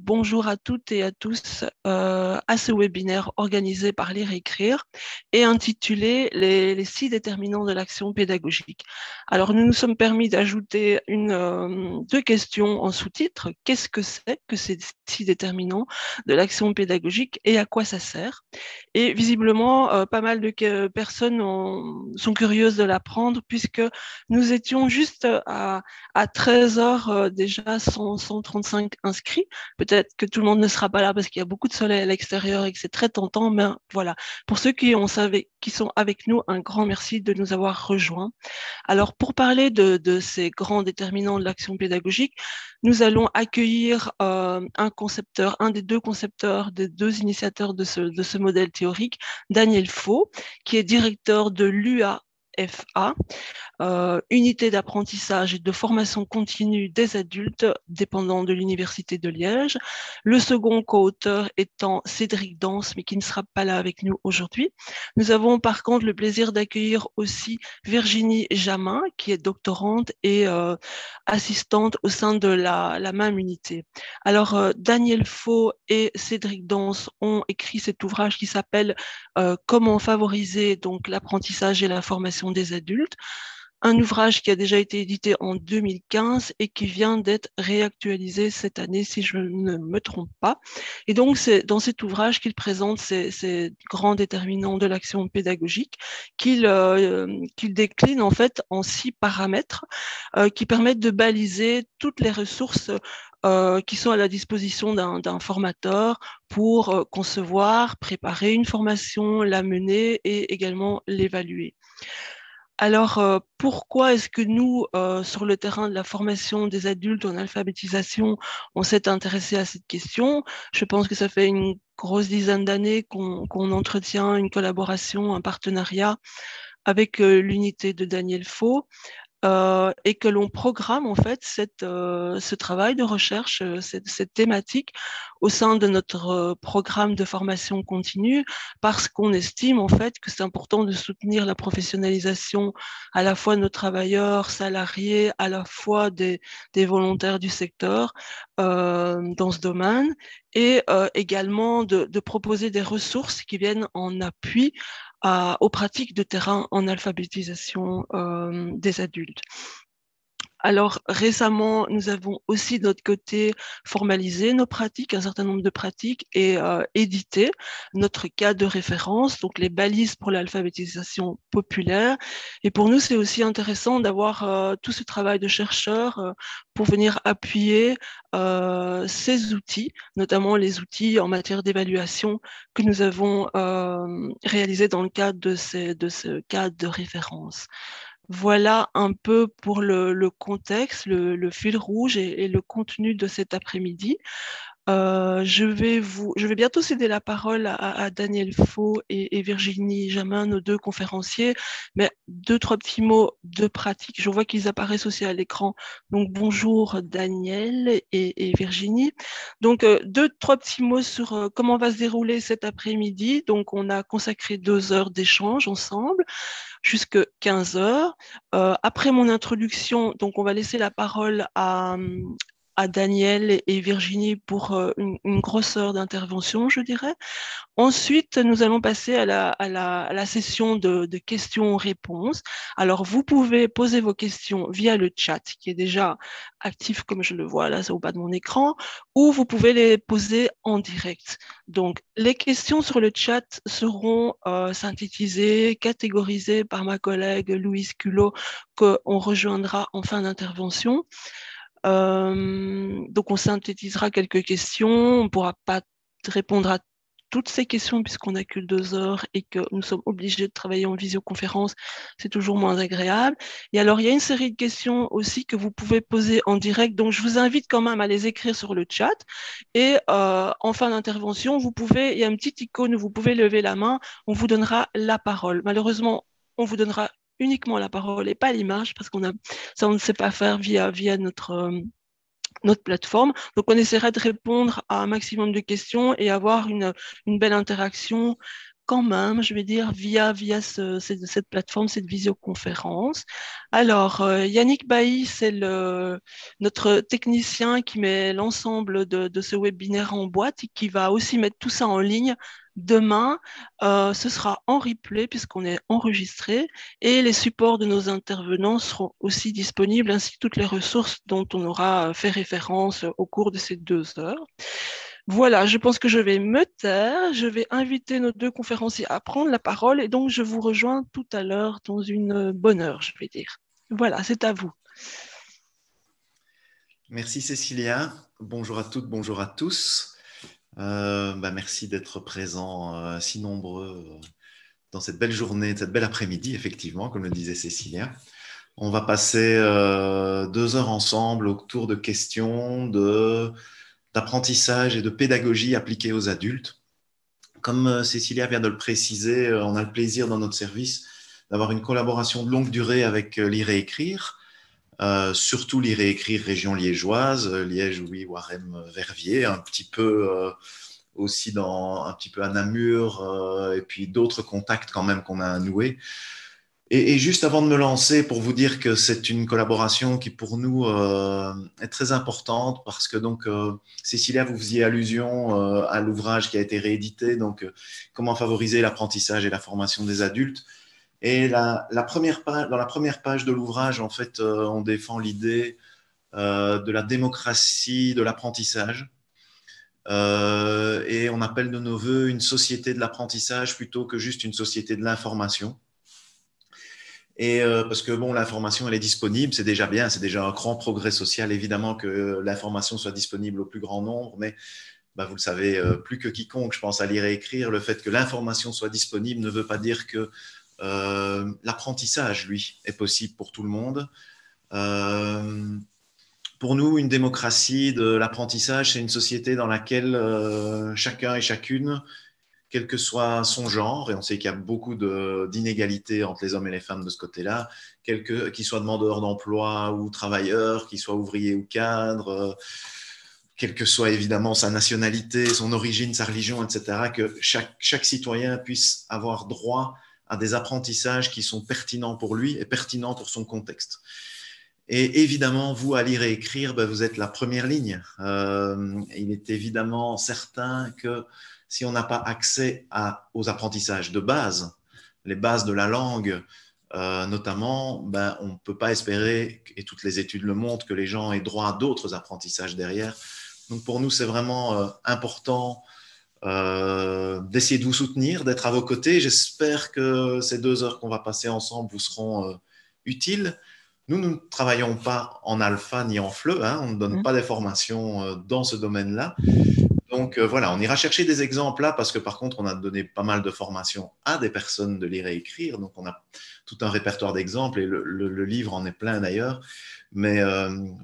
bonjour à toutes et à tous à ce webinaire organisé par Lire et Écrire et intitulé les 6 déterminants de l'action pédagogique. Alors, nous nous sommes permis d'ajouter deux questions en sous-titre. Qu'est-ce que c'est que ces 6 déterminants de l'action pédagogique et à quoi ça sert? Et visiblement, pas mal de personnes sont curieuses de l'apprendre puisque nous étions juste à 13 heures déjà 135 inscrits. Peut-être que tout le monde ne sera pas là parce qu'il y a beaucoup de soleil à l'extérieur et que c'est très tentant, mais voilà. Pour ceux qui sont avec nous, un grand merci de nous avoir rejoints. Alors, pour parler de ces grands déterminants de l'action pédagogique, nous allons accueillir un concepteur, un des deux concepteurs, des deux initiateurs de ce modèle théorique, Daniel Faux, qui est directeur de l'UAFA, unité d'apprentissage et de formation continue des adultes dépendant de l'Université de Liège. Le second co-auteur étant Cédric Danse, mais qui ne sera pas là avec nous aujourd'hui. Nous avons par contre le plaisir d'accueillir aussi Virginie Jamin, qui est doctorante et assistante au sein de la même unité. Alors, Daniel Faux et Cédric Danse ont écrit cet ouvrage qui s'appelle Comment favoriser donc l'apprentissage et la formation des adultes, un ouvrage qui a déjà été édité en 2015 et qui vient d'être réactualisé cette année, si je ne me trompe pas. Et donc, c'est dans cet ouvrage qu'il présente ces grands déterminants de l'action pédagogique qu'il décline en fait en 6 paramètres qui permettent de baliser toutes les ressources qui sont à la disposition d'un formateur pour concevoir, préparer une formation, la mener et également l'évaluer. Alors, pourquoi est-ce que nous, sur le terrain de la formation des adultes en alphabétisation, on s'est intéressé à cette question? Je pense que ça fait une grosse dizaine d'années qu'on entretient une collaboration, un partenariat avec l'unité de Daniel Faux, et que l'on programme en fait ce travail de recherche, cette thématique au sein de notre programme de formation continue, parce qu'on estime en fait que c'est important de soutenir la professionnalisation à la fois de nos travailleurs salariés, à la fois des volontaires du secteur dans ce domaine, et également de proposer des ressources qui viennent en appui aux pratiques de terrain en alphabétisation des adultes. Alors récemment, nous avons aussi de notre côté formalisé nos pratiques, un certain nombre de pratiques, et édité notre cadre de référence, donc les balises pour l'alphabétisation populaire. Et pour nous, c'est aussi intéressant d'avoir tout ce travail de chercheurs pour venir appuyer ces outils, notamment les outils en matière d'évaluation que nous avons réalisés dans le cadre de ce cadre de référence. Voilà un peu pour le contexte, le fil rouge et le contenu de cet après-midi. Je vais bientôt céder la parole à Daniel Faux et Virginie Jamin, nos deux conférenciers, mais deux, trois petits mots de pratique. Je vois qu'ils apparaissent aussi à l'écran. Donc, bonjour Daniel et Virginie. Donc, deux, trois petits mots sur comment va se dérouler cet après-midi. Donc, on a consacré 2 heures d'échange ensemble jusque 15 heures. Après mon introduction, donc on va laisser la parole à Daniel et Virginie pour une grosse heure d'intervention, je dirais. Ensuite, nous allons passer à la session de questions-réponses. Alors, vous pouvez poser vos questions via le chat, qui est déjà actif, comme je le vois là, c'est au bas de mon écran, ou vous pouvez les poser en direct. Donc, les questions sur le chat seront synthétisées, catégorisées par ma collègue Louise Culot, qu'on rejoindra en fin d'intervention. Donc, on synthétisera quelques questions. On ne pourra pas répondre à toutes ces questions puisqu'on n'a que 2 heures et que nous sommes obligés de travailler en visioconférence. C'est toujours moins agréable. Et alors, il y a une série de questions aussi que vous pouvez poser en direct. Donc, je vous invite quand même à les écrire sur le chat. Et en fin d'intervention, il y a une petite icône où vous pouvez lever la main. On vous donnera la parole. Malheureusement, on vous donnera uniquement la parole et pas l'image parce ça, on ne sait pas faire via notre plateforme. Donc, on essaiera de répondre à un maximum de questions et avoir une belle interaction quand même, je vais dire, via cette plateforme, cette visioconférence. Alors, Yannick Bailly, c'est notre technicien qui met l'ensemble de ce webinaire en boîte et qui va aussi mettre tout ça en ligne. Demain, ce sera en replay puisqu'on est enregistré et les supports de nos intervenants seront aussi disponibles ainsi que toutes les ressources dont on aura fait référence au cours de ces 2 heures. Voilà, je pense que je vais me taire. Je vais inviter nos 2 conférenciers à prendre la parole et donc je vous rejoins tout à l'heure dans une bonne heure, je vais dire. Voilà, c'est à vous. Merci Cécilia. Bonjour à toutes, bonjour à tous. Merci d'être présents si nombreux dans cette belle journée, cette belle après-midi, effectivement, comme le disait Cécilia. On va passer 2 heures ensemble autour de questions d'apprentissage et de pédagogie appliquée aux adultes. Comme Cécilia vient de le préciser, on a le plaisir dans notre service d'avoir une collaboration de longue durée avec Lire et Écrire, surtout Lire et Écrire région liégeoise, Liège, oui, Waremme, Verviers, un petit peu aussi un petit peu à Namur, et puis d'autres contacts quand même qu'on a à nouer. Et juste avant de me lancer, pour vous dire que c'est une collaboration qui pour nous est très importante parce que donc Cécilia, vous faisiez allusion à l'ouvrage qui a été réédité, donc comment favoriser l'apprentissage et la formation des adultes. Et dans la première page de l'ouvrage, en fait, on défend l'idée de la démocratie de l'apprentissage. Et on appelle de nos voeux une société de l'apprentissage plutôt que juste une société de l'information. Et parce que bon, l'information, elle est disponible, c'est déjà bien, c'est déjà un grand progrès social, évidemment, que l'information soit disponible au plus grand nombre, mais vous le savez plus que quiconque, je pense, à lire et écrire, le fait que l'information soit disponible ne veut pas dire que l'apprentissage, lui, est possible pour tout le monde. Pour nous, une démocratie de l'apprentissage, c'est une société dans laquelle chacun et chacune, quel que soit son genre, et on sait qu'il y a beaucoup d'inégalités entre les hommes et les femmes de ce côté-là, qu'ils soient demandeurs d'emploi ou travailleurs, qu'ils soient ouvriers ou cadres, quelle que soit évidemment sa nationalité, son origine, sa religion, etc., que chaque citoyen puisse avoir droit à des apprentissages qui sont pertinents pour lui et pertinents pour son contexte. Et évidemment, vous, à lire et écrire, vous êtes la première ligne. Il est évidemment certain que si on n'a pas accès aux apprentissages de base, les bases de la langue, notamment, on ne peut pas espérer, et toutes les études le montrent, que les gens aient droit à d'autres apprentissages derrière. Donc pour nous, c'est vraiment important d'essayer de vous soutenir, d'être à vos côtés. J'espère que ces 2 heures qu'on va passer ensemble vous seront utiles. Nous ne travaillons pas en alpha ni en fleu, hein, on ne donne pas des formations dans ce domaine-là. Donc voilà, on ira chercher des exemples là parce que par contre, on a donné pas mal de formations à des personnes de lire et écrire. Donc on a tout un répertoire d'exemples et le livre en est plein d'ailleurs. Mais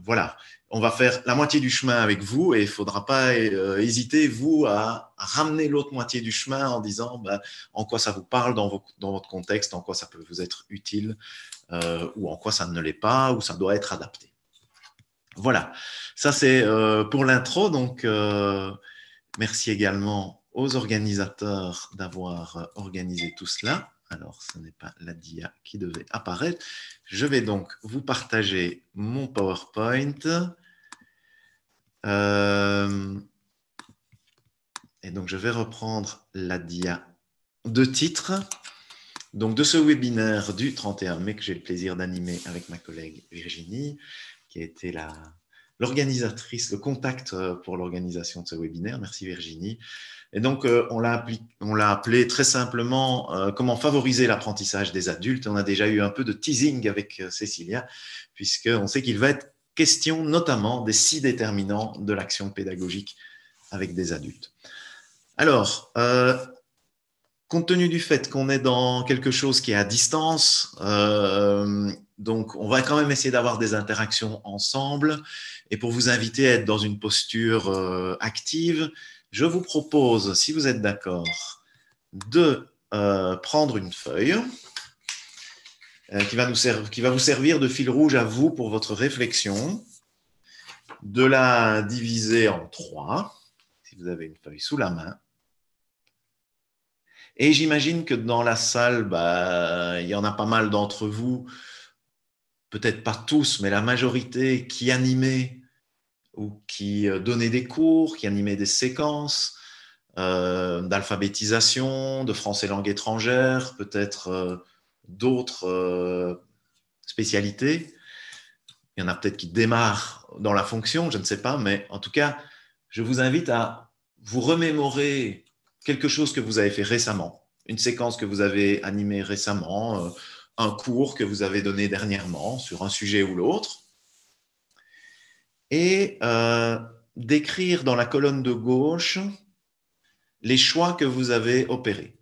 voilà, on va faire la moitié du chemin avec vous et il ne faudra pas hésiter, vous, à ramener l'autre moitié du chemin en disant en quoi ça vous parle dans votre contexte, en quoi ça peut vous être utile ou en quoi ça ne l'est pas ou ça doit être adapté. Voilà, ça c'est pour l'intro. Donc, merci également aux organisateurs d'avoir organisé tout cela. Alors, ce n'est pas la dia qui devait apparaître. Je vais donc vous partager mon PowerPoint. Et donc, je vais reprendre la dia de titre. Donc, de ce webinaire du 31 mai que j'ai le plaisir d'animer avec ma collègue Virginie, qui a été l'organisatrice, le contact pour l'organisation de ce webinaire. Merci Virginie. Et donc, on l'a appelé très simplement comment favoriser l'apprentissage des adultes. On a déjà eu un peu de teasing avec Cécilia, puisqu'on sait qu'il va être question notamment des 6 déterminants de l'action pédagogique avec des adultes. Alors, compte tenu du fait qu'on est dans quelque chose qui est à distance, donc on va quand même essayer d'avoir des interactions ensemble. Et pour vous inviter à être dans une posture active, je vous propose, si vous êtes d'accord, de prendre une feuille qui va vous servir de fil rouge à vous pour votre réflexion, de la diviser en 3, si vous avez une feuille sous la main, Et j'imagine que dans la salle, bah, il y en a pas mal d'entre vous, peut-être pas tous, mais la majorité qui animaient ou qui donnaient des cours, qui animaient des séquences d'alphabétisation, de français langue étrangère, peut-être d'autres spécialités. Il y en a peut-être qui démarrent dans la fonction, je ne sais pas, mais en tout cas, je vous invite à vous remémorer quelque chose que vous avez fait récemment, une séquence que vous avez animée récemment, un cours que vous avez donné dernièrement sur un sujet ou l'autre, et d'écrire dans la colonne de gauche les choix que vous avez opérés.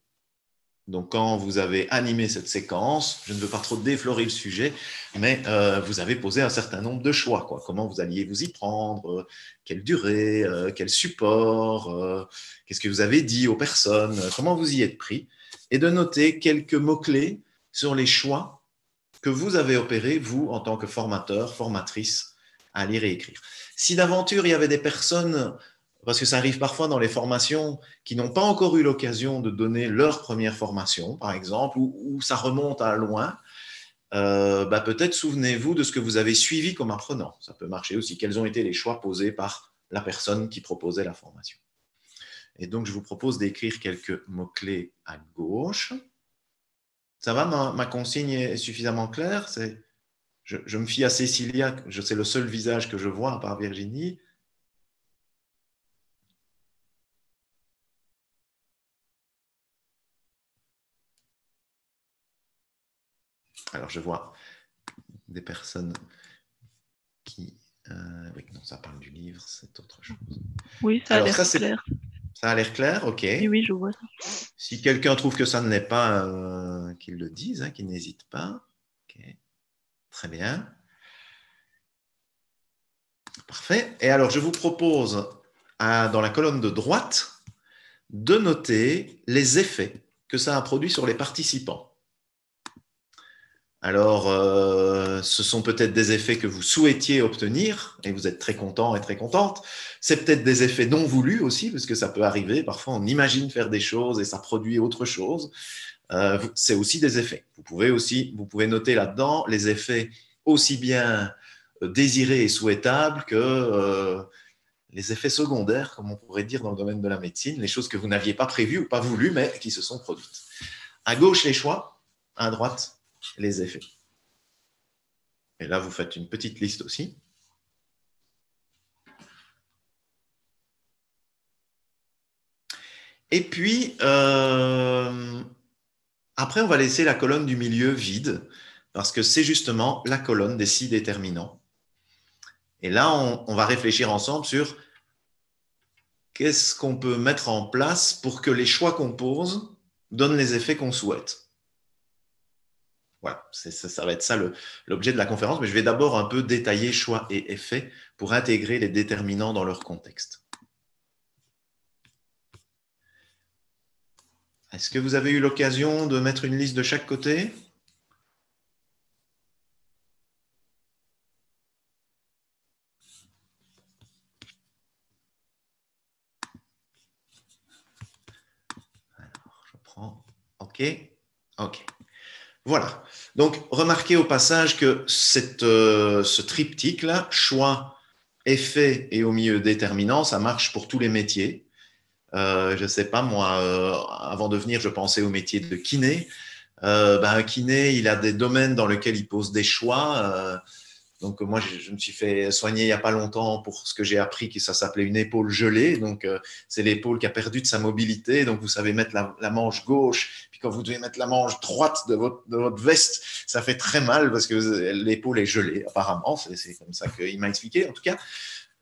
Donc, quand vous avez animé cette séquence, je ne veux pas trop déflorer le sujet, mais vous avez posé un certain nombre de choix, quoi. Comment vous alliez vous y prendre, quelle durée, quel support, qu'est-ce que vous avez dit aux personnes, comment vous y êtes pris, et de noter quelques mots-clés sur les choix que vous avez opérés, vous, en tant que formateur, formatrice, à lire et écrire. Si d'aventure, il y avait des personnes, parce que ça arrive parfois dans les formations, qui n'ont pas encore eu l'occasion de donner leur première formation, par exemple, ou ça remonte à loin, bah peut-être souvenez-vous de ce que vous avez suivi comme apprenant. Ça peut marcher aussi. Quels ont été les choix posés par la personne qui proposait la formation. Et donc, je vous propose d'écrire quelques mots-clés à gauche. Ça va, ma consigne est suffisamment claire. Je me fie à Cécilia, c'est le seul visage que je vois, à part Virginie. Alors, je vois des personnes qui... oui, non, ça parle du livre, c'est autre chose. Oui, ça a l'air clair. Ça a l'air clair, ok. Et oui, je vois ça. Si quelqu'un trouve que ça ne l'est pas, qu'il le dise, hein, qu'il n'hésite pas. Okay. Très bien. Parfait. Et alors, je vous propose, dans la colonne de droite, de noter les effets que ça a produit sur les participants. Alors, ce sont peut-être des effets que vous souhaitiez obtenir et vous êtes très content et très contente. C'est peut-être des effets non voulus aussi, parce que ça peut arriver. Parfois, on imagine faire des choses et ça produit autre chose. C'est aussi des effets. Vous pouvez noter là-dedans les effets aussi bien désirés et souhaitables que les effets secondaires, comme on pourrait dire dans le domaine de la médecine, les choses que vous n'aviez pas prévues ou pas voulues, mais qui se sont produites. À gauche, les choix, à droite, les effets. Et là, vous faites une petite liste aussi. Et puis, après, on va laisser la colonne du milieu vide, parce que c'est justement la colonne des 6 déterminants. Et là, on va réfléchir ensemble sur qu'est-ce qu'on peut mettre en place pour que les choix qu'on pose donnent les effets qu'on souhaite. Voilà, ça va être ça l'objet de la conférence, mais je vais d'abord un peu détailler choix et effets pour intégrer les déterminants dans leur contexte. Est-ce que vous avez eu l'occasion de mettre une liste de chaque côté ? Alors, je prends. OK. OK. Voilà. Donc, remarquez au passage que ce triptyque-là, choix, effet et au milieu déterminant, ça marche pour tous les métiers. Je ne sais pas, moi, avant de venir, je pensais au métier de kiné. Un kiné, il a des domaines dans lesquels il pose des choix. Donc, moi, je me suis fait soigner il n'y a pas longtemps pour ce que j'ai appris, que ça s'appelait une épaule gelée. Donc, c'est l'épaule qui a perdu de sa mobilité. Donc, vous savez mettre la manche gauche. Puis, quand vous devez mettre la manche droite de votre veste, ça fait très mal parce que l'épaule est gelée, apparemment. C'est comme ça qu'il m'a expliqué, en tout cas.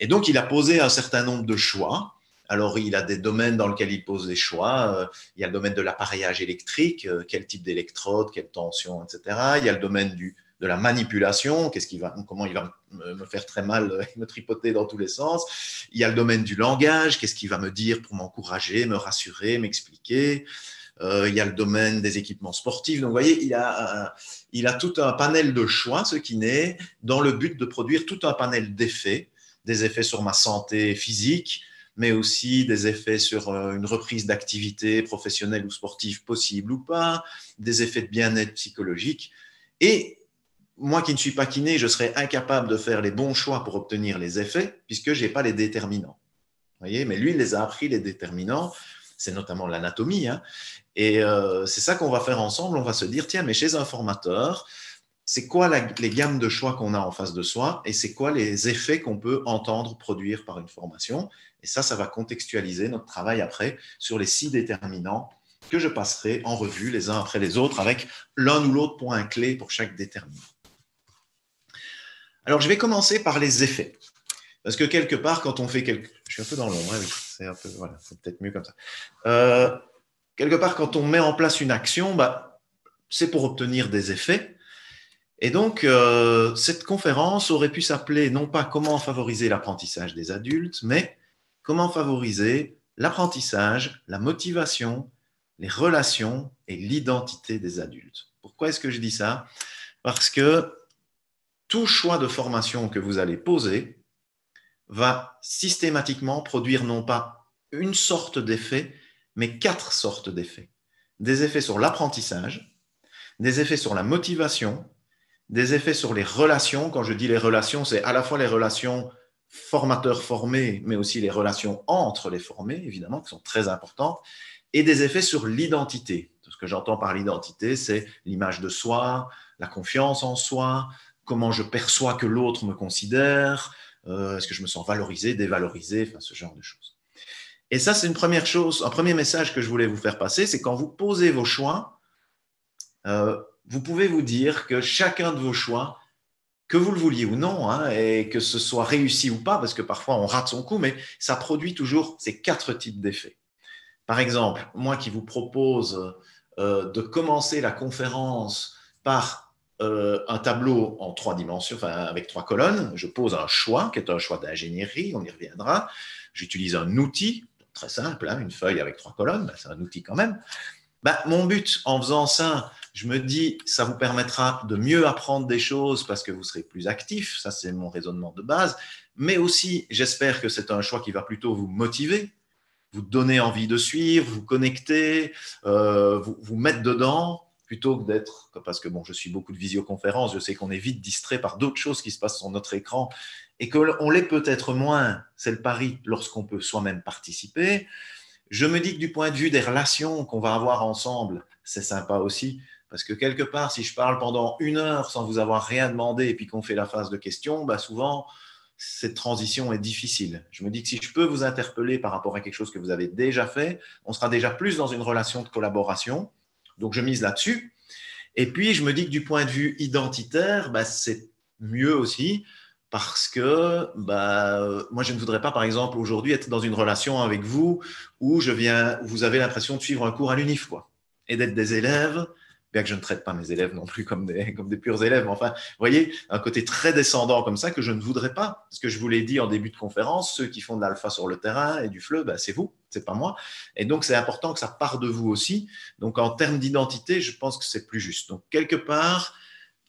Et donc, il a posé un certain nombre de choix. Alors, il a des domaines dans lesquels il pose des choix. Il y a le domaine de l'appareillage électrique, quel type d'électrode, quelle tension, etc. Il y a le domaine de la manipulation, comment il va me faire très mal, me tripoter dans tous les sens. Il y a le domaine du langage, qu'est-ce qu'il va me dire pour m'encourager, me rassurer, m'expliquer. Il y a le domaine des équipements sportifs. Donc, vous voyez, il a tout un panel de choix, ce kiné, dans le but de produire tout un panel d'effets, des effets sur ma santé physique, mais aussi des effets sur une reprise d'activité professionnelle ou sportive possible ou pas, des effets de bien-être psychologique. Et moi qui ne suis pas kiné, je serais incapable de faire les bons choix pour obtenir les effets puisque je n'ai pas les déterminants. Vous voyez, mais lui, il les a appris, les déterminants. C'est notamment l'anatomie. Hein. Et c'est ça qu'on va faire ensemble. On va se dire, tiens, mais chez un formateur, c'est quoi les gammes de choix qu'on a en face de soi et c'est quoi les effets qu'on peut entendre produire par une formation. Et ça va contextualiser notre travail après sur les 6 déterminants que je passerai en revue les uns après les autres avec l'un ou l'autre point clé pour chaque déterminant. Alors, je vais commencer par les effets. Parce que quelque part, quand on fait quelque... Je suis un peu dans l'ombre, hein, oui. C'est un peu... Voilà, c'est peut-être mieux comme ça. Quelque part, quand on met en place une action, c'est pour obtenir des effets. Et donc, cette conférence aurait pu s'appeler non pas « Comment favoriser l'apprentissage des adultes », mais « Comment favoriser l'apprentissage, la motivation, les relations et l'identité des adultes ». Pourquoi est-ce que je dis ça? Parce que tout choix de formation que vous allez poser va systématiquement produire non pas une sorte d'effet, mais 4 sortes d'effets. Des effets sur l'apprentissage, des effets sur la motivation, des effets sur les relations. Quand je dis les relations, c'est à la fois les relations formateurs-formés, mais aussi les relations entre les formés, évidemment, qui sont très importantes, et des effets sur l'identité. Ce que j'entends par l'identité, c'est l'image de soi, la confiance en soi, comment je perçois que l'autre me considère, est-ce que je me sens valorisé, dévalorisé, enfin ce genre de choses. Et ça, c'est une première chose, un premier message que je voulais vous faire passer, c'est quand vous posez vos choix, vous pouvez vous dire que chacun de vos choix, que vous le vouliez ou non, hein, et que ce soit réussi ou pas, parce que parfois on rate son coup, mais ça produit toujours ces 4 types d'effets. Par exemple, moi qui vous propose de commencer la conférence par un tableau en 3 dimensions, enfin avec 3 colonnes, je pose un choix, qui est un choix d'ingénierie, on y reviendra. J'utilise un outil, très simple, hein, une feuille avec 3 colonnes, c'est un outil quand même. Mon but en faisant ça, je me dis, ça vous permettra de mieux apprendre des choses parce que vous serez plus actif, ça c'est mon raisonnement de base, mais aussi j'espère que c'est un choix qui va plutôt vous motiver, vous donner envie de suivre, vous connecter, vous mettre dedans, plutôt que d'être, parce que bon, je suis beaucoup de visioconférences, je sais qu'on est vite distrait par d'autres choses qui se passent sur notre écran et qu'on l'est peut-être moins, c'est le pari, lorsqu'on peut soi-même participer. Je me dis que du point de vue des relations qu'on va avoir ensemble, c'est sympa aussi, parce que quelque part, si je parle pendant 1 heure sans vous avoir rien demandé et puis qu'on fait la phase de questions, souvent, cette transition est difficile. Je me dis que si je peux vous interpeller par rapport à quelque chose que vous avez déjà fait, on sera déjà plus dans une relation de collaboration. Donc, je mise là-dessus. Et puis, je me dis que du point de vue identitaire, c'est mieux aussi parce que moi, je ne voudrais pas, par exemple, aujourd'hui être dans une relation avec vous où vous avez l'impression de suivre un cours à l'UNIF, quoi, et d'être des élèves, bien que je ne traite pas mes élèves non plus comme des purs élèves. Enfin, vous voyez, un côté très descendant comme ça que je ne voudrais pas. Parce que je vous l'ai dit en début de conférence, ceux qui font de l'alpha sur le terrain et du FLE, c'est vous, c'est pas moi. Et donc, c'est important que ça parte de vous aussi. Donc, en termes d'identité, je pense que c'est plus juste. Donc, quelque part,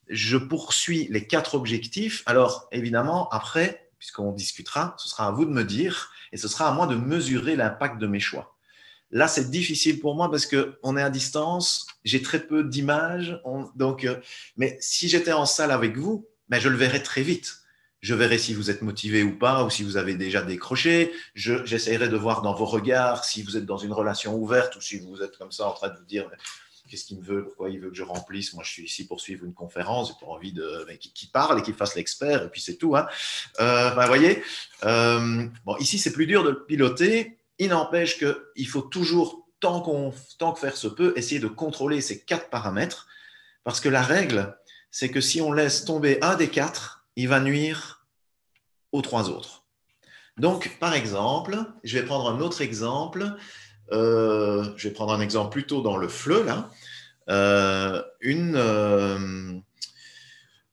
je poursuis les 4 objectifs. Alors, évidemment, après, puisqu'on discutera, ce sera à vous de me dire et ce sera à moi de mesurer l'impact de mes choix. Là, c'est difficile pour moi parce qu'on est à distance, j'ai très peu d'images. Mais si j'étais en salle avec vous, je le verrais très vite. Je verrai si vous êtes motivé ou pas, ou si vous avez déjà décroché. J'essaierai de voir dans vos regards si vous êtes dans une relation ouverte ou si vous êtes comme ça en train de vous dire qu'est-ce qu'il me veut, pourquoi il veut que je remplisse. Moi, je suis ici pour suivre une conférence, j'ai pas envie qu'il parle et qu'il fasse l'expert, et puis c'est tout. Hein. Vous voyez, ici, c'est plus dur de le piloter. Il n'empêche qu'il faut toujours, tant que faire se peut, essayer de contrôler ces 4 paramètres, parce que la règle, c'est que si on laisse tomber un des 4, il va nuire aux 3 autres. Donc, par exemple, je vais prendre un autre exemple. Je vais prendre un exemple plutôt dans le FLE, là.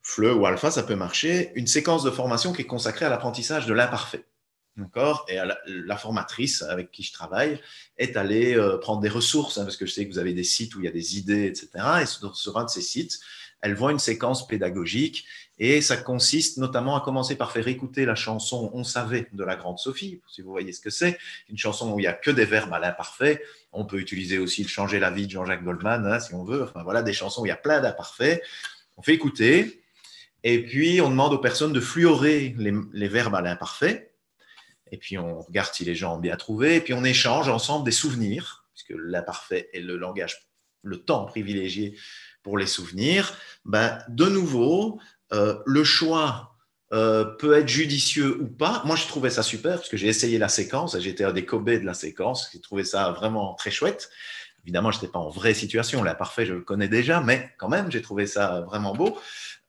FLE ou alpha, ça peut marcher. Une séquence de formation qui est consacrée à l'apprentissage de l'imparfait. D'accord. Et la formatrice avec qui je travaille est allée prendre des ressources, parce que je sais que vous avez des sites où il y a des idées, etc. Et sur un de ces sites, elles voient une séquence pédagogique et ça consiste notamment à commencer par faire écouter la chanson « On savait » de la Grande Sophie, si vous voyez ce que c'est, une chanson où il n'y a que des verbes à l'imparfait. On peut utiliser aussi « Changer la vie » de Jean-Jacques Goldman, hein, si on veut. Enfin, voilà, des chansons où il y a plein d'imparfaits. On fait écouter et puis on demande aux personnes de fluorer les verbes à l'imparfait. Et puis, on regarde si les gens ont bien trouvé. Et puis, on échange ensemble des souvenirs, puisque l'imparfait est le langage, le temps privilégié pour les souvenirs. De nouveau, le choix peut être judicieux ou pas. Moi, je trouvais ça super, parce que j'ai essayé la séquence. J'étais un des cobés de la séquence. J'ai trouvé ça vraiment très chouette. Évidemment, je n'étais pas en vraie situation. L'imparfait, je le connais déjà, mais quand même, j'ai trouvé ça vraiment beau.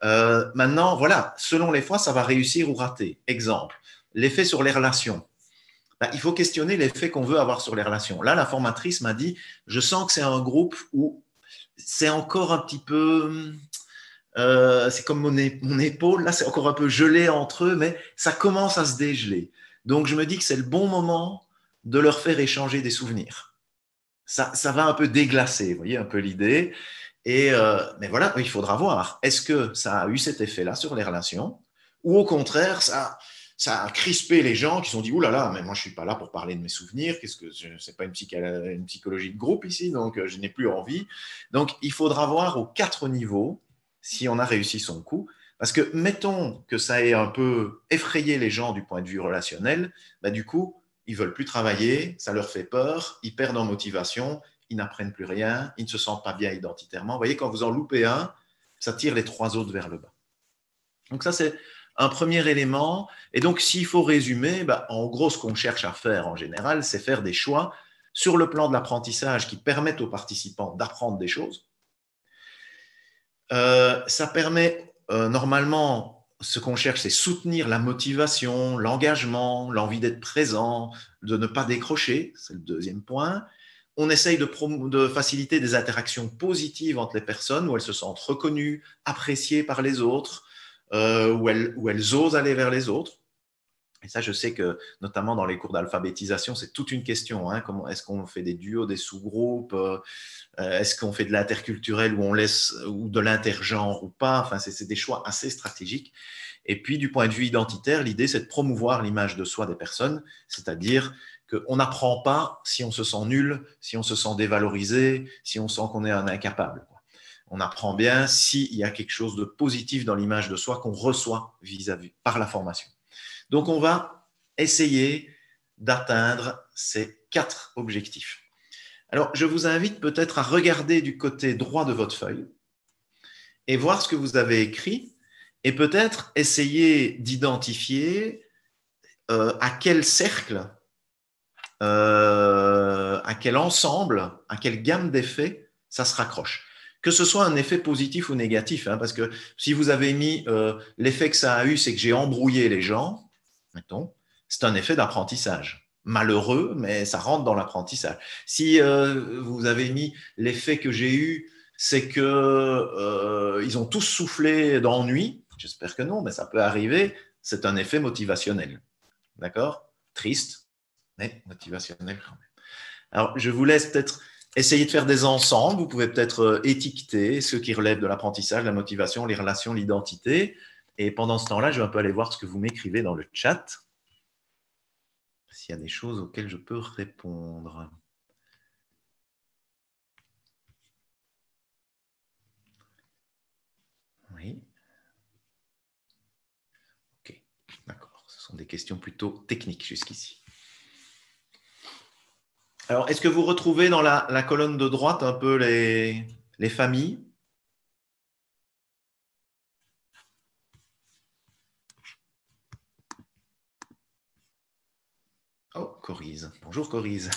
Maintenant, voilà, selon les fois, ça va réussir ou rater. Exemple. L'effet sur les relations. Il faut questionner l'effet qu'on veut avoir sur les relations. Là, la formatrice m'a dit, je sens que c'est un groupe où c'est encore un petit peu, c'est comme mon épaule, là c'est encore un peu gelé entre eux, mais ça commence à se dégeler. Donc je me dis que c'est le bon moment de leur faire échanger des souvenirs. Ça va un peu déglacer, vous voyez un peu l'idée. Mais voilà, il faudra voir. Est-ce que ça a eu cet effet-là sur les relations ou au contraire, ça a crispé les gens qui se sont dit « Ouh là là, mais moi je ne suis pas là pour parler de mes souvenirs, c'est pas une psychologie de groupe ici, donc je n'ai plus envie. » Donc il faudra voir aux 4 niveaux si on a réussi son coup. Parce que mettons que ça ait un peu effrayé les gens du point de vue relationnel, du coup, ils ne veulent plus travailler, ça leur fait peur, ils perdent en motivation, ils n'apprennent plus rien, ils ne se sentent pas bien identitairement. Vous voyez, quand vous en loupez un, ça tire les 3 autres vers le bas. Donc ça, c'est un premier élément. Et donc, s'il faut résumer, en gros, ce qu'on cherche à faire en général, c'est faire des choix sur le plan de l'apprentissage qui permettent aux participants d'apprendre des choses. Ça permet normalement, ce qu'on cherche, c'est soutenir la motivation, l'engagement, l'envie d'être présent, de ne pas décrocher, c'est le deuxième point. On essaye de faciliter des interactions positives entre les personnes où elles se sentent reconnues, appréciées par les autres, où elles osent aller vers les autres. Et ça, je sais que, notamment dans les cours d'alphabétisation, c'est toute une question. Hein, est-ce qu'on fait des duos, des sous-groupes, est-ce qu'on fait de l'interculturel ou de l'intergenre ou pas. Enfin, c'est des choix assez stratégiques. Et puis, du point de vue identitaire, l'idée, c'est de promouvoir l'image de soi des personnes, c'est-à-dire qu'on n'apprend pas si on se sent nul, si on se sent dévalorisé, si on sent qu'on est un incapable. On apprend bien s'il y a quelque chose de positif dans l'image de soi qu'on reçoit par la formation. Donc, on va essayer d'atteindre ces 4 objectifs. Alors, je vous invite peut-être à regarder du côté droit de votre feuille et voir ce que vous avez écrit et peut-être essayer d'identifier à quel cercle, à quel ensemble, à quelle gamme d'effets ça se raccroche. Que ce soit un effet positif ou négatif, hein, parce que si vous avez mis l'effet que ça a eu, c'est que j'ai embrouillé les gens, mettons, c'est un effet d'apprentissage. Malheureux, mais ça rentre dans l'apprentissage. Si vous avez mis l'effet que j'ai eu, c'est que ils ont tous soufflé d'ennui, j'espère que non, mais ça peut arriver, c'est un effet motivationnel. D'accord? Triste, mais motivationnel quand même. Alors, je vous laisse peut-être essayer de faire des ensembles. Vous pouvez peut-être étiqueter ce qui relève de l'apprentissage, la motivation, les relations, l'identité. Et pendant ce temps-là, je vais un peu aller voir ce que vous m'écrivez dans le chat. S'il y a des choses auxquelles je peux répondre. Oui. Ok, d'accord. Ce sont des questions plutôt techniques jusqu'ici. Alors, est-ce que vous retrouvez dans la colonne de droite un peu les familles? Oh, Corise. Bonjour, Corise.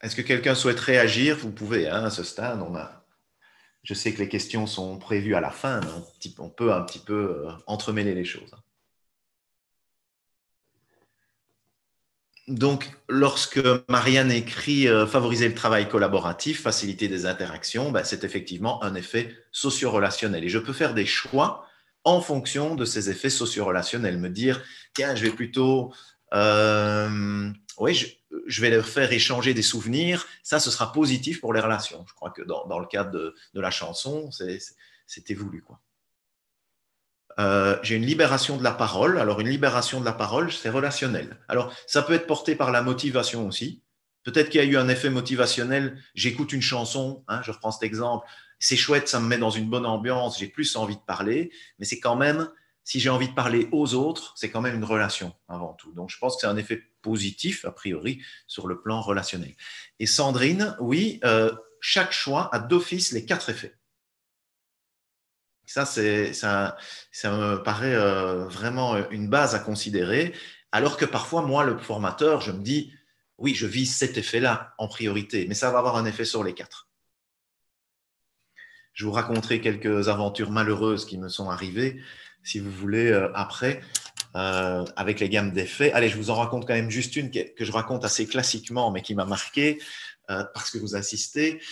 Est-ce que quelqu'un souhaite réagir? Vous pouvez, hein, à ce stade. Je sais que les questions sont prévues à la fin, mais on peut un petit peu entremêler les choses. Donc, lorsque Marianne écrit favoriser le travail collaboratif, faciliter des interactions, c'est effectivement un effet socio-relationnel. Et je peux faire des choix en fonction de ces effets socio-relationnels. Me dire, tiens, je vais plutôt… oui, je vais leur faire échanger des souvenirs, ça, ce sera positif pour les relations. Je crois que dans le cadre de la chanson, c'était voulu, quoi. J'ai une libération de la parole. Alors, une libération de la parole, c'est relationnel. Alors, ça peut être porté par la motivation aussi. Peut-être qu'il y a eu un effet motivationnel. J'écoute une chanson, hein, je reprends cet exemple. C'est chouette, ça me met dans une bonne ambiance. J'ai plus envie de parler. Mais c'est quand même, si j'ai envie de parler aux autres, c'est quand même une relation avant tout. Donc, je pense que c'est un effet positif, a priori, sur le plan relationnel. Et Sandrine, oui, chaque choix a d'office les 4 effets. Ça me paraît vraiment une base à considérer. Alors que parfois, moi, le formateur, je me dis, oui, je vise cet effet-là en priorité, mais ça va avoir un effet sur les 4. Je vous raconterai quelques aventures malheureuses qui me sont arrivées, si vous voulez, après, avec les gammes d'effets. Allez, je vous en raconte quand même juste une que je raconte assez classiquement, mais qui m'a marqué. Parce que vous assistez.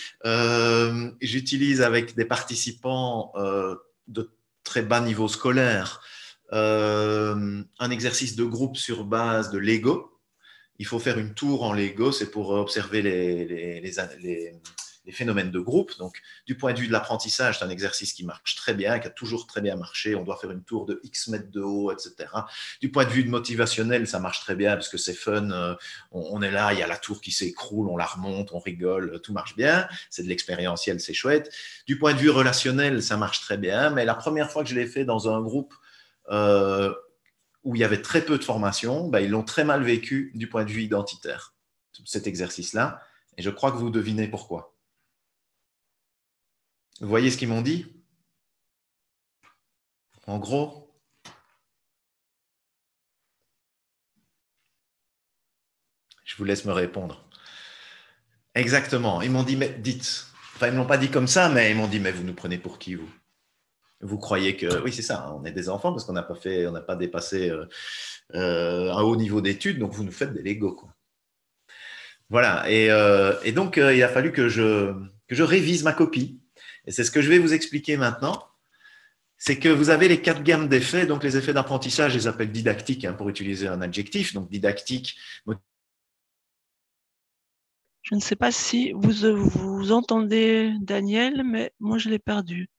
J'utilise avec des participants de très bas niveau scolaire un exercice de groupe sur base de Lego. Il faut faire une tour en Lego, c'est pour observer les phénomènes de groupe. Donc, du point de vue de l'apprentissage, c'est un exercice qui marche très bien, qui a toujours très bien marché. On doit faire une tour de X mètres de haut, etc. Du point de vue de motivationnel, ça marche très bien parce que c'est fun. On est là, il y a la tour qui s'écroule, on la remonte, on rigole, tout marche bien. C'est de l'expérientiel, c'est chouette. Du point de vue relationnel, ça marche très bien. Mais la première fois que je l'ai fait dans un groupe où il y avait très peu de formation, ils l'ont très mal vécu du point de vue identitaire, cet exercice-là. Et je crois que vous devinez pourquoi. Vous voyez ce qu'ils m'ont dit? En gros, je vous laisse me répondre. Exactement. Ils m'ont dit, mais dites. Enfin, ils ne me l'ont pas dit comme ça, mais ils m'ont dit, mais vous nous prenez pour qui, vous? Vous croyez que… Oui, c'est ça, hein, on est des enfants parce qu'on n'a pas dépassé un haut niveau d'études, donc vous nous faites des Legos, quoi. Voilà. Et donc, il a fallu que je révise ma copie. Et c'est ce que je vais vous expliquer maintenant. C'est que vous avez les 4 gammes d'effets. Donc, les effets d'apprentissage, je les appelle didactiques, hein, pour utiliser un adjectif. Donc, didactique. Je ne sais pas si vous entendez Daniel, mais moi, je l'ai perdu.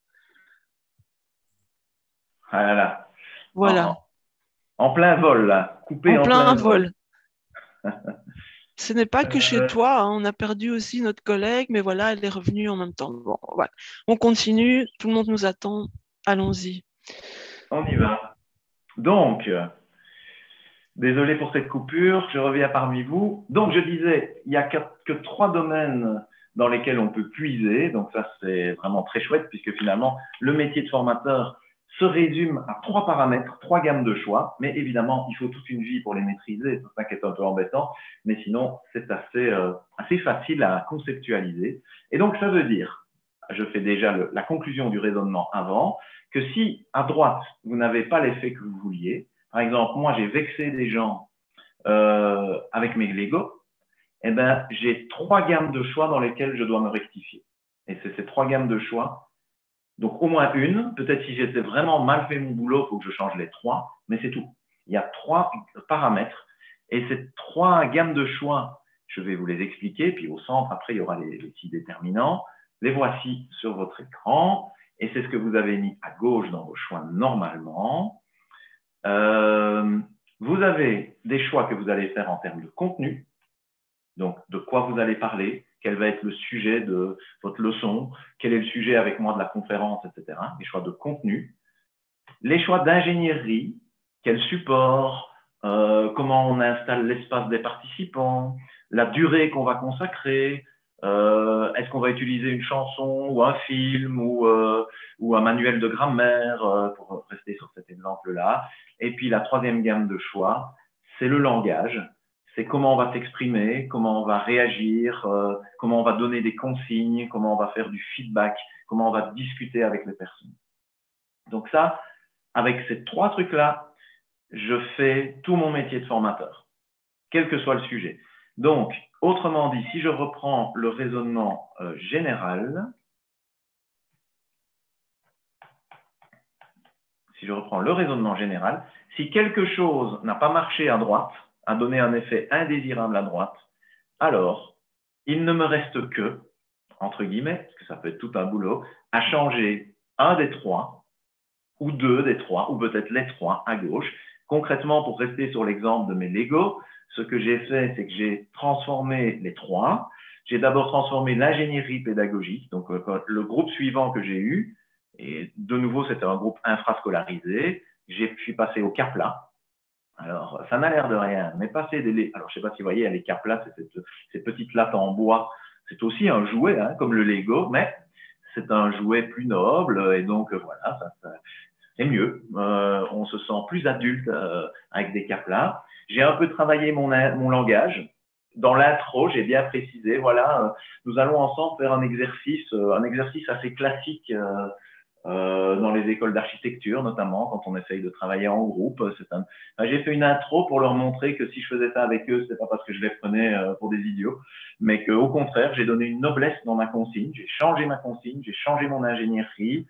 Voilà. Voilà. En plein vol, là. Coupé En en plein plein vol. vol. Ce n'est pas que chez toi, hein, on a perdu aussi notre collègue, mais voilà, elle est revenue en même temps. Bon, voilà. On continue, tout le monde nous attend. Allons-y. On y va. Donc, désolé pour cette coupure, je reviens parmi vous. Donc, je disais, il n'y a que 3 domaines dans lesquels on peut puiser. Donc, ça, c'est vraiment très chouette puisque finalement, le métier de formateur se résume à 3 paramètres, 3 gammes de choix. Mais évidemment, il faut toute une vie pour les maîtriser. C'est ça qui est un peu embêtant. Mais sinon, c'est assez facile à conceptualiser. Et donc, ça veut dire, je fais déjà la conclusion du raisonnement avant, que si à droite, vous n'avez pas l'effet que vous vouliez, par exemple, moi, j'ai vexé des gens avec mes Lego, eh ben, j'ai 3 gammes de choix dans lesquelles je dois me rectifier. Et c'est ces 3 gammes de choix. Donc, au moins une. Peut-être si j'étais vraiment mal fait mon boulot, il faut que je change les 3, mais c'est tout. Il y a 3 paramètres. Et ces 3 gammes de choix, je vais vous les expliquer. Puis au centre, après, il y aura les 6 déterminants. Les voici sur votre écran. Et c'est ce que vous avez mis à gauche dans vos choix normalement. Vous avez des choix que vous allez faire en termes de contenu, donc de quoi vous allez parler, quel va être le sujet de votre leçon, quel est le sujet avec moi de la conférence, etc. Les choix de contenu, les choix d'ingénierie, quel support, comment on installe l'espace des participants, la durée qu'on va consacrer, est-ce qu'on va utiliser une chanson ou un film ou un manuel de grammaire, pour rester sur cet exemple-là. Et puis la 3e gamme de choix, c'est le langage. C'est comment on va s'exprimer, comment on va réagir, comment on va donner des consignes, comment on va faire du feedback, comment on va discuter avec les personnes. Donc ça, avec ces 3 trucs-là, je fais tout mon métier de formateur, quel que soit le sujet. Donc, autrement dit, si je reprends le raisonnement général, si quelque chose n'a pas marché à droite, a donné un effet indésirable à droite, alors, il ne me reste que, entre guillemets, parce que ça peut être tout un boulot, à changer un des trois, ou deux des trois, ou peut-être les trois à gauche. Concrètement, pour rester sur l'exemple de mes Lego, ce que j'ai fait, c'est que j'ai transformé les trois. J'ai d'abord transformé l'ingénierie pédagogique, donc le groupe suivant que j'ai eu, et de nouveau, c'était un groupe infrascolarisé. Je suis passé au CAPLA. Alors, ça n'a l'air de rien, mais passer des... Alors, je ne sais pas si vous voyez, les CAPLA, c'est ces petites lattes en bois. C'est aussi un jouet, hein, comme le Lego, mais c'est un jouet plus noble, et donc voilà, c'est mieux. On se sent plus adulte avec des CAPLA. J'ai un peu travaillé mon langage. Dans l'intro, j'ai bien précisé, voilà, nous allons ensemble faire un exercice assez classique dans les écoles d'architecture, notamment quand on essaye de travailler en groupe. J'ai fait une intro pour leur montrer que si je faisais ça avec eux, c'est pas parce que je les prenais pour des idiots, mais qu'au contraire, j'ai donné une noblesse dans ma consigne. J'ai changé ma consigne, j'ai changé mon ingénierie.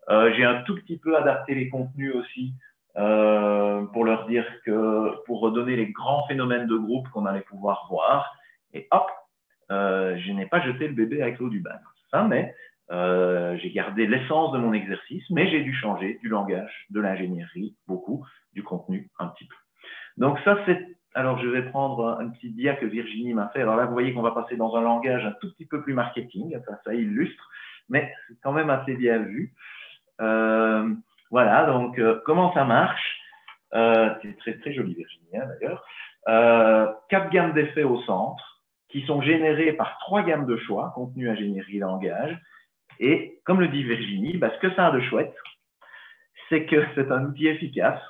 J'ai un tout petit peu adapté les contenus aussi pour leur dire que pour redonner les grands phénomènes de groupe qu'on allait pouvoir voir. Et hop, je n'ai pas jeté le bébé avec l'eau du bain. Ça, mais j'ai gardé l'essence de mon exercice, mais j'ai dû changer du langage, de l'ingénierie, beaucoup, du contenu, un petit peu. Donc ça, c'est... Alors, je vais prendre un petit dia que Virginie m'a fait. Alors là, vous voyez qu'on va passer dans un langage un tout petit peu plus marketing. Ça illustre, mais c'est quand même assez bien vu. Voilà, donc comment ça marche? C'est très, très joli, Virginie, hein, d'ailleurs. 4 gammes d'effets au centre qui sont générés par 3 gammes de choix, contenu, ingénierie, langage. Et comme le dit Virginie, ce que ça a de chouette, c'est que c'est un outil efficace.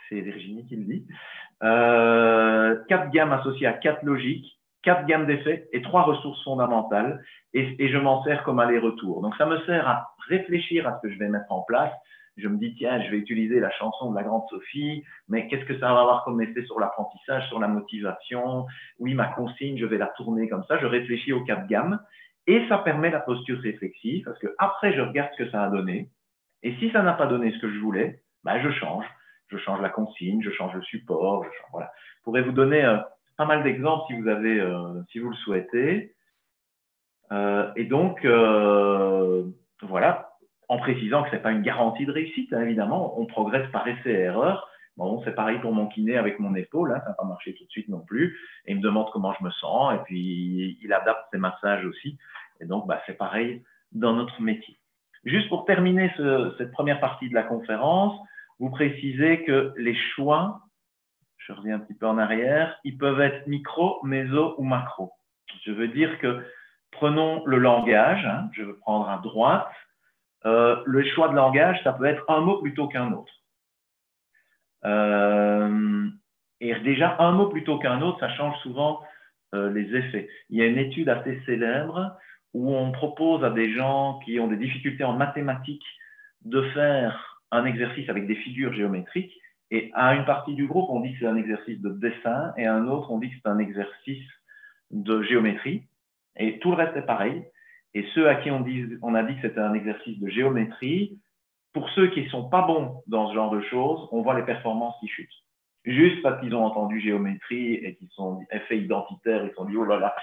C'est Virginie qui le dit. 4 gammes associées à 4 logiques, 4 gammes d'effets et 3 ressources fondamentales. Et je m'en sers comme aller-retour. Donc, ça me sert à réfléchir à ce que je vais mettre en place. Je me dis, tiens, je vais utiliser la chanson de la grande Sophie, mais qu'est-ce que ça va avoir comme effet sur l'apprentissage, sur la motivation? Oui, ma consigne, je vais la tourner comme ça. Je réfléchis aux 4 gammes. Et ça permet la posture réflexive parce que après, je regarde ce que ça a donné. Et si ça n'a pas donné ce que je voulais, je change. Je change la consigne, je change le support. Voilà. Je pourrais vous donner pas mal d'exemples si vous le souhaitez. Et donc, voilà, en précisant que ce n'est pas une garantie de réussite, hein, évidemment. On progresse par essai et erreur. Bon, c'est pareil pour mon kiné avec mon épaule, hein, ça n'a pas marché tout de suite non plus. Et il me demande comment je me sens, et puis il adapte ses massages aussi. Et donc, c'est pareil dans notre métier. Juste pour terminer cette première partie de la conférence, vous précisez que les choix, je reviens un petit peu en arrière, ils peuvent être micro, méso ou macro. Je veux dire que prenons le langage, hein, je vais prendre à droite. Le choix de langage, ça peut être un mot plutôt qu'un autre. Et déjà, un mot plutôt qu'un autre, ça change souvent les effets. Il y a une étude assez célèbre où on propose à des gens qui ont des difficultés en mathématiques de faire un exercice avec des figures géométriques. Et à une partie du groupe, on dit que c'est un exercice de dessin, et à un autre, on dit que c'est un exercice de géométrie. Et tout le reste est pareil. Et ceux à qui on a dit que c'était un exercice de géométrie, pour ceux qui ne sont pas bons dans ce genre de choses, on voit les performances qui chutent. Juste parce qu'ils ont entendu géométrie et qu'ils sont effets identitaires, ils se sont dit, oh là là,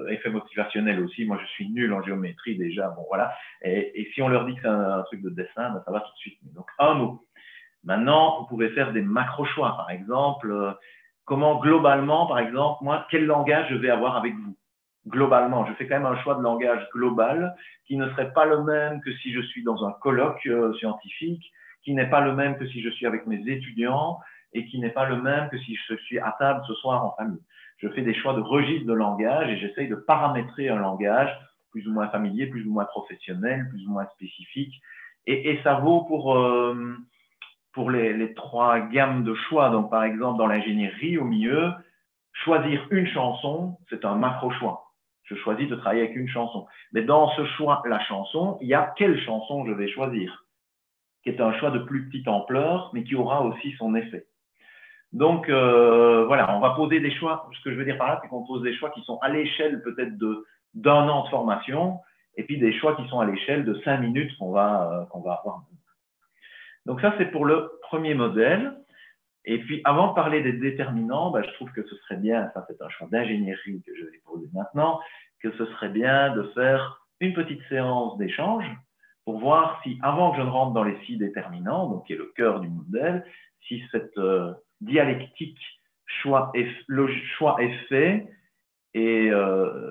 effet motivationnel aussi, moi je suis nul en géométrie déjà, bon voilà. Et si on leur dit que c'est un truc de dessin, ça va tout de suite. Donc un mot. Maintenant, vous pouvez faire des macro-choix, par exemple, comment globalement, par exemple, moi, quel langage je vais avoir avec vous? Globalement, je fais quand même un choix de langage global qui ne serait pas le même que si je suis dans un colloque scientifique, qui n'est pas le même que si je suis avec mes étudiants et qui n'est pas le même que si je suis à table ce soir en famille. Je fais des choix de registre de langage et j'essaye de paramétrer un langage plus ou moins familier, plus ou moins professionnel, plus ou moins spécifique. Et ça vaut pour les 3 gammes de choix. Donc, par exemple, dans l'ingénierie, au milieu, choisir une chanson, c'est un macro-choix. Je choisis de travailler avec une chanson. Mais dans ce choix, la chanson, il y a quelle chanson je vais choisir, qui est un choix de plus petite ampleur, mais qui aura aussi son effet. Donc, voilà, on va poser des choix. Ce que je veux dire par là, c'est qu'on pose des choix qui sont à l'échelle peut-être d'un an de formation, et puis des choix qui sont à l'échelle de 5 minutes qu'on va avoir. Donc ça, c'est pour le premier modèle. Et puis, avant de parler des déterminants, je trouve que ce serait bien, ça c'est un choix d'ingénierie que je vais poser maintenant, que ce serait bien de faire une petite séance d'échange pour voir si, avant que je ne rentre dans les 6 déterminants, donc qui est le cœur du modèle, si cette dialectique le choix est fait, et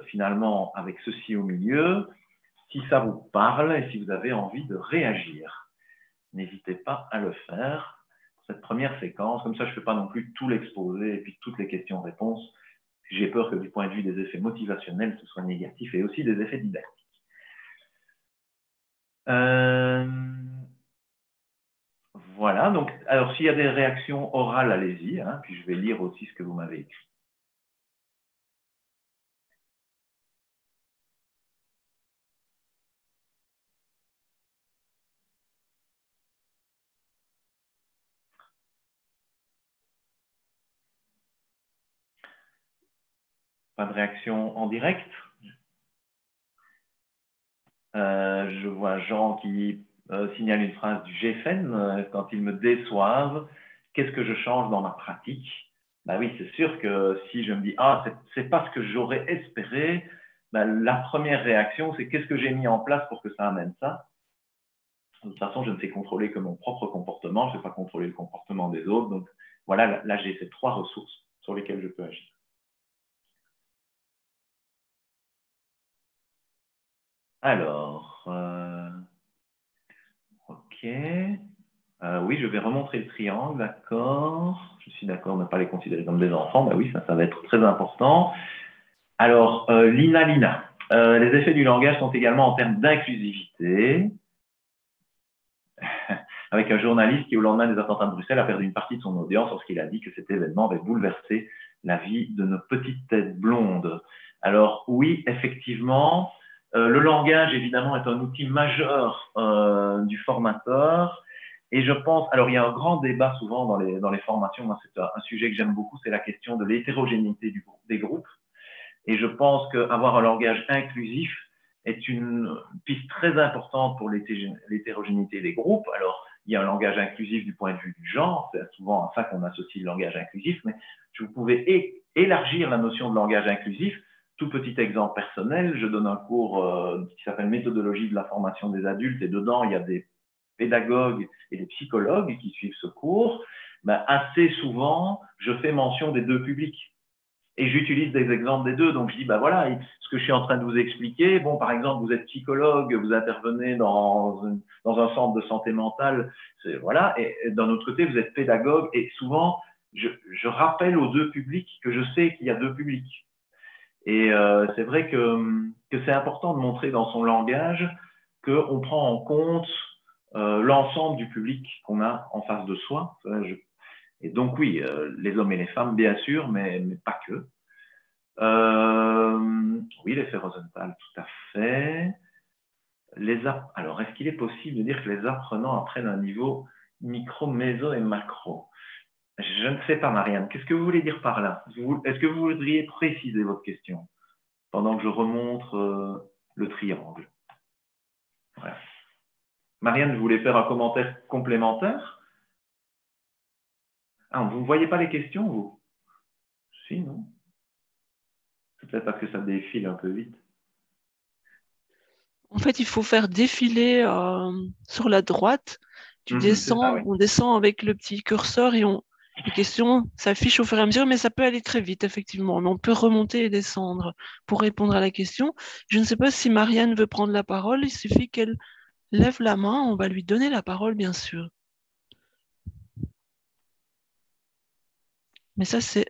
finalement avec ceci au milieu, si ça vous parle et si vous avez envie de réagir. N'hésitez pas à le faire pour cette première séquence. Comme ça, je ne fais pas non plus tout l'exposé et puis toutes les questions-réponses. J'ai peur que du point de vue des effets motivationnels, ce soit négatif et aussi des effets didactiques. Voilà, donc, alors s'il y a des réactions orales, allez-y, hein, puis je vais lire aussi ce que vous m'avez écrit. Pas de réaction en direct. Je vois Jean qui signale une phrase du GFN, quand ils me déçoivent, qu'est-ce que je change dans ma pratique? Oui, c'est sûr que si je me dis, ah, c'est pas ce que j'aurais espéré, la première réaction, c'est qu'est-ce que j'ai mis en place pour que ça amène ça? De toute façon, je ne sais contrôler que mon propre comportement, je ne sais pas contrôler le comportement des autres. Donc voilà, là j'ai ces 3 ressources sur lesquelles je peux agir. Alors, ok. Oui, je vais remontrer le triangle, d'accord. Je suis d'accord de ne pas les considérer comme des enfants. Oui, ça va être très important. Alors, Lina, les effets du langage sont également en termes d'inclusivité. Avec un journaliste qui, au lendemain des attentats de Bruxelles, a perdu une partie de son audience lorsqu'il a dit que cet événement avait bouleversé la vie de nos petites têtes blondes. Alors oui, effectivement, le langage, évidemment, est un outil majeur du formateur. Et je pense, alors il y a un grand débat souvent dans les formations, moi c'est un sujet que j'aime beaucoup, c'est la question de l'hétérogénéité des groupes. Et je pense qu'avoir un langage inclusif est une piste très importante pour l'hétérogénéité des groupes. Alors, il y a un langage inclusif du point de vue du genre, c'est souvent à ça qu'on associe le langage inclusif, mais vous pouvez élargir la notion de langage inclusif. Tout petit exemple personnel, je donne un cours qui s'appelle Méthodologie de la formation des adultes, et dedans, il y a des pédagogues et des psychologues qui suivent ce cours. Assez souvent, je fais mention des 2 publics. Et j'utilise des exemples des 2. Donc, je dis, voilà, ce que je suis en train de vous expliquer, bon, par exemple, vous êtes psychologue, vous intervenez dans un centre de santé mentale, voilà, et d'un autre côté, vous êtes pédagogue, et souvent, je rappelle aux 2 publics que je sais qu'il y a 2 publics. Et c'est vrai que c'est important de montrer dans son langage qu'on prend en compte l'ensemble du public qu'on a en face de soi. Et donc oui, les hommes et les femmes, bien sûr, mais pas que. Oui, l'effet Rosenthal, tout à fait. Alors, est-ce qu'il est possible de dire que les apprenants apprennent un niveau micro, méso et macro? Je ne sais pas, Marianne. Qu'est-ce que vous voulez dire par là? Est-ce que vous voudriez préciser votre question pendant que je remontre le triangle? Voilà. Marianne, vous voulez faire un commentaire complémentaire? Ah, vous ne voyez pas les questions, vous? Si, non? C'est peut-être parce que ça défile un peu vite. En fait, il faut faire défiler sur la droite. Tu descends, ça, oui. On descend avec le petit curseur et les questions s'affichent au fur et à mesure, mais ça peut aller très vite, effectivement. Mais on peut remonter et descendre pour répondre à la question. Je ne sais pas si Marianne veut prendre la parole. Il suffit qu'elle lève la main. On va lui donner la parole, bien sûr. Mais ça, c'est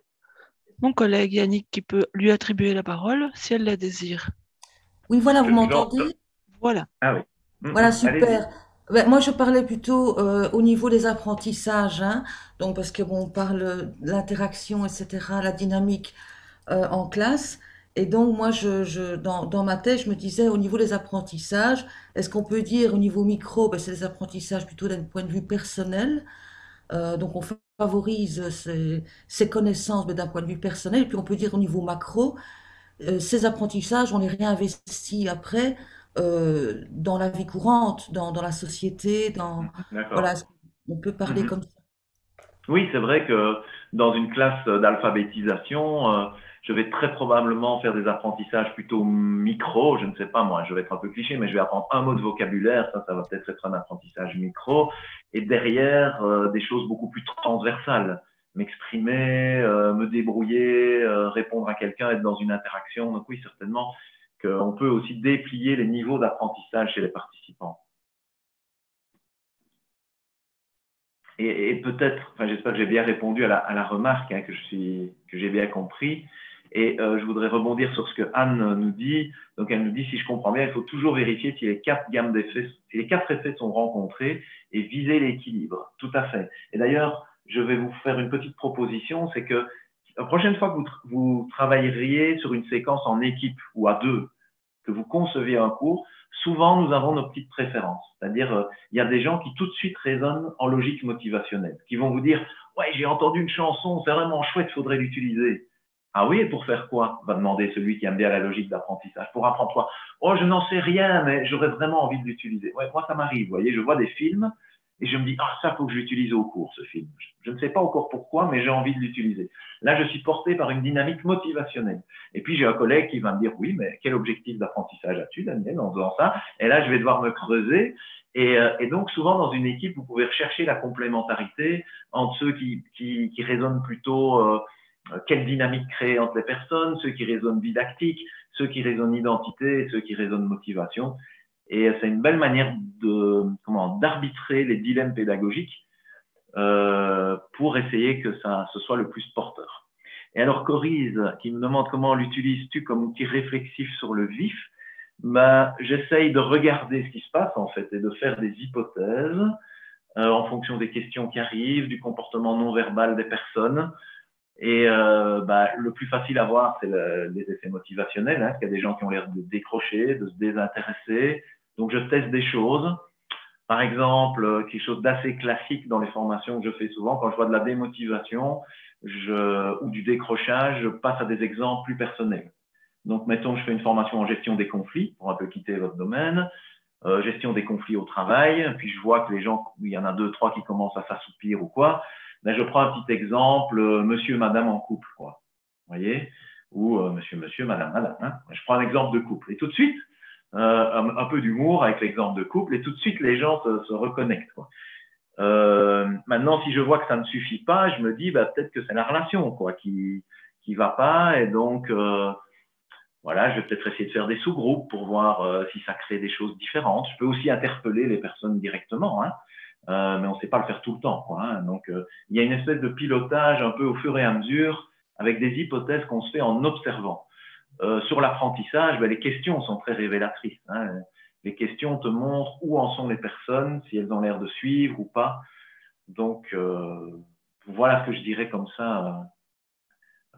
mon collègue Yannick qui peut lui attribuer la parole si elle la désire. Oui, voilà, vous m'entendez? Voilà. Ah oui. Voilà, super. Moi, je parlais plutôt au niveau des apprentissages, hein. Donc, parce que bon, on parle de l'interaction, etc., la dynamique en classe. Et donc, moi, dans ma tête, je me disais, au niveau des apprentissages, est-ce qu'on peut dire au niveau micro, c'est des apprentissages plutôt d'un point de vue personnel. Donc, on favorise ces connaissances mais d'un point de vue personnel. Et puis, on peut dire au niveau macro, ces apprentissages, on les réinvestit après dans la vie courante, dans la société, voilà, on peut parler comme ça. Oui, c'est vrai que dans une classe d'alphabétisation, je vais très probablement faire des apprentissages plutôt micro. Je ne sais pas, moi, je vais être un peu cliché, mais je vais apprendre un mot de vocabulaire. Ça va peut-être être un apprentissage micro. Et derrière, des choses beaucoup plus transversales. M'exprimer, me débrouiller, répondre à quelqu'un, être dans une interaction. Donc oui, certainement qu'on peut aussi déplier les niveaux d'apprentissage chez les participants. Et peut-être, enfin, j'espère que j'ai bien répondu à la remarque, hein, que j'ai bien compris. Et je voudrais rebondir sur ce que Anne nous dit. Donc, elle nous dit, si je comprends bien, il faut toujours vérifier si les quatre gammes d'effets, si les quatre effets sont rencontrés et viser l'équilibre. Tout à fait. Et d'ailleurs, je vais vous faire une petite proposition, c'est que la prochaine fois que vous travailleriez sur une séquence en équipe ou à deux, que vous conceviez un cours, souvent nous avons nos petites préférences. C'est-à-dire, il y a des gens qui tout de suite raisonnent en logique motivationnelle, qui vont vous dire « Ouais, j'ai entendu une chanson, c'est vraiment chouette, il faudrait l'utiliser. » Ah oui, et pour faire quoi? Va demander celui qui aime bien la logique d'apprentissage. Pour apprendre quoi? Oh, je n'en sais rien, mais j'aurais vraiment envie de l'utiliser. Ouais, moi, ça m'arrive, vous voyez, je vois des films et je me dis, ah, ça, faut que je l'utilise au cours, ce film. Je ne sais pas encore pourquoi, mais j'ai envie de l'utiliser. Là, je suis porté par une dynamique motivationnelle. Et puis, j'ai un collègue qui va me dire, oui, mais quel objectif d'apprentissage as-tu, Daniel, en faisant ça? Et là, je vais devoir me creuser. Et donc, souvent, dans une équipe, vous pouvez rechercher la complémentarité entre ceux qui raisonnent plutôt quelle dynamique créer entre les personnes, ceux qui raisonnent didactique, ceux qui raisonnent identité, ceux qui raisonnent motivation. Et c'est une belle manière d'arbitrer les dilemmes pédagogiques pour essayer que ce soit le plus porteur. Et alors, Corise, qui me demande comment l'utilises-tu comme outil réflexif sur le vif, ben, j'essaye de regarder ce qui se passe en fait et de faire des hypothèses en fonction des questions qui arrivent, du comportement non verbal des personnes. Et le plus facile à voir, c'est les effets motivationnels, hein, parce qu'il y a des gens qui ont l'air de décrocher, de se désintéresser. Donc, je teste des choses. Par exemple, quelque chose d'assez classique dans les formations que je fais souvent, quand je vois de la démotivation ou du décrochage, je passe à des exemples plus personnels. Donc, mettons, je fais une formation en gestion des conflits, pour un peu quitter votre domaine, gestion des conflits au travail, puis je vois que les gens, il y en a 2, 3 qui commencent à s'assoupir ou quoi, ben, je prends un petit exemple, monsieur, madame en couple, quoi. Vous voyez? Ou monsieur, madame, madame. Hein. Je prends un exemple de couple. Et tout de suite, un peu d'humour avec l'exemple de couple, et tout de suite, les gens se reconnectent, quoi. Maintenant, si je vois que ça ne suffit pas, je me dis, bah, peut-être que c'est la relation, quoi, qui va pas, et donc, voilà, je vais peut-être essayer de faire des sous-groupes pour voir si ça crée des choses différentes. Je peux aussi interpeller les personnes directement, hein. Mais on ne sait pas le faire tout le temps, quoi, hein. Donc, il y a une espèce de pilotage un peu au fur et à mesure avec des hypothèses qu'on se fait en observant. Sur l'apprentissage, ben, les questions sont très révélatrices, hein. Les questions te montrent où en sont les personnes, si elles ont l'air de suivre ou pas. Donc, voilà ce que je dirais comme ça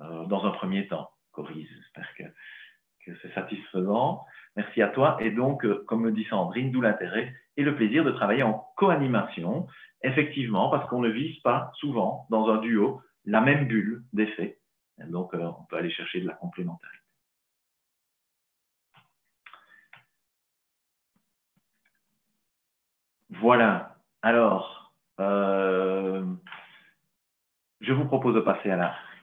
dans un premier temps. Coris, j'espère que c'est satisfaisant. Merci à toi. Et donc, comme me dit Sandrine, d'où l'intérêt et le plaisir de travailler en co-animation, effectivement, parce qu'on ne vise pas souvent dans un duo la même bulle d'effet. Donc, on peut aller chercher de la complémentarité. Voilà. Alors, je vous propose de passer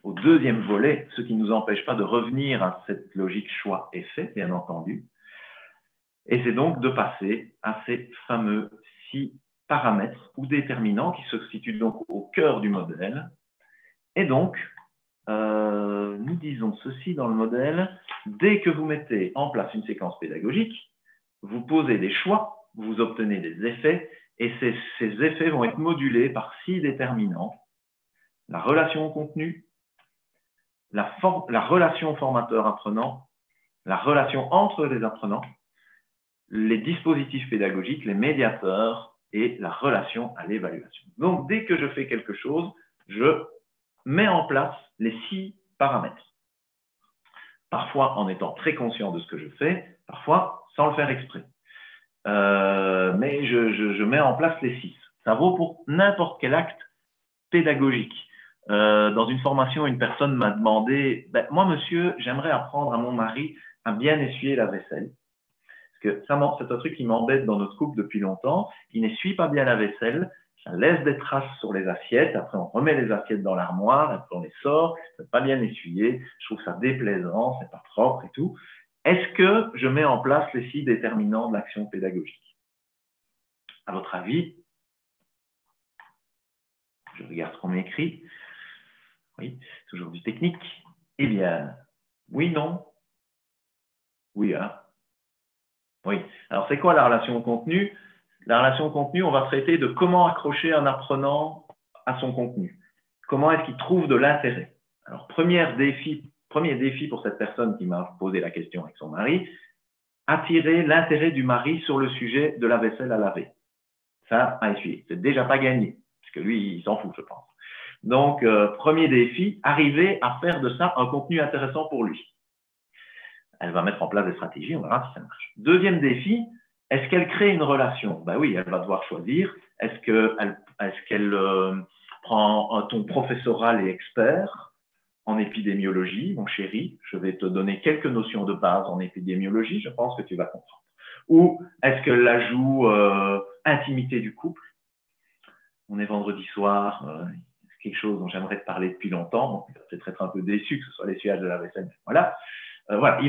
au deuxième volet, ce qui ne nous empêche pas de revenir à cette logique choix-effet, bien entendu. Et c'est donc de passer à ces fameux 6 paramètres ou déterminants qui se situent donc au cœur du modèle. Et donc, nous disons ceci dans le modèle, dès que vous mettez en place une séquence pédagogique, vous posez des choix, vous obtenez des effets, et ces effets vont être modulés par 6 déterminants. La relation au contenu, la relation formateur-apprenant, la relation entre les apprenants, les dispositifs pédagogiques, les médiateurs et la relation à l'évaluation. Donc, dès que je fais quelque chose, je mets en place les 6 paramètres. Parfois en étant très conscient de ce que je fais, parfois sans le faire exprès. Mais je mets en place les 6. Ça vaut pour n'importe quel acte pédagogique. Dans une formation, une personne m'a demandé, ben, moi, monsieur, j'aimerais apprendre à mon mari à bien essuyer la vaisselle. Parce que c'est un truc qui m'embête dans notre couple depuis longtemps. Il n'essuie pas bien la vaisselle. Ça laisse des traces sur les assiettes. Après, on remet les assiettes dans l'armoire. Après, on les sort. C'est pas bien essuyé. Je trouve ça déplaisant. C'est pas propre et tout. Est-ce que je mets en place les 6 déterminants de l'action pédagogique? À votre avis, je regarde ce qu'on m'écrit. Oui, toujours du technique. Eh bien, oui, non. Oui, hein. Oui. Alors, c'est quoi la relation au contenu? La relation au contenu, on va traiter de comment accrocher un apprenant à son contenu. Comment est-ce qu'il trouve de l'intérêt? Alors, premier défi pour cette personne qui m'a posé la question avec son mari, attirer l'intérêt du mari sur le sujet de la vaisselle à laver. Ça, à essuyer. C'est déjà pas gagné, parce que lui, il s'en fout, je pense. Donc, premier défi, arriver à faire de ça un contenu intéressant pour lui. Elle va mettre en place des stratégies, on verra si ça marche. Deuxième défi, est-ce qu'elle crée une relation? Ben oui, elle va devoir choisir. Est-ce qu'elle prend un ton professoral et expert en épidémiologie? Mon chéri, je vais te donner quelques notions de base en épidémiologie, je pense que tu vas comprendre. Ou est-ce qu'elle la joue intimité du couple? On est vendredi soir, c'est quelque chose dont j'aimerais te parler depuis longtemps. Bon, peut-être être un peu déçu que ce soit l'essuyage de la vaisselle. Voilà. Voilà,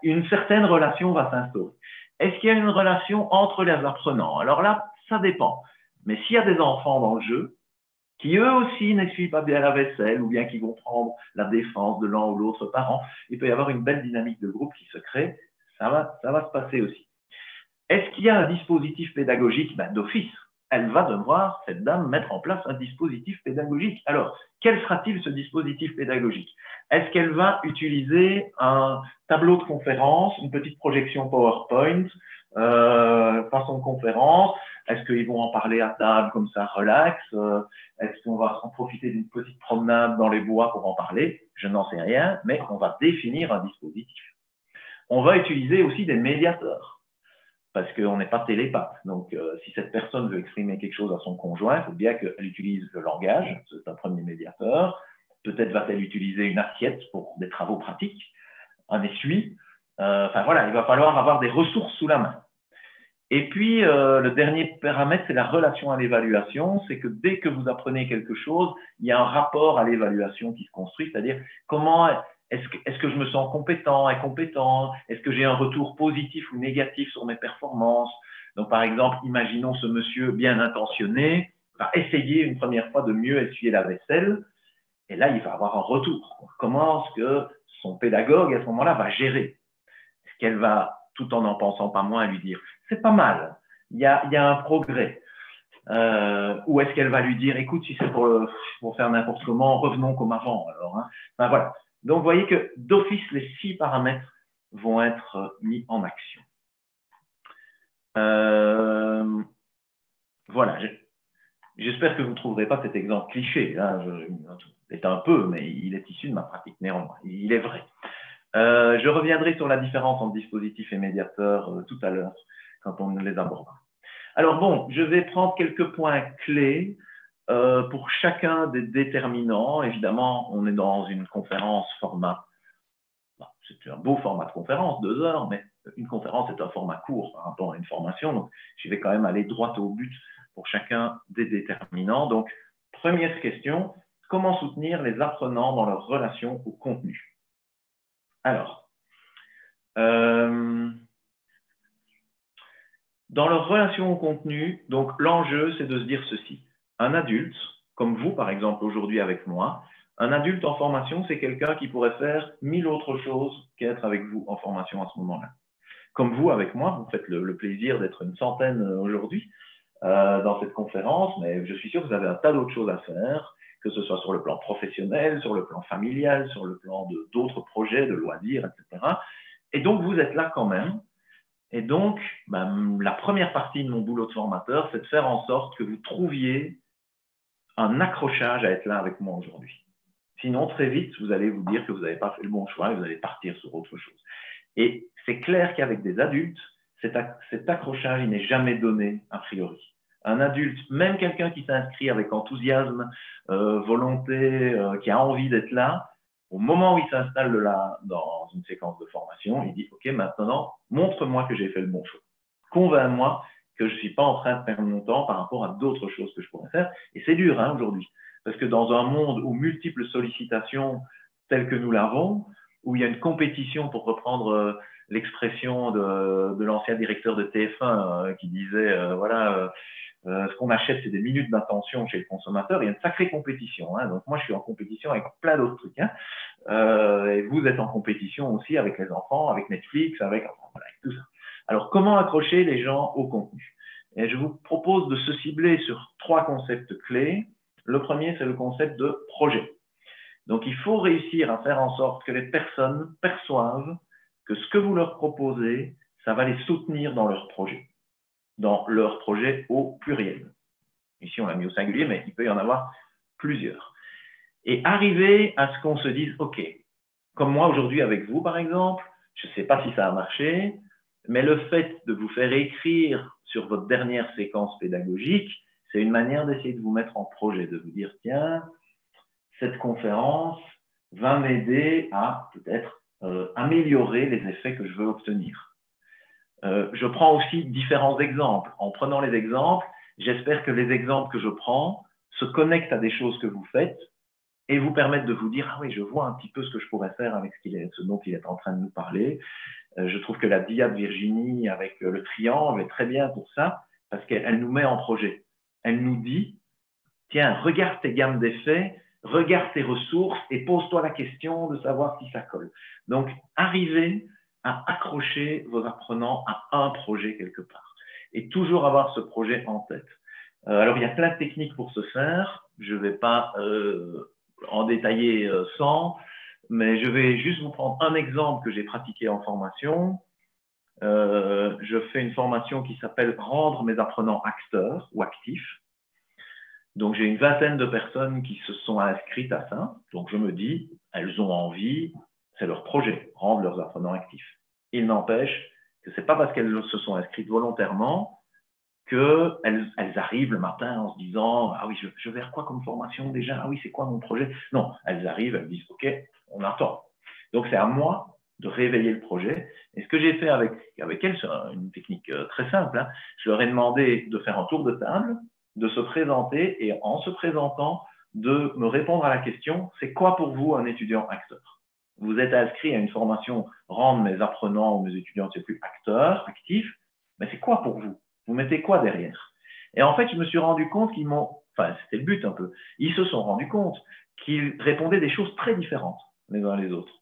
une certaine relation va s'instaurer. Est-ce qu'il y a une relation entre les apprenants? Alors là, ça dépend. Mais s'il y a des enfants dans le jeu, qui eux aussi n'essuient pas bien la vaisselle, ou bien qui vont prendre la défense de l'un ou l'autre parent, il peut y avoir une belle dynamique de groupe qui se crée. Ça va se passer aussi. Est-ce qu'il y a un dispositif pédagogique? D'office, elle va devoir, cette dame, mettre en place un dispositif pédagogique. Alors, quel sera-t-il ce dispositif pédagogique? Est-ce qu'elle va utiliser un tableau de conférence, une petite projection PowerPoint, façon de conférence? Est-ce qu'ils vont en parler à table comme ça, relax? Est-ce qu'on va en profiter d'une petite promenade dans les bois pour en parler? Je n'en sais rien, mais on va définir un dispositif. On va utiliser aussi des médiateurs, parce qu'on n'est pas télépathe. Donc, si cette personne veut exprimer quelque chose à son conjoint, il faut bien qu'elle utilise le langage, c'est un premier médiateur. Peut-être va-t-elle utiliser une assiette pour des travaux pratiques, un essuie. Enfin voilà, il va falloir avoir des ressources sous la main. Et puis, le dernier paramètre, c'est la relation à l'évaluation. C'est que dès que vous apprenez quelque chose, il y a un rapport à l'évaluation qui se construit, c'est-à-dire comment est-ce que je me sens compétent, incompétent? Est-ce que j'ai un retour positif ou négatif sur mes performances? Donc, par exemple, imaginons ce monsieur bien intentionné va essayer une première fois de mieux essuyer la vaisselle. Et là, il va avoir un retour. Comment est-ce que son pédagogue, à ce moment-là, va gérer? Est-ce qu'elle va, tout en pensant pas moins, lui dire « c'est pas mal, il y a un progrès ». Ou est-ce qu'elle va lui dire « écoute, si c'est pour faire n'importe comment, revenons comme avant ». Alors, hein. Enfin, voilà. Donc, vous voyez que d'office, les 6 paramètres vont être mis en action. Voilà. J'espère que vous ne trouverez pas cet exemple cliché. Hein. C'est un peu, mais il est issu de ma pratique néanmoins. Il est vrai. Je reviendrai sur la différence entre dispositif et médiateur tout à l'heure, quand on les abordera. Alors bon, je vais prendre quelques points clés pour chacun des déterminants. Évidemment, on est dans une conférence format. C'est un beau format de conférence, 2 heures, mais une conférence est un format court par rapport à une formation. Donc, je vais quand même aller droit au but pour chacun des déterminants. Donc, première question, comment soutenir les apprenants dans leur relation au contenu? Alors, dans leur relation au contenu, donc l'enjeu, c'est de se dire ceci. Un adulte, comme vous, par exemple, aujourd'hui avec moi, un adulte en formation, c'est quelqu'un qui pourrait faire 1000 autres choses qu'être avec vous en formation à ce moment-là. Comme vous, avec moi, vous faites le plaisir d'être une centaine aujourd'hui dans cette conférence, mais je suis sûr que vous avez un tas d'autres choses à faire, que ce soit sur le plan professionnel, sur le plan familial, sur le plan d'autres projets, de loisirs, etc. Et donc, vous êtes là quand même. Et donc, la première partie de mon boulot de formateur, c'est de faire en sorte que vous trouviez un accrochage à être là avec moi aujourd'hui. Sinon, très vite, vous allez vous dire que vous n'avez pas fait le bon choix et vous allez partir sur autre chose. Et c'est clair qu'avec des adultes, cet accrochage, il n'est jamais donné a priori. Un adulte, même quelqu'un qui s'inscrit avec enthousiasme, volonté, qui a envie d'être là, au moment où il s'installe là dans une séquence de formation, il dit « Ok, maintenant, montre-moi que j'ai fait le bon choix. Convainc-moi que je ne suis pas en train de perdre mon temps par rapport à d'autres choses que je pourrais faire. Et c'est dur hein, aujourd'hui, parce que dans un monde où multiples sollicitations telles que nous l'avons, où il y a une compétition, pour reprendre l'expression de l'ancien directeur de TF1 qui disait, voilà, ce qu'on achète, c'est des minutes d'attention chez le consommateur. Il y a une sacrée compétition. Hein. Donc moi, je suis en compétition avec plein d'autres trucs. Hein. Et vous êtes en compétition aussi avec les enfants, avec Netflix, avec, enfin, voilà, avec tout ça. Alors, comment accrocher les gens au contenu? Et je vous propose de se cibler sur 3 concepts clés. Le premier, c'est le concept de projet. Donc, il faut réussir à faire en sorte que les personnes perçoivent que ce que vous leur proposez, ça va les soutenir dans leur projet au pluriel. Ici, on l'a mis au singulier, mais il peut y en avoir plusieurs. Et arriver à ce qu'on se dise, OK, comme moi aujourd'hui avec vous, par exemple, je ne sais pas si ça a marché, mais le fait de vous faire écrire sur votre dernière séquence pédagogique, c'est une manière d'essayer de vous mettre en projet, de vous dire, tiens, cette conférence va m'aider à peut-être améliorer les effets que je veux obtenir. Je prends aussi différents exemples. En prenant les exemples, j'espère que les exemples que je prends se connectent à des choses que vous faites et vous permettent de vous dire, ah oui, je vois un petit peu ce que je pourrais faire avec ce dont il est en train de nous parler. Je trouve que la dia de Virginie avec le triangle est très bien pour ça, parce qu'elle nous met en projet. Elle nous dit, tiens, regarde tes gammes d'effets, regarde tes ressources et pose-toi la question de savoir si ça colle. Donc, arrivez à accrocher vos apprenants à un projet quelque part et toujours avoir ce projet en tête. Alors, il y a plein de techniques pour ce faire. Je ne vais pas en détailler 100, mais je vais juste vous prendre un exemple que j'ai pratiqué en formation. Je fais une formation qui s'appelle « Rendre mes apprenants acteurs » ou actifs. Donc, j'ai une vingtaine de personnes qui se sont inscrites à ça. Donc, je me dis, elles ont envie, c'est leur projet, rendre leurs apprenants actifs. Il n'empêche que ce n'est pas parce qu'elles se sont inscrites volontairement qu'elles arrivent le matin en se disant « Ah oui, je vais vers quoi comme formation déjà? Ah oui, c'est quoi mon projet ?» Non, elles arrivent, elles disent « Ok, on attend. » Donc, c'est à moi de réveiller le projet. Et ce que j'ai fait avec elles, c'est une technique très simple. Hein. Je leur ai demandé de faire un tour de table, de se présenter et en se présentant, de me répondre à la question « C'est quoi pour vous un étudiant acteur ?» Vous êtes inscrit à une formation « Rendre mes apprenants ou mes étudiants, c'est plus acteurs, actifs », mais c'est quoi pour vous? Vous mettez quoi derrière? Et en fait, je me suis rendu compte qu'ils m'ont, enfin, c'était le but un peu, ils se sont rendus compte qu'ils répondaient des choses très différentes les uns les autres.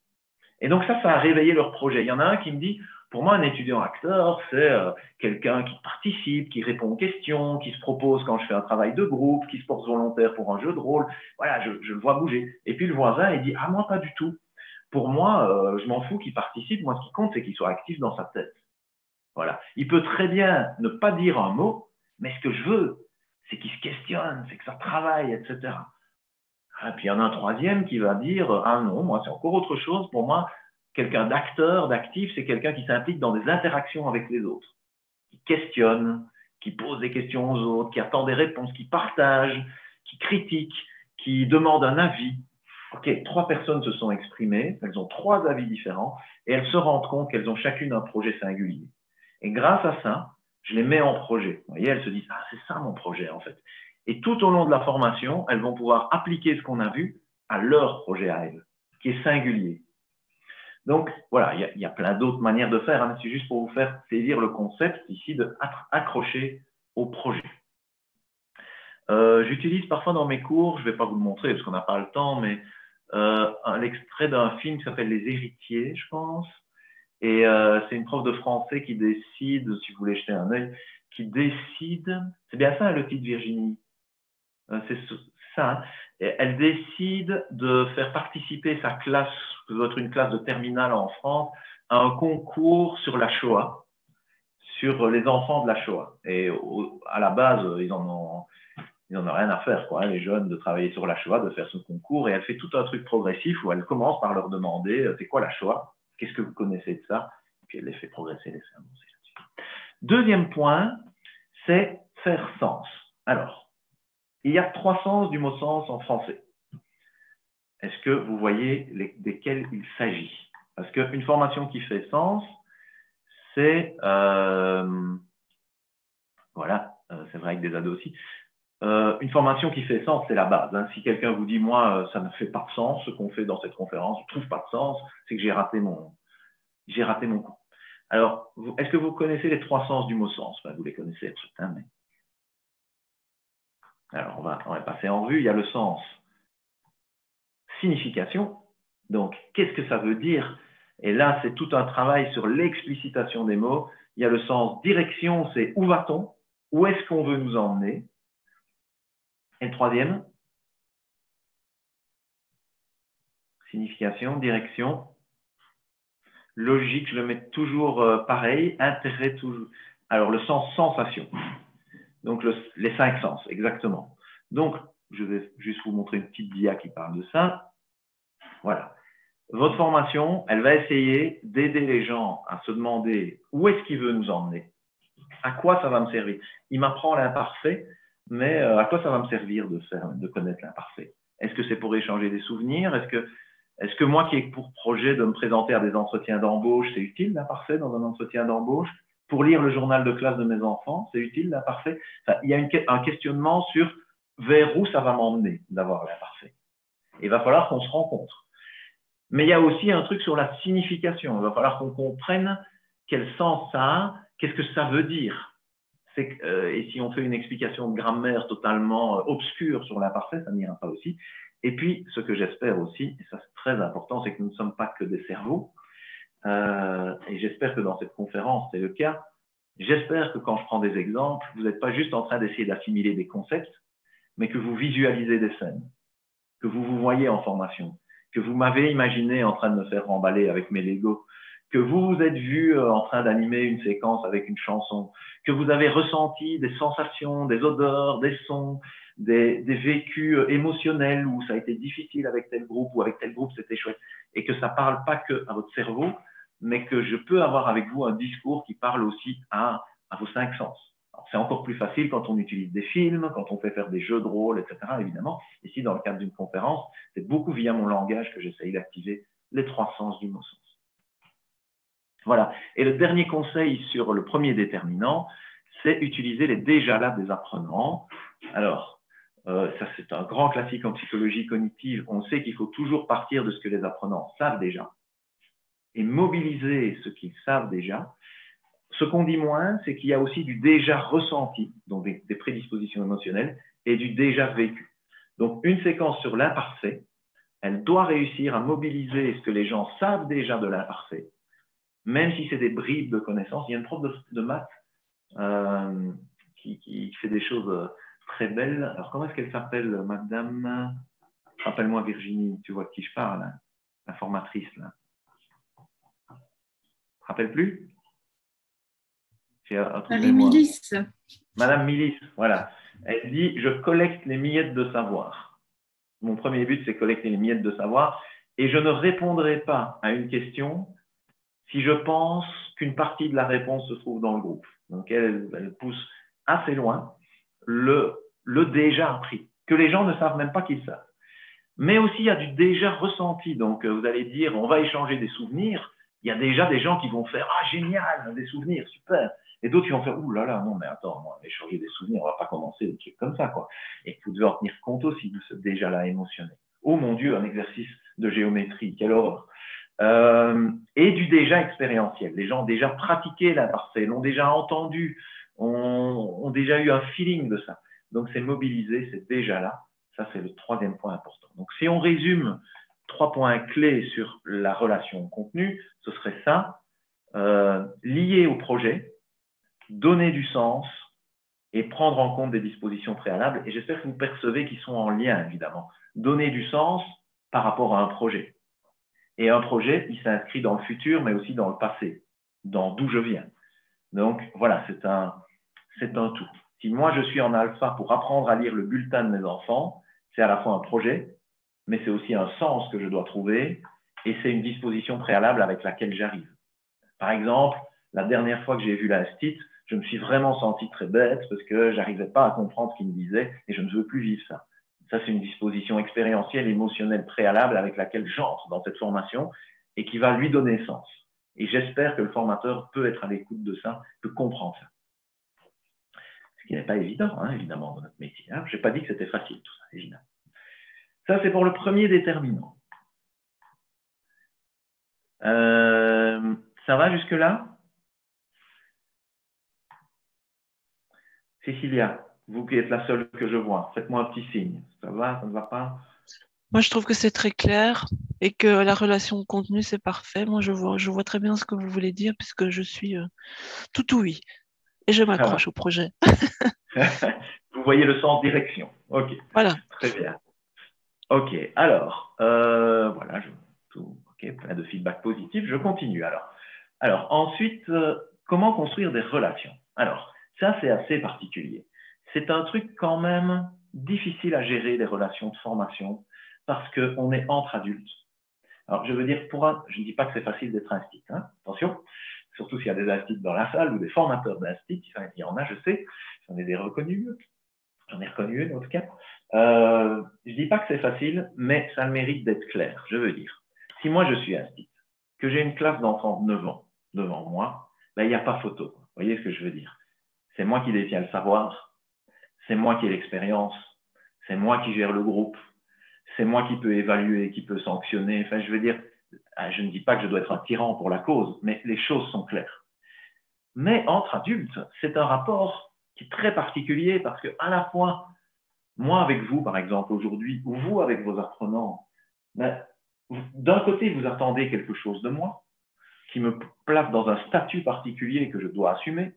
Et donc ça a réveillé leur projet. Il y en a un qui me dit, pour moi, un étudiant acteur, c'est quelqu'un qui participe, qui répond aux questions, qui se propose quand je fais un travail de groupe, qui se porte volontaire pour un jeu de rôle. Voilà, je le vois bouger. Et puis le voisin, il dit, ah moi, pas du tout. Pour moi, je m'en fous qu'il participe. Moi, ce qui compte, c'est qu'il soit actif dans sa tête. Voilà. Il peut très bien ne pas dire un mot, mais ce que je veux, c'est qu'il se questionne, c'est que ça travaille, etc. Et puis il y en a un troisième qui va dire « Ah non, moi c'est encore autre chose. Pour moi, quelqu'un d'acteur, d'actif, c'est quelqu'un qui s'implique dans des interactions avec les autres, qui questionne, qui pose des questions aux autres, qui attend des réponses, qui partage, qui critique, qui demande un avis. » Ok, 3 personnes se sont exprimées, elles ont 3 avis différents et elles se rendent compte qu'elles ont chacune un projet singulier. Et grâce à ça, je les mets en projet. Vous voyez, elles se disent « Ah, c'est ça mon projet en fait. » Et tout au long de la formation, elles vont pouvoir appliquer ce qu'on a vu à leur projet à elles, qui est singulier. Donc, voilà, il y a plein d'autres manières de faire. Hein. C'est juste pour vous faire saisir le concept ici d'accrocher au projet. J'utilise parfois dans mes cours, je ne vais pas vous le montrer parce qu'on n'a pas le temps, mais l'extrait d'un film qui s'appelle Les Héritiers, je pense. Et c'est une prof de français qui décide, si vous voulez jeter un œil, qui décide, c'est bien ça le titre Virginie, c'est ça, hein. Elle décide de faire participer sa classe, qui doit être une classe de terminale en France, à un concours sur la Shoah, sur les enfants de la Shoah. Et à la base, ils en ont rien à faire, quoi, les jeunes, de travailler sur la Shoah, de faire ce concours. Et elle fait tout un truc progressif où elle commence par leur demander c'est quoi la Shoah? Qu'est-ce que vous connaissez de ça? Et puis elle les fait progresser, les fait avancer là-dessus. Deuxième point, c'est faire sens. Alors, il y a 3 sens du mot sens en français. Est-ce que vous voyez desquels il s'agit? Parce qu'une formation qui fait sens, c'est Voilà, c'est vrai avec des ados aussi. Une formation qui fait sens, c'est la base. Hein. Si quelqu'un vous dit, moi, ça ne fait pas de sens, ce qu'on fait dans cette conférence, je ne trouve pas de sens, c'est que j'ai raté mon cours. Alors, est-ce que vous connaissez les 3 sens du mot sens? Ben, vous les connaissez, certains, mais... Alors, on va passer en revue. Il y a le sens signification. Donc, qu'est-ce que ça veut dire? Et là, c'est tout un travail sur l'explicitation des mots. Il y a le sens direction, c'est où va-t-on? Où est-ce qu'on veut nous emmener? Et le troisième, signification, direction, logique, je le mets toujours pareil, intérêt toujours. Alors, le sens sensation. Donc, les 5 sens, exactement. Donc, je vais juste vous montrer une petite dia qui parle de ça. Voilà. Votre formation, elle va essayer d'aider les gens à se demander où est-ce qu'il veut nous emmener, à quoi ça va me servir. Il m'apprend l'imparfait, mais à quoi ça va me servir de connaître l'imparfait? Est-ce que c'est pour échanger des souvenirs? Est-ce que moi qui ai pour projet de me présenter à des entretiens d'embauche, c'est utile l'imparfait dans un entretien d'embauche? Pour lire le journal de classe de mes enfants, c'est utile l'imparfait? Enfin, il y a un questionnement sur vers où ça va m'emmener d'avoir l'imparfait. Il va falloir qu'on se rencontre. Mais il y a aussi un truc sur la signification. Il va falloir qu'on comprenne quel sens ça a, qu'est-ce que ça veut dire. Et si on fait une explication de grammaire totalement obscure sur l'imparfait, ça n'ira pas aussi. Et puis, ce que j'espère aussi, et ça c'est très important, c'est que nous ne sommes pas que des cerveaux. Et j'espère que dans cette conférence, c'est le cas. J'espère que quand je prends des exemples, vous n'êtes pas juste en train d'essayer d'assimiler des concepts, mais que vous visualisez des scènes, que vous vous voyez en formation, que vous m'avez imaginé en train de me faire remballer avec mes Legos, que vous vous êtes vu en train d'animer une séquence avec une chanson, que vous avez ressenti des sensations, des odeurs, des sons, des vécus émotionnels où ça a été difficile avec tel groupe ou avec tel groupe c'était chouette, et que ça ne parle pas que à votre cerveau, mais que je peux avoir avec vous un discours qui parle aussi à vos 5 sens. C'est encore plus facile quand on utilise des films, quand on fait faire des jeux de rôle, etc. évidemment. Ici, dans le cadre d'une conférence, c'est beaucoup via mon langage que j'essaye d'activer les 3 sens du mot sens. Voilà. Et le dernier conseil sur le premier déterminant, c'est utiliser les déjà-là des apprenants. Alors, ça c'est un grand classique en psychologie cognitive. On sait qu'il faut toujours partir de ce que les apprenants savent déjà et mobiliser ce qu'ils savent déjà. Ce qu'on dit moins, c'est qu'il y a aussi du déjà ressenti, donc des prédispositions émotionnelles, et du déjà vécu. Donc, une séquence sur l'imparfait, elle doit réussir à mobiliser ce que les gens savent déjà de l'imparfait, même si c'est des bribes de connaissances. Il y a une prof de maths qui fait des choses très belles. Alors, comment est-ce qu'elle s'appelle, madame? Rappelle-moi, Virginie, tu vois de qui je parle, hein, la formatrice, là. Rappelle plus? Milice. Madame Milice, voilà. Elle dit, je collecte les miettes de savoir. Mon premier but, c'est collecter les miettes de savoir. Et je ne répondrai pas à une question si je pense qu'une partie de la réponse se trouve dans le groupe. Donc, elle pousse assez loin le déjà appris, que les gens ne savent même pas qu'ils savent. Mais aussi, il y a du déjà ressenti. Donc, vous allez dire, on va échanger des souvenirs. Il y a déjà des gens qui vont faire « Ah, génial, des souvenirs, super !» Et d'autres qui vont faire « Ouh là là, non, mais attends, moi, échanger des souvenirs, on ne va pas commencer des trucs comme ça, quoi. » Et vous devez en tenir compte aussi de ce déjà-là émotionnel. Oh mon Dieu, un exercice de géométrie, quelle horreur! Et du déjà expérientiel. Les gens ont déjà pratiqué l'imparfait, l'ont déjà entendu, ont déjà eu un feeling de ça. Donc, c'est mobiliser, c'est déjà là. Ça, c'est le 3e point important. Donc, si on résume 3 points clés sur la relation contenu, ce serait ça, lier au projet, donner du sens et prendre en compte des dispositions préalables. Et j'espère que vous percevez qu'ils sont en lien, évidemment. Donner du sens par rapport à un projet. Et un projet, il s'inscrit dans le futur, mais aussi dans le passé, dans d'où je viens. Donc, voilà, c'est un tout. Si moi, je suis en alpha pour apprendre à lire le bulletin de mes enfants, c'est à la fois un projet, mais c'est aussi un sens que je dois trouver et c'est une disposition préalable avec laquelle j'arrive. Par exemple, la dernière fois que j'ai vu l'instit, je me suis vraiment senti très bête parce que je n'arrivais pas à comprendre ce qu'il me disait et je ne veux plus vivre ça. Ça, c'est une disposition expérientielle, émotionnelle préalable avec laquelle j'entre dans cette formation et qui va lui donner sens. Et j'espère que le formateur peut être à l'écoute de ça, peut comprendre ça. qui n'est pas évident, hein, évidemment, dans notre métier. Hein. Je n'ai pas dit que c'était facile, tout ça, évidemment. Ça, c'est pour le premier déterminant. Ça va jusque-là? Cécilia, vous qui êtes la seule que je vois, faites-moi un petit signe. Ça va, ça ne va pas? Moi, je trouve que c'est très clair et que la relation contenu, c'est parfait. Moi, je vois très bien ce que vous voulez dire puisque je suis tout oui et je Ça va. m'accroche au projet. Vous voyez le sens direction. OK, Voilà. très bien. OK, alors, voilà, OK, plein de feedback positif. Je continue alors. Alors, ensuite, comment construire des relations? Alors, ça, c'est assez particulier. C'est un truc quand même difficile à gérer, les relations de formation, parce qu'on est entre adultes. Alors, je veux dire, je ne dis pas que c'est facile d'être instit, hein, attention, surtout s'il y a des instits dans la salle ou des formateurs d'instit, il y en a, je sais, j'en ai des reconnus, j'en ai reconnu une en tout cas. Je ne dis pas que c'est facile, mais ça a le mérite d'être clair. Je veux dire, si moi je suis instit, que j'ai une classe d'enfants de 9 ans devant moi, ben, il n'y a pas photo. Vous voyez ce que je veux dire? C'est moi qui détiens le savoir, c'est moi qui ai l'expérience, c'est moi qui gère le groupe, c'est moi qui peux évaluer, qui peut sanctionner. Enfin, je veux dire, je ne dis pas que je dois être un tyran pour la cause, mais les choses sont claires. Mais entre adultes, c'est un rapport qui est très particulier parce que à la fois, moi avec vous, par exemple, aujourd'hui, ou vous avec vos apprenants, ben, d'un côté, vous attendez quelque chose de moi, qui me place dans un statut particulier que je dois assumer.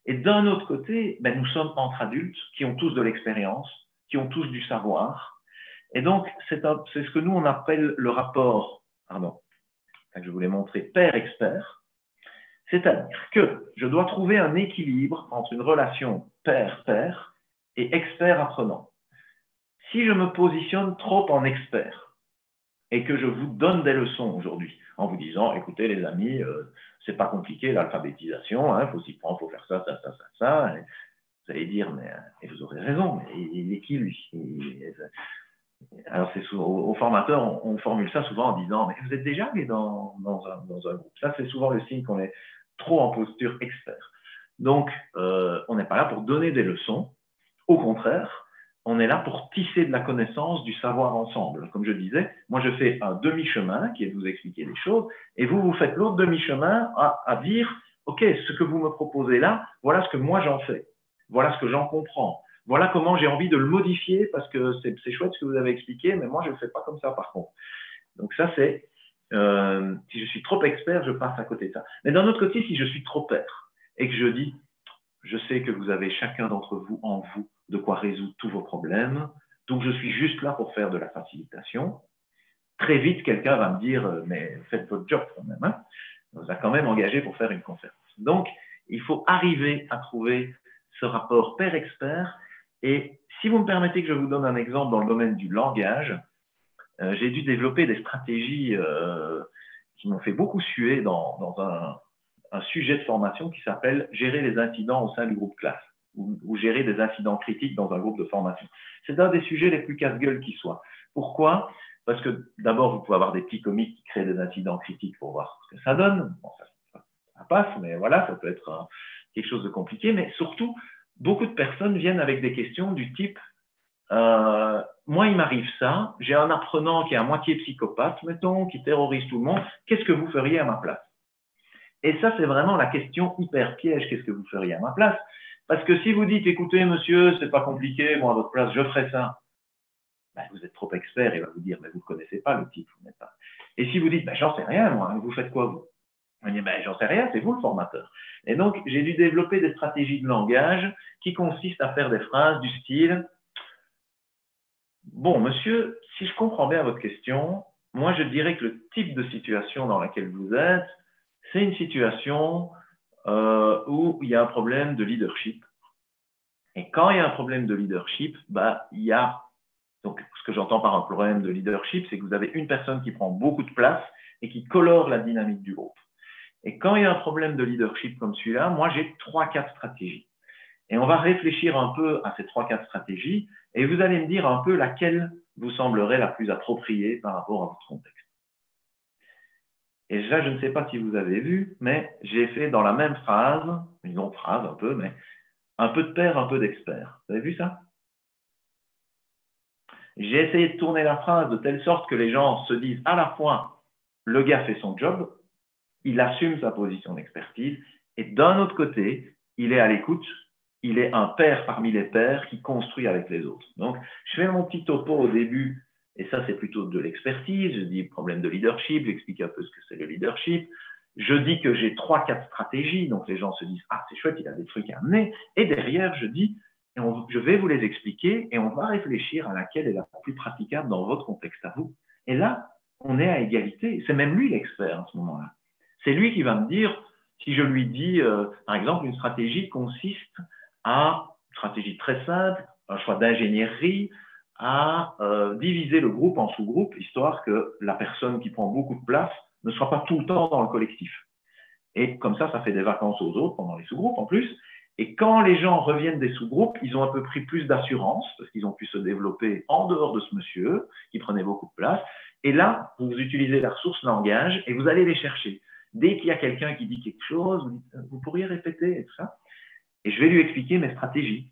Et d'un autre côté, ben, nous sommes entre adultes qui ont tous de l'expérience, qui ont tous du savoir. Et donc, c'est ce que nous, on appelle le rapport, que je voulais montrer, père-expert. C'est-à-dire que je dois trouver un équilibre entre une relation père-père et expert-apprenant. Si je me positionne trop en expert et que je vous donne des leçons aujourd'hui en vous disant, écoutez les amis, c'est pas compliqué l'alphabétisation, hein, faut s'y prendre, faut faire ça, ça, ça, ça, ça. Et vous allez dire, mais et vous aurez raison, mais il est qui lui? Alors c'est souvent, aux formateurs, on formule ça souvent en disant, mais vous êtes déjà allé dans un groupe. Ça, c'est souvent le signe qu'on est trop en posture expert. Donc, on n'est pas là pour donner des leçons. Au contraire, on est là pour tisser de la connaissance, du savoir ensemble. Comme je disais, moi, je fais un demi-chemin qui est de vous expliquer les choses, et vous faites l'autre demi-chemin à dire, OK, ce que vous me proposez là, voilà ce que moi j'en fais. Voilà ce que j'en comprends. Voilà comment j'ai envie de le modifier parce que c'est chouette ce que vous avez expliqué, mais moi, je ne le fais pas comme ça par contre. Donc ça, c'est, si je suis trop expert, je passe à côté de ça. Mais d'un autre côté, si je suis trop père et que je dis, je sais que vous avez chacun d'entre vous en vous de quoi résoudre tous vos problèmes, donc je suis juste là pour faire de la facilitation. Très vite, quelqu'un va me dire, mais faites votre job quand même. Hein, on vous a quand même engagé pour faire une conférence. Donc, il faut arriver à trouver ce rapport père-expert. Et si vous me permettez que je vous donne un exemple dans le domaine du langage, j'ai dû développer des stratégies qui m'ont fait beaucoup suer dans un sujet de formation qui s'appelle « Gérer les incidents au sein du groupe classe » ou « Gérer des incidents critiques dans un groupe de formation ». C'est un des sujets les plus casse-gueule qui soit. Pourquoi? Parce que d'abord, vous pouvez avoir des petits comiques qui créent des incidents critiques pour voir ce que ça donne. Bon, ça passe, mais voilà, ça peut être quelque chose de compliqué. Mais surtout, beaucoup de personnes viennent avec des questions du type moi, il m'arrive ça, j'ai un apprenant qui est à moitié psychopathe, mettons, qui terrorise tout le monde, qu'est-ce que vous feriez à ma place? Et ça, c'est vraiment la question hyper piège, qu'est-ce que vous feriez à ma place? Parce que si vous dites, écoutez, monsieur, c'est pas compliqué, moi, à votre place, je ferai ça, ben, vous êtes trop expert, il va vous dire, mais vous ne connaissez pas le type, vous n'êtes pas. Et si vous dites, ben, j'en sais rien, moi, vous faites quoi, vous? On dit, ben, j'en sais rien, c'est vous le formateur. Et donc, j'ai dû développer des stratégies de langage qui consistent à faire des phrases du style, bon, monsieur, si je comprends bien votre question, moi, je dirais que le type de situation dans laquelle vous êtes, c'est une situation où il y a un problème de leadership. Et quand il y a un problème de leadership, bah, il y a, donc ce que j'entends par un problème de leadership, c'est que vous avez une personne qui prend beaucoup de place et qui colore la dynamique du groupe. Et quand il y a un problème de leadership comme celui-là, moi, j'ai 3-4 stratégies. Et on va réfléchir un peu à ces 3-4 stratégies et vous allez me dire un peu laquelle vous semblerait la plus appropriée par rapport à votre contexte. Et là, je ne sais pas si vous avez vu, mais j'ai fait dans la même phrase, une longue phrase un peu, mais Un peu de père, un peu d'expert. Vous avez vu ça? J'ai essayé de tourner la phrase de telle sorte que les gens se disent à la fois, le gars fait son job, il assume sa position d'expertise, et d'un autre côté, il est à l'écoute, il est un père parmi les pairs qui construit avec les autres. Donc, je fais mon petit topo au début, et ça, c'est plutôt de l'expertise. Je dis problème de leadership, j'explique un peu ce que c'est le leadership. Je dis que j'ai 3-4 stratégies, donc les gens se disent « Ah, c'est chouette, il a des trucs à amener ». Et derrière, je dis « Je vais vous les expliquer et on va réfléchir à laquelle est la plus praticable dans votre contexte à vous ». Et là, on est à égalité. C'est même lui l'expert à ce moment-là. C'est lui qui va me dire, si je lui dis, par exemple, une stratégie consiste à, une stratégie très simple, un choix d'ingénierie, à diviser le groupe en sous-groupes, histoire que la personne qui prend beaucoup de place ne soit pas tout le temps dans le collectif. Et comme ça fait des vacances aux autres pendant les sous-groupes en plus. Et quand les gens reviennent des sous-groupes, ils ont un peu pris plus d'assurance parce qu'ils ont pu se développer en dehors de ce monsieur qui prenait beaucoup de place. Et là, vous utilisez la ressource langage et vous allez les chercher. Dès qu'il y a quelqu'un qui dit quelque chose, vous dites, vous pourriez répéter et tout ça. Et je vais lui expliquer mes stratégies.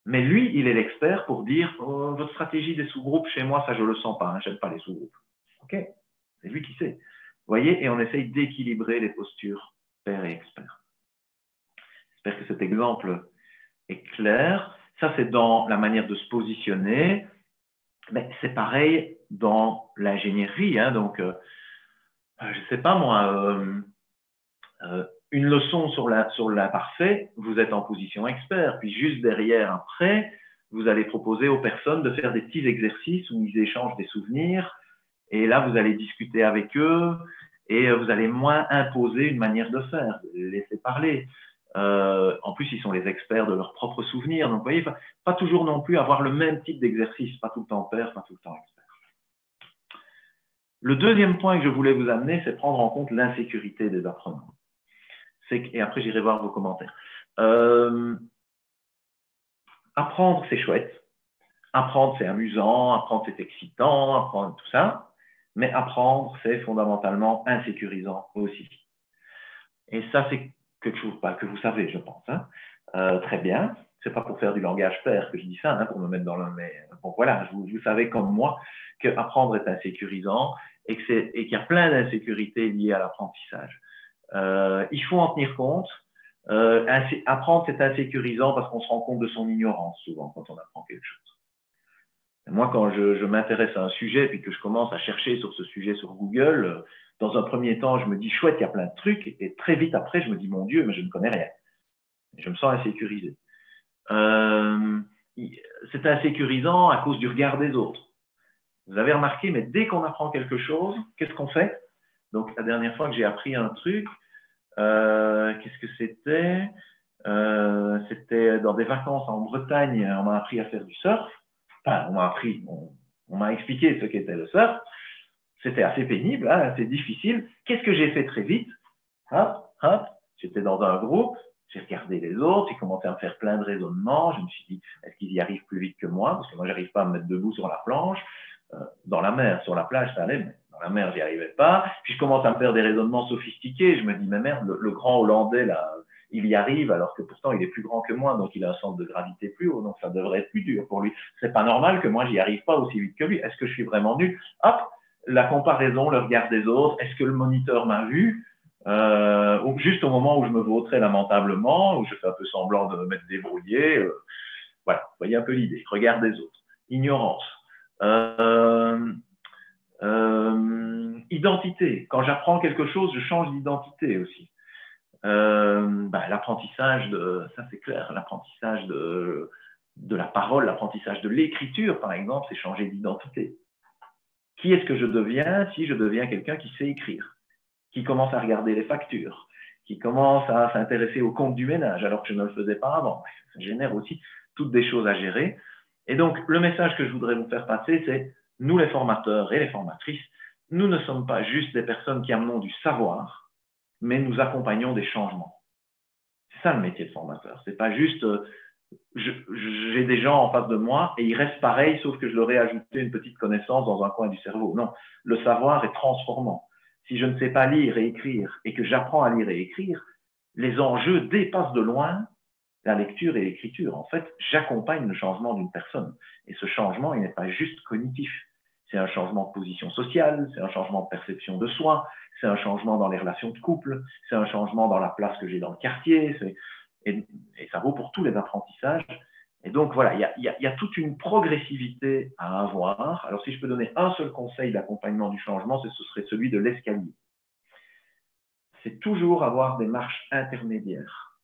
Mais lui, il est l'expert pour dire, oh, votre stratégie des sous-groupes, chez moi, ça je le sens pas, hein, j'aime pas les sous-groupes. Ok, c'est lui qui sait. Vous voyez, et on essaye d'équilibrer les postures père et expert. J'espère que cet exemple est clair. Ça, c'est dans la manière de se positionner. Mais c'est pareil dans l'ingénierie. Hein, donc, je ne sais pas moi, une leçon sur l'imparfait, vous êtes en position expert. Puis juste derrière, après, vous allez proposer aux personnes de faire des petits exercices où ils échangent des souvenirs. Et là, vous allez discuter avec eux et vous allez moins imposer une manière de faire, les laisser parler. En plus, ils sont les experts de leurs propres souvenirs. Donc, vous voyez, pas toujours non plus avoir le même type d'exercice, pas tout le temps père, pas tout le temps expert. Le deuxième point que je voulais vous amener, c'est prendre en compte l'insécurité des apprenants. Et après, j'irai voir vos commentaires. Apprendre, c'est chouette. Apprendre, c'est amusant. Apprendre, c'est excitant. Apprendre, tout ça. Mais apprendre, c'est fondamentalement insécurisant aussi. Et ça, c'est quelque chose que vous savez, je pense. Hein. Très bien. C'est pas pour faire du langage père que je dis ça, hein, pour me mettre dans le... Mais bon, voilà, vous savez comme moi que apprendre est insécurisant et qu'il y a plein d'insécurités liées à l'apprentissage. Il faut en tenir compte. Apprendre, c'est insécurisant parce qu'on se rend compte de son ignorance souvent quand on apprend quelque chose. Moi, quand je m'intéresse à un sujet et que je commence à chercher sur ce sujet sur Google, dans un premier temps, je me dis chouette, il y a plein de trucs, et très vite après, je me dis mon Dieu, mais je ne connais rien. Je me sens insécurisé. C'est insécurisant à cause du regard des autres. Vous avez remarqué, mais dès qu'on apprend quelque chose, qu'est-ce qu'on fait? Donc, la dernière fois que j'ai appris un truc, qu'est-ce que c'était? C'était dans des vacances en Bretagne, on m'a appris à faire du surf. Enfin, on m'a expliqué ce qu'était le surf. C'était assez pénible, hein, assez difficile. Qu'est-ce que j'ai fait très vite? Hop, hop, j'étais dans un groupe, j'ai regardé les autres, j'ai commencé à me faire plein de raisonnements. Je me suis dit, est-ce qu'ils y arrivent plus vite que moi? Parce que moi, j'arrive pas à me mettre debout sur la planche. Dans la mer, sur la plage, ça allait, mais dans la mer, j'y arrivais pas. Puis je commence à me faire des raisonnements sophistiqués. Je me dis, mais merde, le grand Hollandais, là, il y arrive, alors que pourtant, il est plus grand que moi, donc il a un centre de gravité plus haut, donc ça devrait être plus dur pour lui. C'est pas normal que moi, j'y arrive pas aussi vite que lui. Est-ce que je suis vraiment nul? Hop, la comparaison, le regard des autres. Est-ce que le moniteur m'a vu? Juste au moment où je me vautrais lamentablement, où je fais un peu semblant de m'être débrouillé. Voilà, vous voyez un peu l'idée. Regard des autres. Ignorance. Identité. Quand j'apprends quelque chose, je change d'identité aussi. L'apprentissage ça c'est clair, l'apprentissage de la parole, l'apprentissage de l'écriture, par exemple, c'est changer d'identité. Qui est-ce que je deviens si je deviens quelqu'un qui sait écrire, qui commence à regarder les factures, qui commence à s'intéresser au compte du ménage, alors que je ne le faisais pas avant? Ça génère aussi toutes des choses à gérer. Et donc, le message que je voudrais vous faire passer, c'est nous les formateurs et les formatrices, nous ne sommes pas juste des personnes qui amenons du savoir, mais nous accompagnons des changements. C'est ça le métier de formateur. C'est pas juste j'ai des gens en face de moi et ils restent pareils, sauf que je leur ai ajouté une petite connaissance dans un coin du cerveau. Non, le savoir est transformant. Si je ne sais pas lire et écrire et que j'apprends à lire et écrire, les enjeux dépassent de loin la lecture et l'écriture. En fait, j'accompagne le changement d'une personne. Et ce changement, il n'est pas juste cognitif. C'est un changement de position sociale, c'est un changement de perception de soi, c'est un changement dans les relations de couple, c'est un changement dans la place que j'ai dans le quartier, et ça vaut pour tous les apprentissages. Et donc, voilà, il y a toute une progressivité à avoir. Alors, si je peux donner un seul conseil d'accompagnement du changement, ce serait celui de l'escalier. C'est toujours avoir des marches intermédiaires.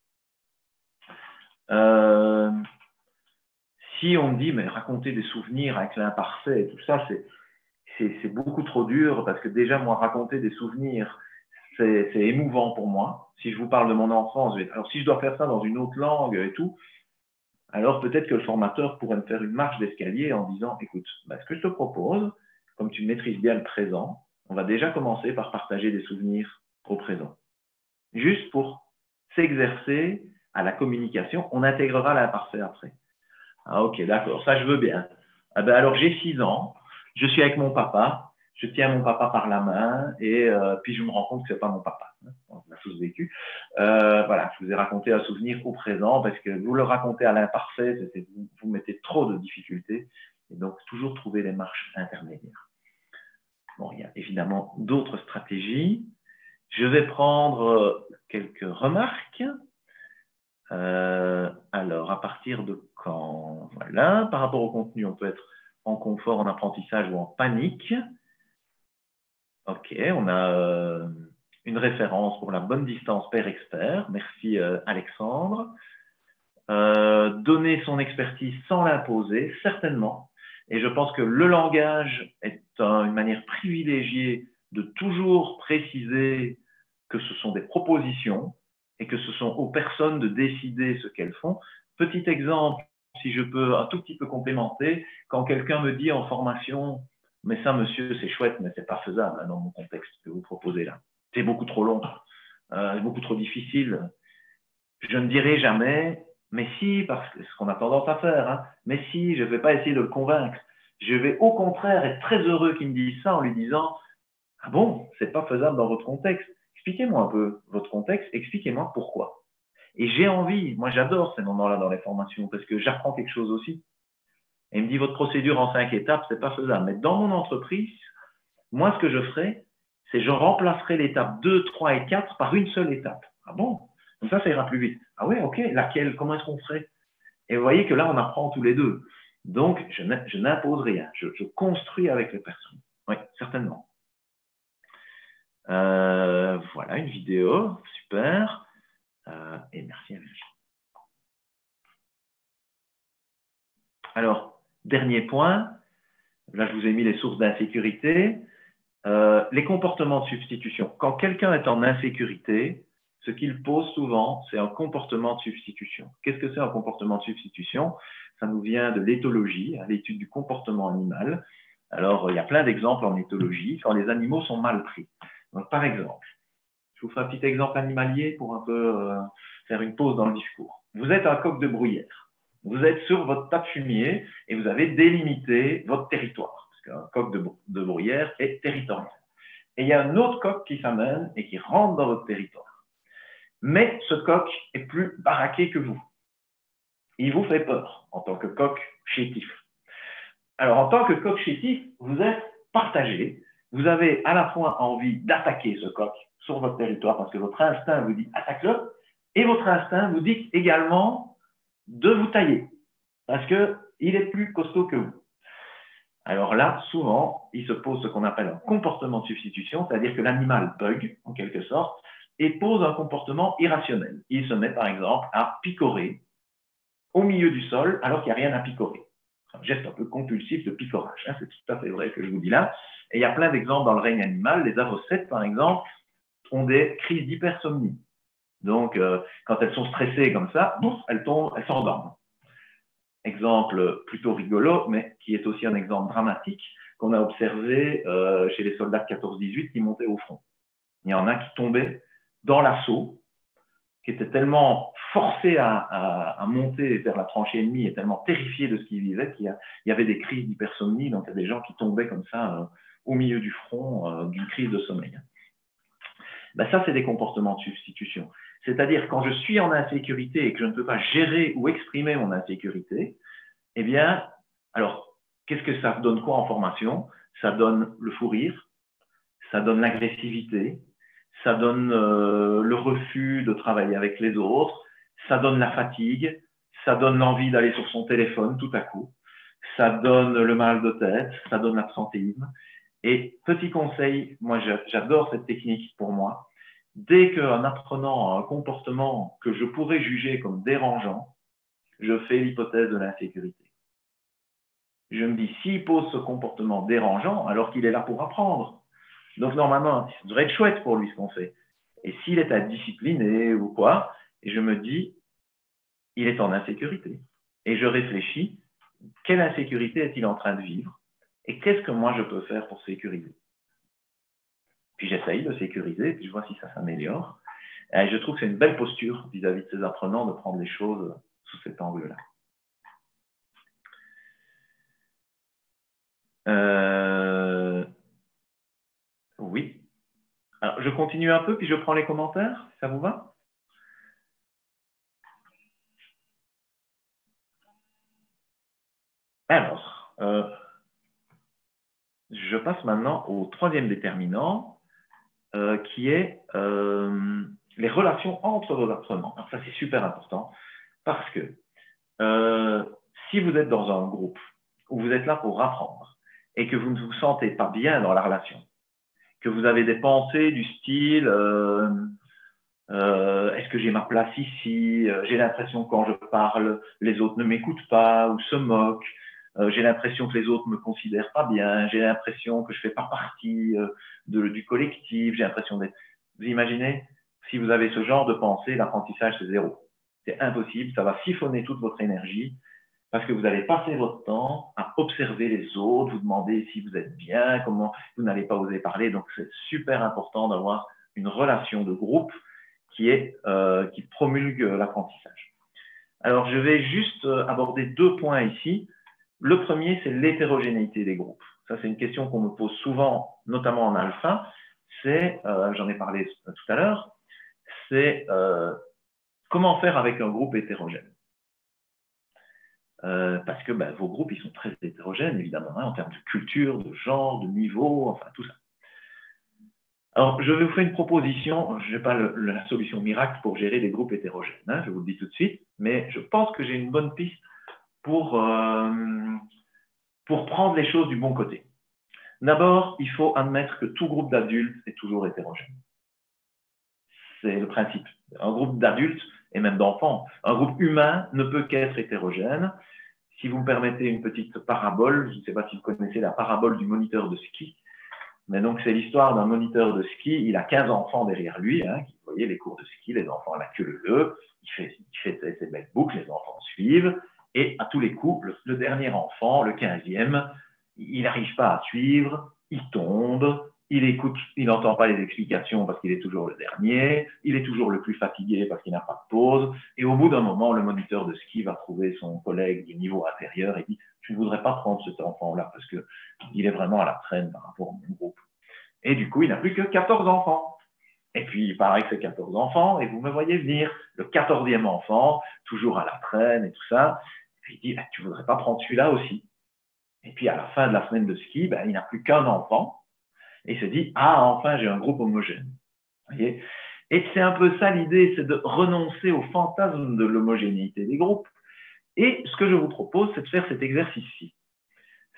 Si on me dit, mais raconter des souvenirs avec l'imparfait et tout ça, c'est beaucoup trop dur parce que déjà, moi, raconter des souvenirs, c'est émouvant pour moi. Si je vous parle de mon enfance, alors si je dois faire ça dans une autre langue et tout, alors peut-être que le formateur pourrait me faire une marche d'escalier en disant, écoute, ce que je te propose, comme tu maîtrises bien le présent, on va déjà commencer par partager des souvenirs au présent. Juste pour s'exercer à la communication, on intégrera l'imparfait après. Ah ok, d'accord, ça je veux bien. Ah ben alors j'ai 6 ans, je suis avec mon papa, je tiens mon papa par la main et puis je me rends compte que c'est pas mon papa. On a tous vécu. Voilà, je vous ai raconté un souvenir au présent parce que vous le racontez à l'imparfait, vous mettez trop de difficultés et donc toujours trouver des marches intermédiaires. Bon, il y a évidemment d'autres stratégies. Je vais prendre quelques remarques. Alors, à partir de quand? Voilà, par rapport au contenu, on peut être en confort, en apprentissage ou en panique. Ok, on a une référence pour la bonne distance pair-expert. Merci Alexandre. Donner son expertise sans l'imposer, certainement. Et je pense que le langage est une manière privilégiée de toujours préciser que ce sont des propositions et que ce sont aux personnes de décider ce qu'elles font. Petit exemple, si je peux un tout petit peu complémenter, quand quelqu'un me dit en formation « mais ça, monsieur, c'est chouette, mais c'est pas faisable hein, dans mon contexte que vous proposez là. C'est beaucoup trop long, beaucoup trop difficile. » Je ne dirai jamais « mais si, parce que c'est ce qu'on a tendance à faire, hein, mais si, je ne vais pas essayer de le convaincre. Je vais au contraire être très heureux qu'il me dise ça en lui disant « ah bon, c'est pas faisable dans votre contexte. Expliquez-moi un peu votre contexte, expliquez-moi pourquoi. » Et j'ai envie, moi j'adore ces moments-là dans les formations parce que j'apprends quelque chose aussi. Et il me dit, votre procédure en 5 étapes, c'est pas faisable. Mais dans mon entreprise, moi ce que je ferai, c'est je remplacerai l'étape 2, 3 et 4 par une seule étape. Ah bon? Donc ça ira plus vite. Ah ouais, ok, laquelle? Comment est-ce qu'on ferait? Et vous voyez que là, on apprend tous les deux. Donc, je n'impose rien. Je construis avec les personnes. Oui, certainement. Voilà, une vidéo. Super. Et merci à Virginie. Alors, dernier point. Là, je vous ai mis les sources d'insécurité. Les comportements de substitution. Quand quelqu'un est en insécurité, ce qu'il pose souvent, c'est un comportement de substitution. Qu'est-ce que c'est un comportement de substitution? Ça nous vient de l'éthologie, l'étude du comportement animal. Alors, il y a plein d'exemples en éthologie quand les animaux sont mal pris. Donc, par exemple, je vous fais un petit exemple animalier pour un peu faire une pause dans le discours. Vous êtes un coq de bruyère. Vous êtes sur votre tas de fumier et vous avez délimité votre territoire. Parce qu'un coq de bruyère est territorial. Et il y a un autre coq qui s'amène et qui rentre dans votre territoire. Mais ce coq est plus baraqué que vous. Il vous fait peur en tant que coq chétif. Alors, en tant que coq chétif, vous êtes partagé. Vous avez à la fois envie d'attaquer ce coq sur votre territoire parce que votre instinct vous dit attaque-le et votre instinct vous dit également de vous tailler parce qu'il est plus costaud que vous. Alors là, souvent, il se pose ce qu'on appelle un comportement de substitution, c'est-à-dire que l'animal bug, en quelque sorte, et pose un comportement irrationnel. Il se met, par exemple, à picorer au milieu du sol alors qu'il n'y a rien à picorer. C'est un geste un peu compulsif de picorage. Hein, c'est tout à fait vrai que je vous dis là. Et il y a plein d'exemples dans le règne animal. Les avocettes, par exemple, ont des crises d'hypersomnie. Donc, quand elles sont stressées comme ça, bouf, elles tombent, elles s'endorment. Exemple plutôt rigolo, mais qui est aussi un exemple dramatique qu'on a observé chez les soldats de 14-18 qui montaient au front. Il y en a qui tombaient dans l'assaut, qui étaient tellement forcés à monter vers la tranchée ennemie et tellement terrifiés de ce qu'ils vivaient qu'il y avait des crises d'hypersomnie. Donc, il y a des gens qui tombaient comme ça au milieu du front d'une crise de sommeil. Ben, ça, c'est des comportements de substitution. C'est-à-dire, quand je suis en insécurité et que je ne peux pas gérer ou exprimer mon insécurité, eh bien, alors, qu'est-ce que ça donne quoi en formation? Ça donne le fou rire, ça donne l'agressivité, ça donne le refus de travailler avec les autres, ça donne la fatigue, ça donne l'envie d'aller sur son téléphone tout à coup, ça donne le mal de tête, ça donne l'absentéisme. Et petit conseil, moi j'adore cette technique pour moi, dès qu'un apprenant a un comportement que je pourrais juger comme dérangeant, je fais l'hypothèse de l'insécurité. Je me dis, s'il pose ce comportement dérangeant, alors qu'il est là pour apprendre. Donc normalement, ça devrait être chouette pour lui ce qu'on fait. Et s'il est indiscipliné ou quoi, et je me dis, il est en insécurité. Et je réfléchis, quelle insécurité est-il en train de vivre? Et qu'est-ce que moi je peux faire pour sécuriser? Puis j'essaye de sécuriser, puis je vois si ça s'améliore. Et je trouve que c'est une belle posture vis-à-vis de ces apprenants de prendre les choses sous cet angle-là. Oui. Alors, je continue un peu, puis je prends les commentaires. Ça vous va? Alors, je passe maintenant au troisième déterminant, qui est les relations entre vos apprenants. Alors ça, c'est super important, parce que si vous êtes dans un groupe où vous êtes là pour apprendre et que vous ne vous sentez pas bien dans la relation, que vous avez des pensées du style est-ce que j'ai ma place ici? J'ai l'impression que quand je parle, les autres ne m'écoutent pas ou se moquent. J'ai l'impression que les autres me considèrent pas bien. J'ai l'impression que je fais pas partie du collectif. J'ai l'impression d'être... Vous imaginez, si vous avez ce genre de pensée, l'apprentissage, c'est zéro. C'est impossible. Ça va siphonner toute votre énergie parce que vous allez passer votre temps à observer les autres, vous demander si vous êtes bien, comment vous n'allez pas oser parler. Donc, c'est super important d'avoir une relation de groupe qui promulgue l'apprentissage. Alors, je vais juste aborder deux points ici. Le premier, c'est l'hétérogénéité des groupes. Ça, c'est une question qu'on me pose souvent, notamment en alpha. J'en ai parlé tout à l'heure, c'est comment faire avec un groupe hétérogène. Parce que vos groupes, ils sont très hétérogènes, évidemment, en termes de culture, de genre, de niveau, enfin, tout ça. Alors, je vais vous faire une proposition. Je n'ai pas la solution miracle pour gérer des groupes hétérogènes, je vous le dis tout de suite, mais je pense que j'ai une bonne piste pour prendre les choses du bon côté. D'abord, il faut admettre que tout groupe d'adultes est toujours hétérogène. C'est le principe. Un groupe d'adultes, et même d'enfants, un groupe humain ne peut qu'être hétérogène. Si vous me permettez une petite parabole, je ne sais pas si vous connaissez la parabole du moniteur de ski, mais donc c'est l'histoire d'un moniteur de ski, il a 15 enfants derrière lui, vous voyez les cours de ski, les enfants à la queue leu, il fait ses belles boucles, les enfants suivent, et à tous les coups, le dernier enfant, le 15e, il n'arrive pas à suivre, il tombe, il n'entend pas les explications parce qu'il est toujours le dernier, il est toujours le plus fatigué parce qu'il n'a pas de pause, et au bout d'un moment, le moniteur de ski va trouver son collègue du niveau inférieur et dit « Je ne voudrais pas prendre cet enfant-là parce qu'il est vraiment à la traîne par rapport au mon groupe. » Et du coup, il n'a plus que 14 enfants. Et puis, il paraît que c'est 14 enfants, et vous me voyez venir, le 14e enfant, toujours à la traîne et tout ça, et il dit, tu ne voudrais pas prendre celui-là aussi? Et puis, à la fin de la semaine de ski, il n'a plus qu'un enfant, et il se dit, enfin, j'ai un groupe homogène. Vous voyez? Et c'est un peu ça l'idée, c'est de renoncer au fantasme de l'homogénéité des groupes. Et ce que je vous propose, c'est de faire cet exercice-ci.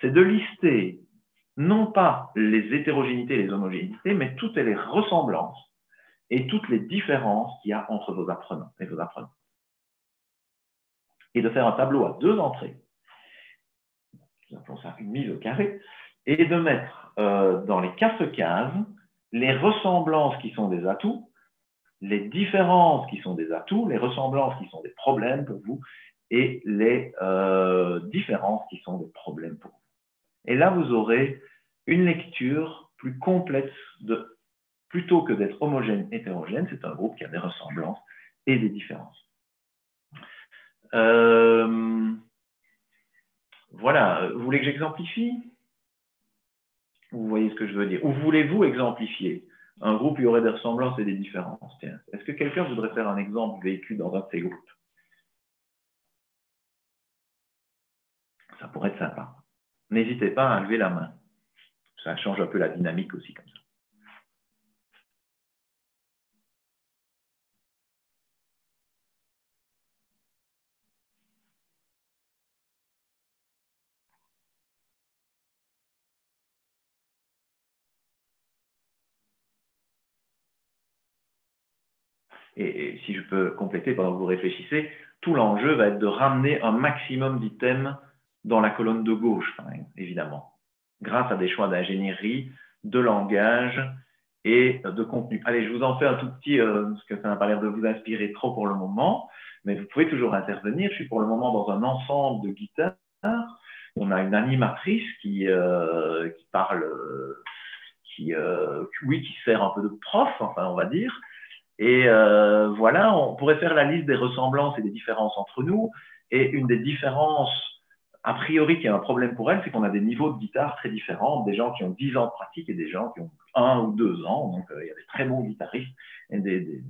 C'est de lister non pas les hétérogénéités et les homogénéités, mais toutes les ressemblances et toutes les différences qu'il y a entre vos apprenants et vos apprenants. Et de faire un tableau à deux entrées, nous appelons ça une mise au carré, et de mettre dans les 4 cases les ressemblances qui sont des atouts, les différences qui sont des atouts, les ressemblances qui sont des problèmes pour vous, et les différences qui sont des problèmes pour vous. Et là, vous aurez une lecture plus complète plutôt que d'être homogène, hétérogène, c'est un groupe qui a des ressemblances et des différences. Voilà, vous voulez que j'exemplifie? Vous voyez ce que je veux dire? Ou voulez-vous exemplifier? Un groupe, il y aurait des ressemblances et des différences. Tiens, est-ce que quelqu'un voudrait faire un exemple vécu dans un de ces groupes? Ça pourrait être sympa. N'hésitez pas à lever la main. Ça change un peu la dynamique aussi comme ça. Et si je peux compléter pendant que vous réfléchissez, tout l'enjeu va être de ramener un maximum d'items dans la colonne de gauche, évidemment, grâce à des choix d'ingénierie, de langage et de contenu. Allez, je vous en fais un tout petit, parce que ça n'a pas l'air de vous inspirer trop pour le moment, mais vous pouvez toujours intervenir. Je suis pour le moment dans un ensemble de guitares. On a une animatrice qui parle, oui, qui sert un peu de prof, enfin, on va dire. Et voilà, on pourrait faire la liste des ressemblances et des différences entre nous. Et une des différences, a priori, qui est un problème pour elle, c'est qu'on a des niveaux de guitare très différents, des gens qui ont 10 ans de pratique et des gens qui ont 1 ou 2 ans. Donc, il y a des très bons guitaristes et des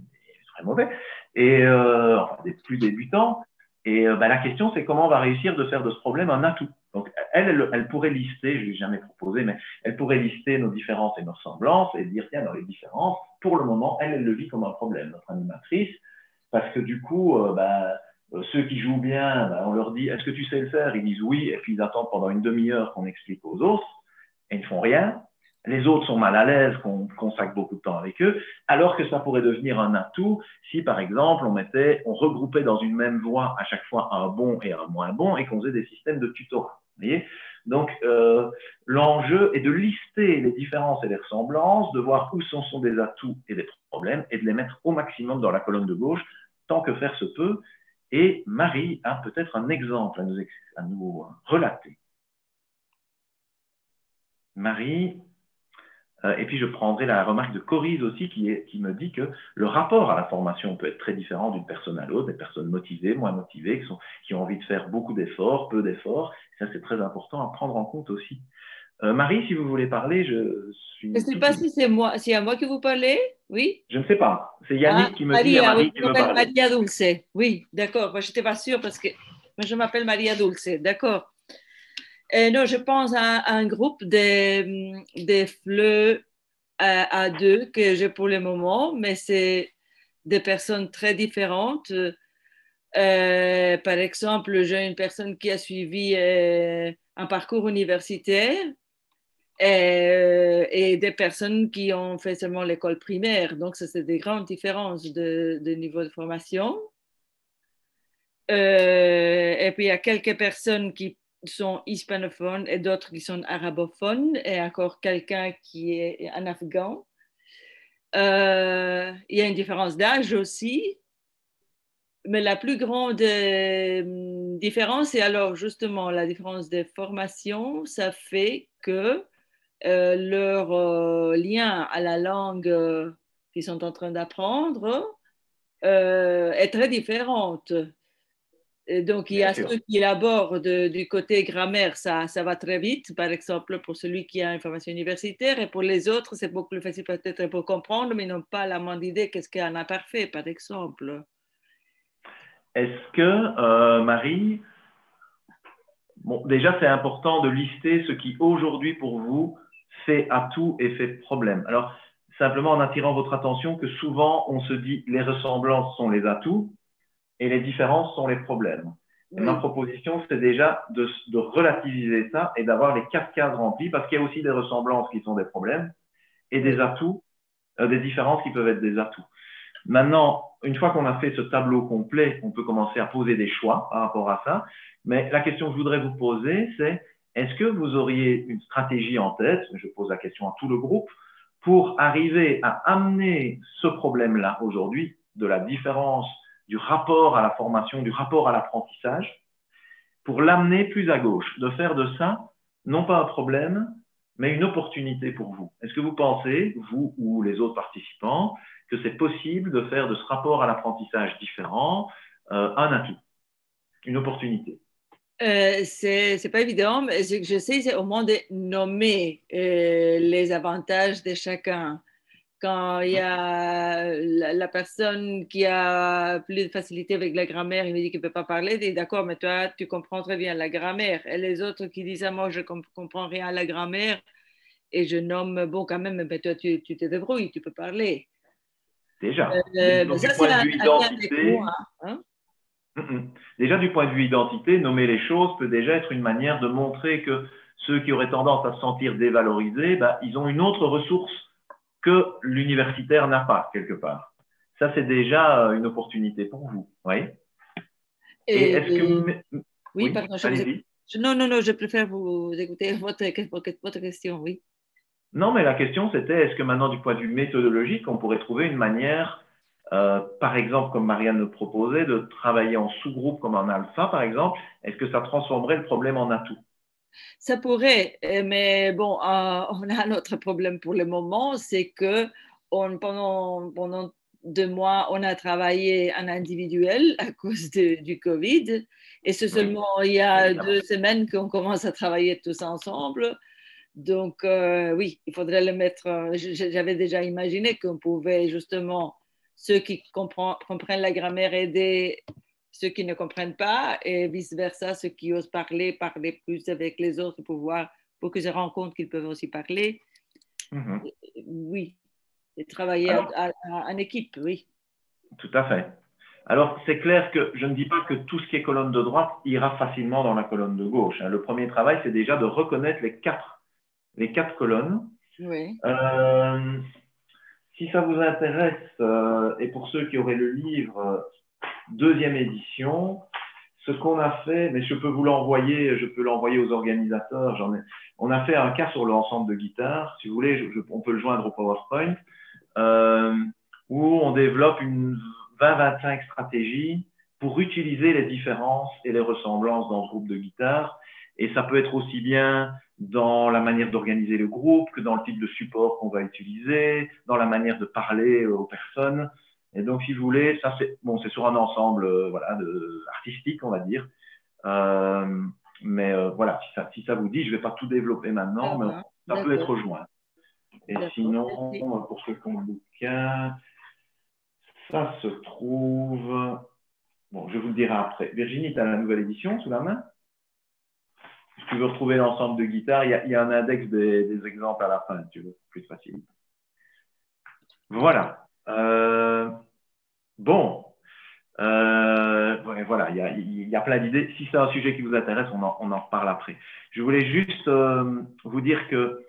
très mauvais, et enfin, des plus débutants. Et la question, c'est comment on va réussir de faire de ce problème un atout. Donc, elle pourrait lister, je ne l'ai jamais proposé, mais elle pourrait lister nos différences et nos ressemblances et dire, tiens, dans les différences, pour le moment, elle le vit comme un problème, notre animatrice, parce que du coup, ceux qui jouent bien, on leur dit, est-ce que tu sais le faire? Ils disent oui, et puis ils attendent pendant une demi-heure qu'on explique aux autres, et ils ne font rien. Les autres sont mal à l'aise, qu'on consacre beaucoup de temps avec eux, alors que ça pourrait devenir un atout si, par exemple, on regroupait dans une même voix à chaque fois un bon et un moins bon et qu'on faisait des systèmes de tutorat. Vous voyez? Donc, l'enjeu est de lister les différences et les ressemblances, de voir où sont des atouts et des problèmes et de les mettre au maximum dans la colonne de gauche, tant que faire se peut. Et Marie a peut-être un exemple à nous relater. Marie, et puis je prendrai la remarque de Corise aussi qui me dit que le rapport à la formation peut être très différent d'une personne à l'autre, des personnes motivées, moins motivées, qui ont envie de faire beaucoup d'efforts, peu d'efforts. Ça, c'est très important à prendre en compte aussi. Marie, si vous voulez parler, je suis... Je ne sais pas si c'est moi, si à moi que vous parlez, oui? Je ne sais pas. C'est Yannick qui me dit Maria, à Marie oui, qui je veut m'appelle parler. Maria Dulce. Oui, d'accord. Moi, je n'étais pas sûre parce que moi, je m'appelle Maria Dulce. D'accord. Non, je pense à un groupe des fleurs à deux que j'ai pour le moment, mais c'est des personnes très différentes. Par exemple, j'ai une personne qui a suivi un parcours universitaire et des personnes qui ont fait seulement l'école primaire. Donc, ça, c'est des grandes différences de niveau de formation. Et puis, il y a quelques personnes qui sont hispanophones et d'autres qui sont arabophones et encore quelqu'un qui est un Afghan. Il y a une différence d'âge aussi. Mais la plus grande différence, c'est alors justement la différence de formation. Ça fait que leur lien à la langue qu'ils sont en train d'apprendre est très différente. Et donc, il y a ceux qui élaborent du côté grammaire, ça va très vite, par exemple, pour celui qui a une formation universitaire, et pour les autres, c'est beaucoup plus facile peut-être pour comprendre, mais ils n'ont pas la moindre idée qu'est-ce qu'un imparfait, par exemple. Est-ce que, Marie, bon, déjà, c'est important de lister ce qui, aujourd'hui, pour vous, fait atout et fait problème. Alors, simplement en attirant votre attention que souvent, on se dit les ressemblances sont les atouts et les différences sont les problèmes. Et ma proposition, c'est déjà de relativiser ça et d'avoir les 4 cases remplies parce qu'il y a aussi des ressemblances qui sont des problèmes et des atouts, des différences qui peuvent être des atouts. Maintenant, une fois qu'on a fait ce tableau complet, on peut commencer à poser des choix par rapport à ça. Mais la question que je voudrais vous poser, c'est est-ce que vous auriez une stratégie en tête, je pose la question à tout le groupe, pour arriver à amener ce problème-là aujourd'hui, de la différence du rapport à la formation, du rapport à l'apprentissage, pour l'amener plus à gauche, de faire de ça, non pas un problème, mais une opportunité pour vous. Est-ce que vous pensez, vous ou les autres participants, que c'est possible de faire de ce rapport à l'apprentissage différent un atout, une opportunité? C'est pas évident, mais je sais, c'est au moins de nommer les avantages de chacun. Quand il y a la personne qui a plus de facilité avec la grammaire, il me dit qu'il ne peut pas parler, il dit d'accord, mais toi, tu comprends très bien la grammaire. Et les autres qui disent, ah, moi, je ne comprends rien à la grammaire, et je nomme, bon, quand même, mais toi, tu te débrouilles, tu peux parler. Déjà. Mais Donc, du ça, c'est point de vue un lien avec identité, moi. Hein? Déjà, du point de vue identité, nommer les choses peut déjà être une manière de montrer que ceux qui auraient tendance à se sentir dévalorisés, bah, ils ont une autre ressource que l'universitaire n'a pas, quelque part. Ça, c'est déjà une opportunité pour vous. Oui. Et est-ce que... Oui, pardon, allez-y. Non, je préfère vous écouter votre question, oui. Non, mais la question, c'était, est-ce que maintenant, du point de vue méthodologique, on pourrait trouver une manière, par exemple, comme Marianne le proposait, de travailler en sous-groupe comme en alpha, par exemple, est-ce que ça transformerait le problème en atout? Ça pourrait, mais bon, on a un autre problème pour le moment, c'est que pendant 2 mois, on a travaillé en individuel à cause du Covid, et c'est seulement il y a 2 semaines qu'on commence à travailler tous ensemble. Donc, oui, il faudrait le mettre. J'avais déjà imaginé qu'on pouvait justement, ceux qui comprennent la grammaire, aider ceux qui ne comprennent pas et vice-versa, ceux qui osent parler plus avec les autres pour qu'ils se rendent compte qu'ils peuvent aussi parler. Oui, et travailler en équipe, oui. Tout à fait. Alors, c'est clair que je ne dis pas que tout ce qui est colonne de droite ira facilement dans la colonne de gauche. Le premier travail, c'est déjà de reconnaître les quatre colonnes. Oui. Si ça vous intéresse, et pour ceux qui auraient le livre, 2e édition, ce qu'on a fait, mais je peux l'envoyer aux organisateurs. On a fait un cas sur l'ensemble de guitare. Si vous voulez, on peut le joindre au PowerPoint, où on développe une 20-25 stratégies pour utiliser les différences et les ressemblances dans ce groupe de guitare. Et ça peut être aussi bien dans la manière d'organiser le groupe que dans le type de support qu'on va utiliser, dans la manière de parler aux personnes. Et donc, si vous voulez, ça c'est sur un ensemble artistique, on va dire. Mais voilà, si ça vous dit, je ne vais pas tout développer maintenant, mais ça peut être rejoint. Et sinon, pour ceux qui ont le bouquin, ça se trouve... Bon, je vous le dirai après. Virginie, tu as la nouvelle édition sous la main? Si tu veux retrouver l'ensemble de guitare, il y a un index des exemples à la fin, si tu veux, plus facile. Voilà. Bon. Voilà, il y a plein d'idées. Si c'est un sujet qui vous intéresse, on en reparle après. Je voulais juste vous dire que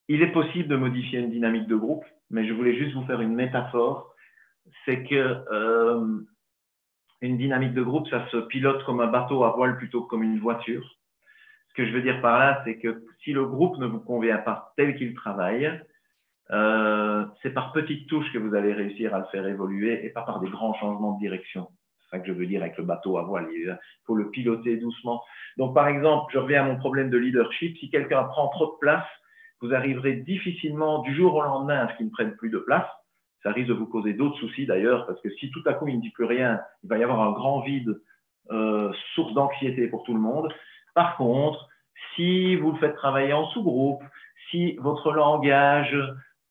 il est possible de modifier une dynamique de groupe, mais je voulais juste vous faire une métaphore. C'est que une dynamique de groupe, ça se pilote comme un bateau à voile plutôt que comme une voiture. Ce que je veux dire par là, c'est que si le groupe ne vous convient pas tel qu'il travaille, c'est par petites touches que vous allez réussir à le faire évoluer et pas par des grands changements de direction. C'est ça que je veux dire avec le bateau à voile. Il faut le piloter doucement. Donc, par exemple, je reviens à mon problème de leadership. Si quelqu'un prend trop de place, vous arriverez difficilement du jour au lendemain à ce qu'il ne prenne plus de place. Ça risque de vous causer d'autres soucis d'ailleurs, parce que si tout à coup il ne dit plus rien, il va y avoir un grand vide, source d'anxiété pour tout le monde. Par contre, si vous le faites travailler en sous-groupe, si votre langage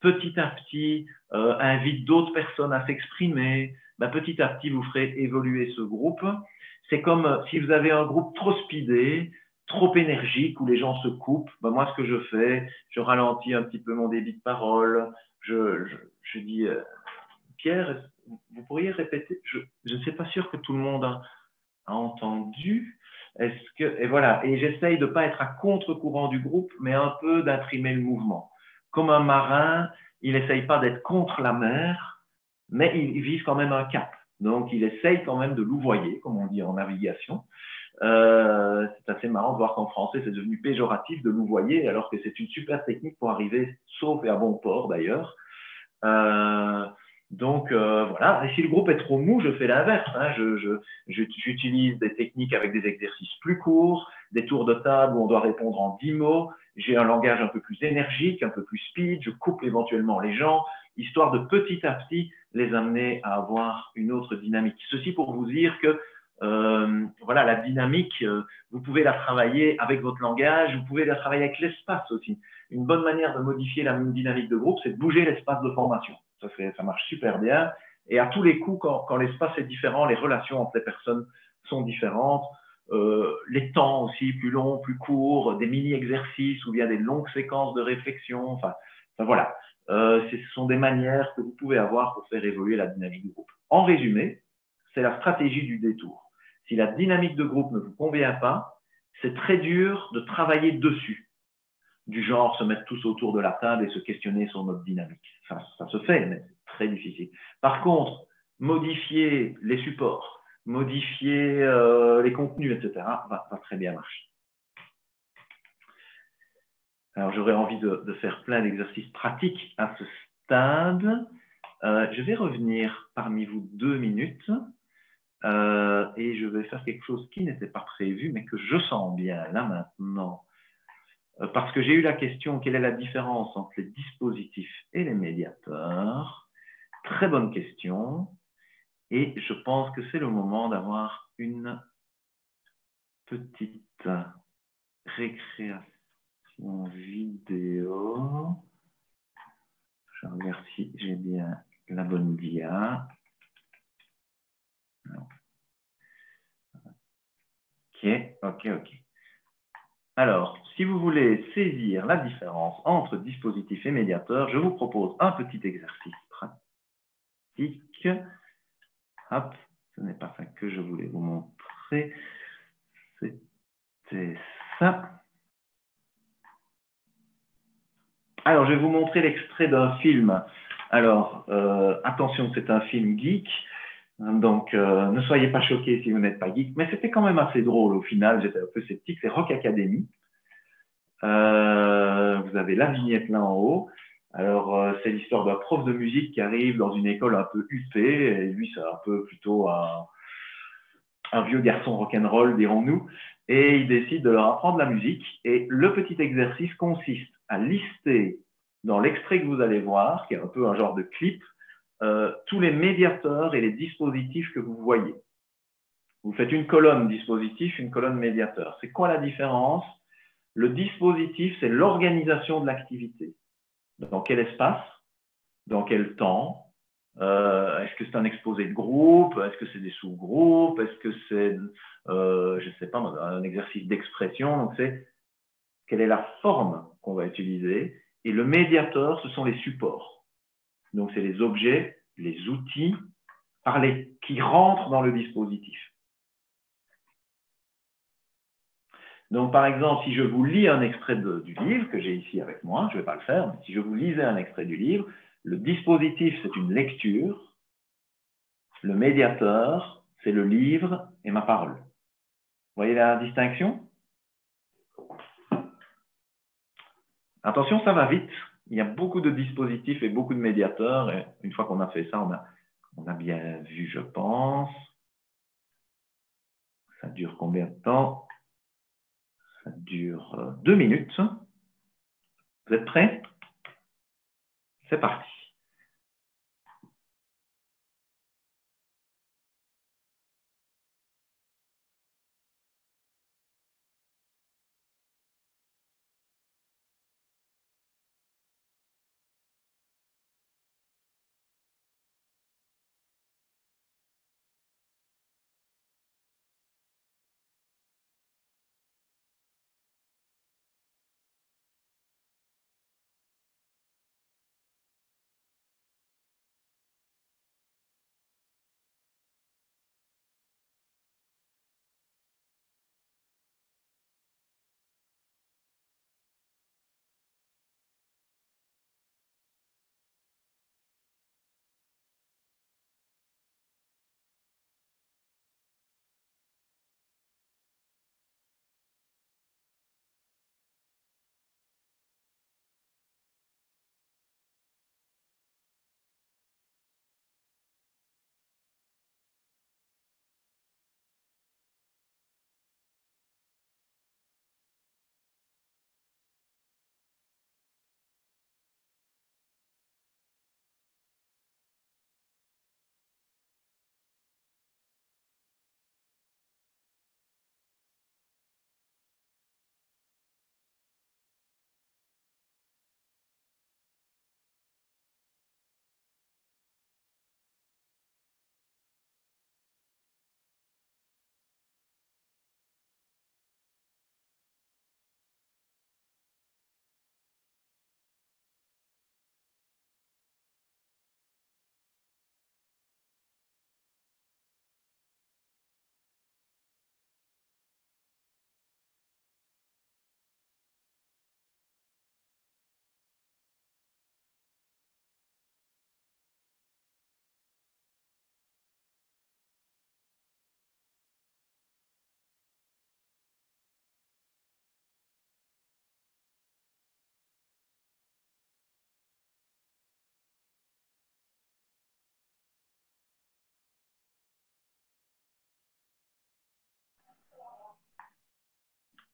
petit à petit invite d'autres personnes à s'exprimer, petit à petit vous ferez évoluer ce groupe. C'est comme si vous avez un groupe trop speedé, trop énergique, où les gens se coupent. Moi, ce que je fais, je ralentis un petit peu mon débit de parole. Je dis, Pierre, vous pourriez répéter? Je ne suis pas sûr que tout le monde a entendu. Et voilà. Et j'essaye de ne pas être à contre-courant du groupe, mais un peu d'imprimer le mouvement. Comme un marin, il n'essaye pas d'être contre la mer, mais il vise quand même un cap. Donc, il essaye quand même de louvoyer, comme on dit en navigation. C'est assez marrant de voir qu'en français, c'est devenu péjoratif de louvoyer, alors que c'est une super technique pour arriver sauf et à bon port, d'ailleurs. Donc, voilà. Et si le groupe est trop mou, je fais l'inverse. J'utilise des techniques avec des exercices plus courts, des tours de table où on doit répondre en 10 mots. J'ai un langage un peu plus énergique, un peu plus speed. Je coupe éventuellement les gens, histoire de petit à petit les amener à avoir une autre dynamique. Ceci pour vous dire que Voilà, la dynamique, vous pouvez la travailler avec votre langage, vous pouvez la travailler avec l'espace aussi. Une bonne manière de modifier la dynamique de groupe, c'est de bouger l'espace de formation. Ça marche super bien. Et à tous les coups, quand l'espace est différent, les relations entre les personnes sont différentes. Les temps aussi, plus longs, plus courts, des mini-exercices ou bien des longues séquences de réflexion. Enfin voilà. Ce sont des manières que vous pouvez avoir pour faire évoluer la dynamique du groupe. En résumé, c'est la stratégie du détour. Si la dynamique de groupe ne vous convient pas, c'est très dur de travailler dessus. Du genre se mettre tous autour de la table et se questionner sur notre dynamique. Ça se fait, mais c'est très difficile. Par contre, modifier les supports, modifier les contenus, etc., va très bien marcher. Alors, j'aurais envie de faire plein d'exercices pratiques à ce stade. Je vais revenir parmi vous 2 minutes et je vais faire quelque chose qui n'était pas prévu, mais que je sens bien là maintenant. Parce que j'ai eu la question, quelle est la différence entre les dispositifs et les médiateurs? Très bonne question. Et je pense que c'est le moment d'avoir une petite récréation vidéo. Je regarde si j'ai bien la bonne dia. Ok. Alors, si vous voulez saisir la différence entre dispositif et médiateur, je vous propose un petit exercice pratique. Hop, ce n'est pas ça que je voulais vous montrer. C'était ça. Alors, je vais vous montrer l'extrait d'un film. Alors, attention, c'est un film geek. Donc, ne soyez pas choqués si vous n'êtes pas geek. Mais c'était quand même assez drôle au final. J'étais un peu sceptique. C'est Rock Academy. Vous avez la vignette là en haut. Alors, c'est l'histoire d'un prof de musique qui arrive dans une école un peu huppée. Et lui, c'est un peu plutôt un vieux garçon rock'n'roll, dirons-nous. Et il décide de leur apprendre la musique. Et le petit exercice consiste à lister dans l'extrait que vous allez voir, qui est un peu un genre de clip, tous les médiateurs et les dispositifs que vous voyez. Vous faites une colonne dispositif, une colonne médiateur. C'est quoi la différence? Le dispositif, c'est l'organisation de l'activité. Dans quel espace? Dans quel temps? Est-ce que c'est un exposé de groupe? Est-ce que c'est des sous-groupes? Est-ce que c'est, je ne sais pas, un exercice d'expression? Donc, c'est quelle est la forme qu'on va utiliser? Et le médiateur, ce sont les supports. Donc, c'est les objets, les outils qui rentrent dans le dispositif. Donc, par exemple, si je vous lis un extrait du livre que j'ai ici avec moi, je ne vais pas le faire, mais si je vous lisais un extrait du livre, le dispositif, c'est une lecture. Le médiateur, c'est le livre et ma parole. Vous voyez la distinction? Attention, ça va vite. Il y a beaucoup de dispositifs et beaucoup de médiateurs. Et une fois qu'on a fait ça, on a bien vu, je pense. Ça dure combien de temps? Ça dure 2 minutes. Vous êtes prêts? C'est parti.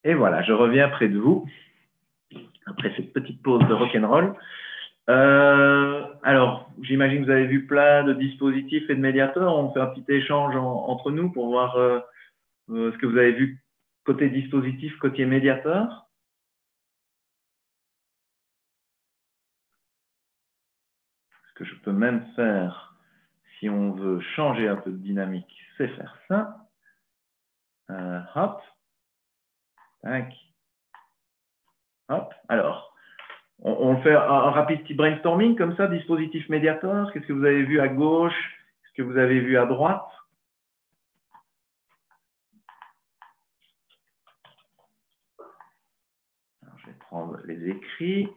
Et voilà, je reviens près de vous, après cette petite pause de rock'n'roll. Alors, j'imagine que vous avez vu plein de dispositifs et de médiateurs. On fait un petit échange entre nous pour voir ce que vous avez vu côté dispositif, côté médiateur. Ce que je peux même faire, si on veut changer un peu de dynamique, c'est faire ça. Hop. Tac. Hop. Alors, on fait un rapide petit brainstorming comme ça, dispositif médiateur. Qu'est-ce que vous avez vu à gauche? Qu'est-ce que vous avez vu à droite? Alors, je vais prendre les écrits.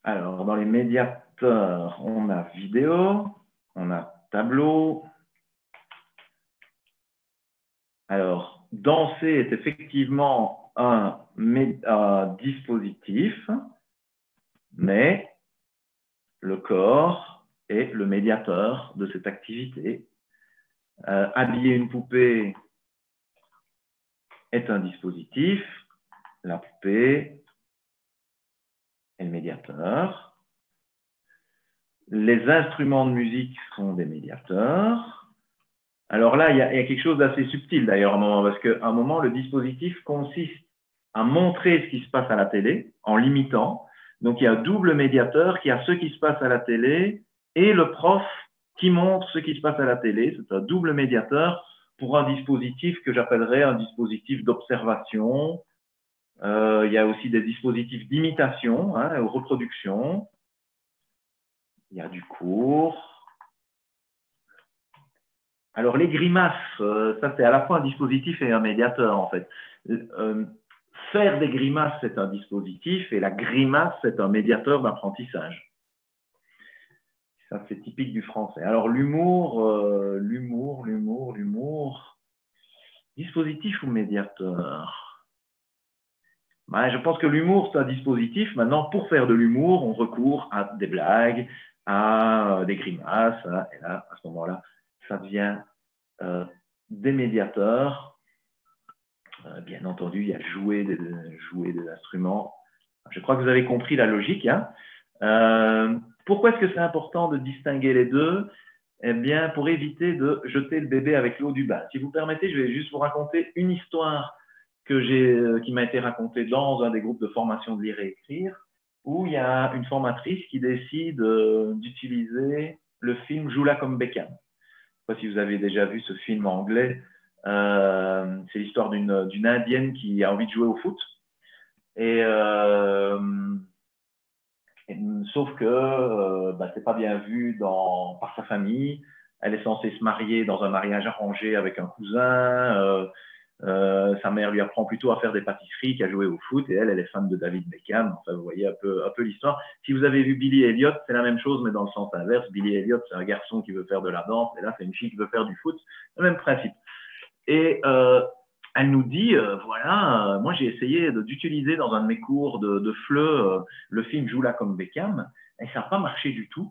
Alors, dans les médiateurs, on a vidéo, on a tableau. Alors, danser est effectivement un dispositif, mais le corps est le médiateur de cette activité. Habiller une poupée est un dispositif, la poupée est le médiateur. Les instruments de musique sont des médiateurs. Alors là, il y a quelque chose d'assez subtil d'ailleurs à un moment, parce qu'à un moment, le dispositif consiste à montrer ce qui se passe à la télé en l'imitant. Donc, il y a un double médiateur qui a ce qui se passe à la télé et le prof qui montre ce qui se passe à la télé. C'est un double médiateur pour un dispositif que j'appellerais un dispositif d'observation. Il y a aussi des dispositifs d'imitation, hein, ou reproduction. Il y a du cours. Alors, les grimaces, ça c'est à la fois un dispositif et un médiateur en fait. Faire des grimaces, c'est un dispositif et la grimace, c'est un médiateur d'apprentissage. Ça, c'est typique du français. Alors, l'humour, dispositif ou médiateur? Ben, je pense que l'humour, c'est un dispositif. Maintenant, pour faire de l'humour, on recourt à des blagues, à des grimaces. Et là, à ce moment-là, ça devient des médiateurs. Bien entendu, il y a jouer des instruments. Je crois que vous avez compris la logique. Hein. Pourquoi est-ce que c'est important de distinguer les deux? Eh bien, pour éviter de jeter le bébé avec l'eau du bain. Si vous permettez, je vais juste vous raconter une histoire qui m'a été racontée dans un des groupes de formation de lire et écrire, où il y a une formatrice qui décide d'utiliser le film Joue-la comme Beckham. Je ne sais pas si vous avez déjà vu ce film anglais. C'est l'histoire d'une Indienne qui a envie de jouer au foot. Sauf que c'est pas bien vu par sa famille. Elle est censée se marier dans un mariage arrangé avec un cousin. Sa mère lui apprend plutôt à faire des pâtisseries qu'à jouer au foot. Et elle est fan de David Beckham. Enfin, vous voyez un peu l'histoire. Si vous avez vu Billy Elliot, c'est la même chose, mais dans le sens inverse. Billy Elliot, c'est un garçon qui veut faire de la danse. Et là, c'est une fille qui veut faire du foot. Le même principe. Et elle nous dit, voilà, moi j'ai essayé d'utiliser dans un de mes cours de FLE le film Joue-la comme Beckham, et ça n'a pas marché du tout.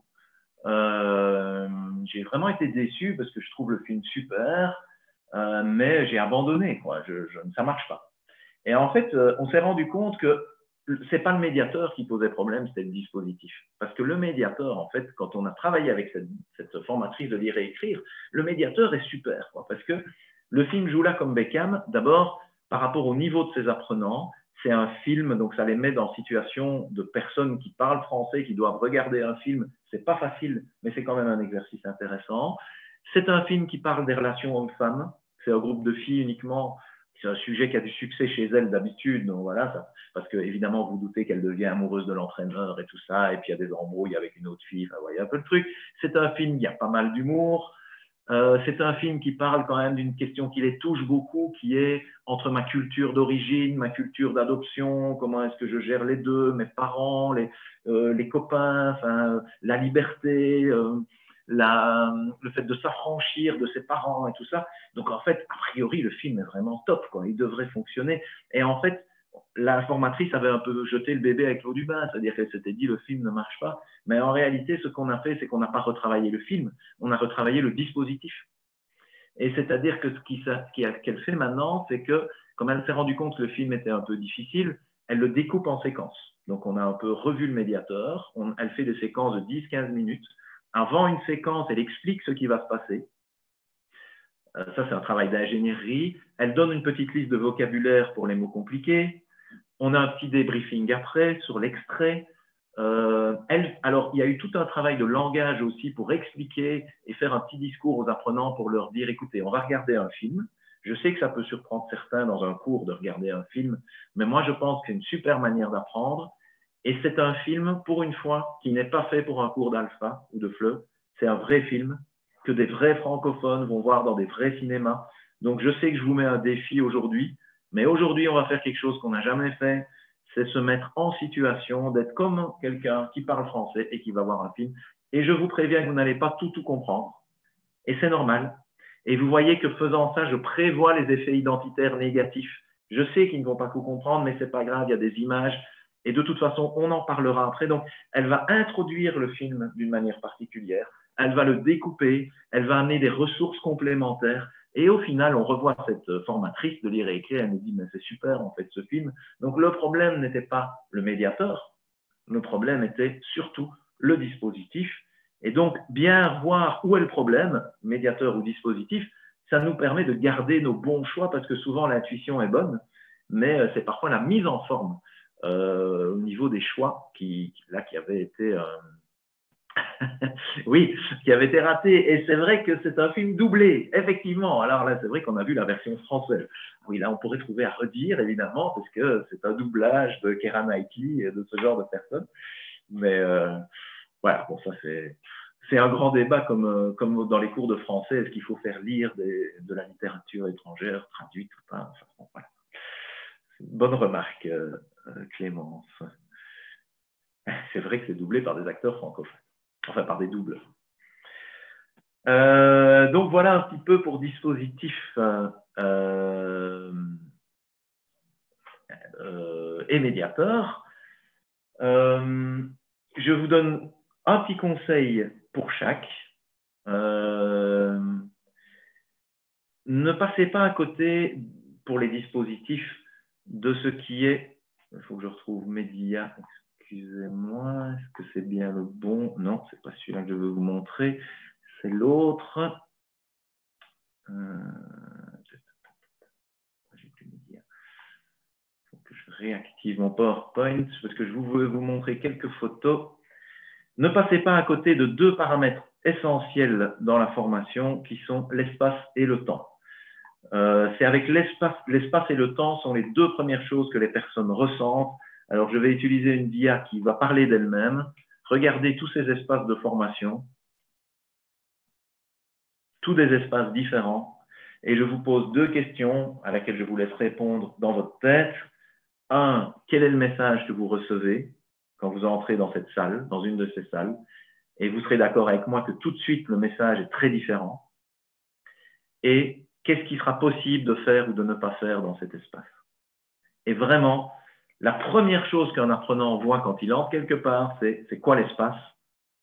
J'ai vraiment été déçu parce que je trouve le film super, mais j'ai abandonné, quoi. Ça ne marche pas. Et en fait, on s'est rendu compte que c'est pas le médiateur qui posait problème, c'était le dispositif. Parce que le médiateur, en fait, quand on a travaillé avec cette formatrice de lire et écrire, le médiateur est super, quoi, parce que le film Joue-la comme Beckham, d'abord, par rapport au niveau de ses apprenants, c'est un film, donc ça les met dans situation de personnes qui parlent français, qui doivent regarder un film. C'est pas facile, mais c'est quand même un exercice intéressant. C'est un film qui parle des relations hommes-femmes. C'est un groupe de filles uniquement. C'est un sujet qui a du succès chez elles d'habitude. Donc voilà, parce que évidemment, vous doutez qu'elle devient amoureuse de l'entraîneur et tout ça. Et puis il y a des embrouilles avec une autre fille. Enfin, vous voyez un peu le truc. C'est un film, il y a pas mal d'humour. C'est un film qui parle quand même d'une question qui les touche beaucoup, qui est entre ma culture d'origine, ma culture d'adoption, comment est-ce que je gère les deux, mes parents, les copains, enfin, la liberté, le fait de s'affranchir de ses parents et tout ça. Donc en fait, a priori, le film est vraiment top, quoi. Il devrait fonctionner. Et en fait, la formatrice avait un peu jeté le bébé avec l'eau du bain, c'est-à-dire qu'elle s'était dit le film ne marche pas. Mais en réalité, ce qu'on a fait, c'est qu'on n'a pas retravaillé le film, on a retravaillé le dispositif. Et c'est-à-dire que qu'elle fait maintenant, c'est que, comme elle s'est rendue compte que le film était un peu difficile, elle le découpe en séquences. Donc, on a un peu revu le médiateur. Elle fait des séquences de 10-15 minutes. Avant une séquence, elle explique ce qui va se passer. Ça, c'est un travail d'ingénierie. Elle donne une petite liste de vocabulaire pour les mots compliqués. On a un petit débriefing après sur l'extrait. Alors, il y a eu tout un travail de langage aussi pour expliquer et faire un petit discours aux apprenants pour leur dire, écoutez, on va regarder un film. Je sais que ça peut surprendre certains dans un cours de regarder un film, mais moi, je pense que c'est une super manière d'apprendre. Et c'est un film, pour une fois, qui n'est pas fait pour un cours d'alpha ou de FLE. C'est un vrai film que des vrais francophones vont voir dans des vrais cinémas. Donc, je sais que je vous mets un défi aujourd'hui, mais aujourd'hui, on va faire quelque chose qu'on n'a jamais fait, c'est se mettre en situation d'être comme quelqu'un qui parle français et qui va voir un film. Et je vous préviens que vous n'allez pas tout comprendre. Et c'est normal. Et vous voyez que faisant ça, je prévois les effets identitaires négatifs. Je sais qu'ils ne vont pas tout comprendre, mais c'est pas grave, il y a des images. Et de toute façon, on en parlera après. Donc, elle va introduire le film d'une manière particulière. Elle va le découper. Elle va amener des ressources complémentaires. Et au final, on revoit cette formatrice de lire et écrire. Elle nous dit, mais c'est super, en fait, ce film. Donc, le problème n'était pas le médiateur. Le problème était surtout le dispositif. Et donc, bien voir où est le problème, médiateur ou dispositif, ça nous permet de garder nos bons choix parce que souvent, l'intuition est bonne, mais c'est parfois la mise en forme au niveau des choix qui avait été... oui, qui avait été raté. Et c'est vrai que c'est un film doublé, effectivement. Alors là, c'est vrai qu'on a vu la version française. Oui, là, on pourrait trouver à redire, évidemment, parce que c'est un doublage de Keira Knightley et de ce genre de personnes. Mais voilà, bon, ça c'est un grand débat comme dans les cours de français. Est-ce qu'il faut faire lire de la littérature étrangère traduite ou pas? Enfin, bon, voilà. Bonne remarque, Clémence. C'est vrai que c'est doublé par des acteurs francophones. Enfin, par des doubles. Donc, voilà un petit peu pour dispositif et médiateur. Je vous donne un petit conseil pour chaque. Ne passez pas à côté, pour les dispositifs, de ce qui est... Il faut que je retrouve média. Excusez-moi, est-ce que c'est bien le bon? Non, ce n'est pas celui-là que je veux vous montrer. C'est l'autre. J'ai plus média. Il faut que je réactive mon PowerPoint parce que je veux vous montrer quelques photos. Ne passez pas à côté de deux paramètres essentiels dans la formation qui sont l'espace et le temps. C'est avec l'espace et le temps sont les deux premières choses que les personnes ressentent. Alors, je vais utiliser une dia qui va parler d'elle-même. Regardez tous ces espaces de formation, tous des espaces différents. Et je vous pose deux questions à laquelle je vous laisse répondre dans votre tête. Un, quel est le message que vous recevez quand vous entrez dans cette salle, dans une de ces salles? Et vous serez d'accord avec moi que tout de suite, le message est très différent. Et qu'est-ce qui sera possible de faire ou de ne pas faire dans cet espace? Et vraiment, la première chose qu'un apprenant voit quand il entre quelque part, c'est quoi l'espace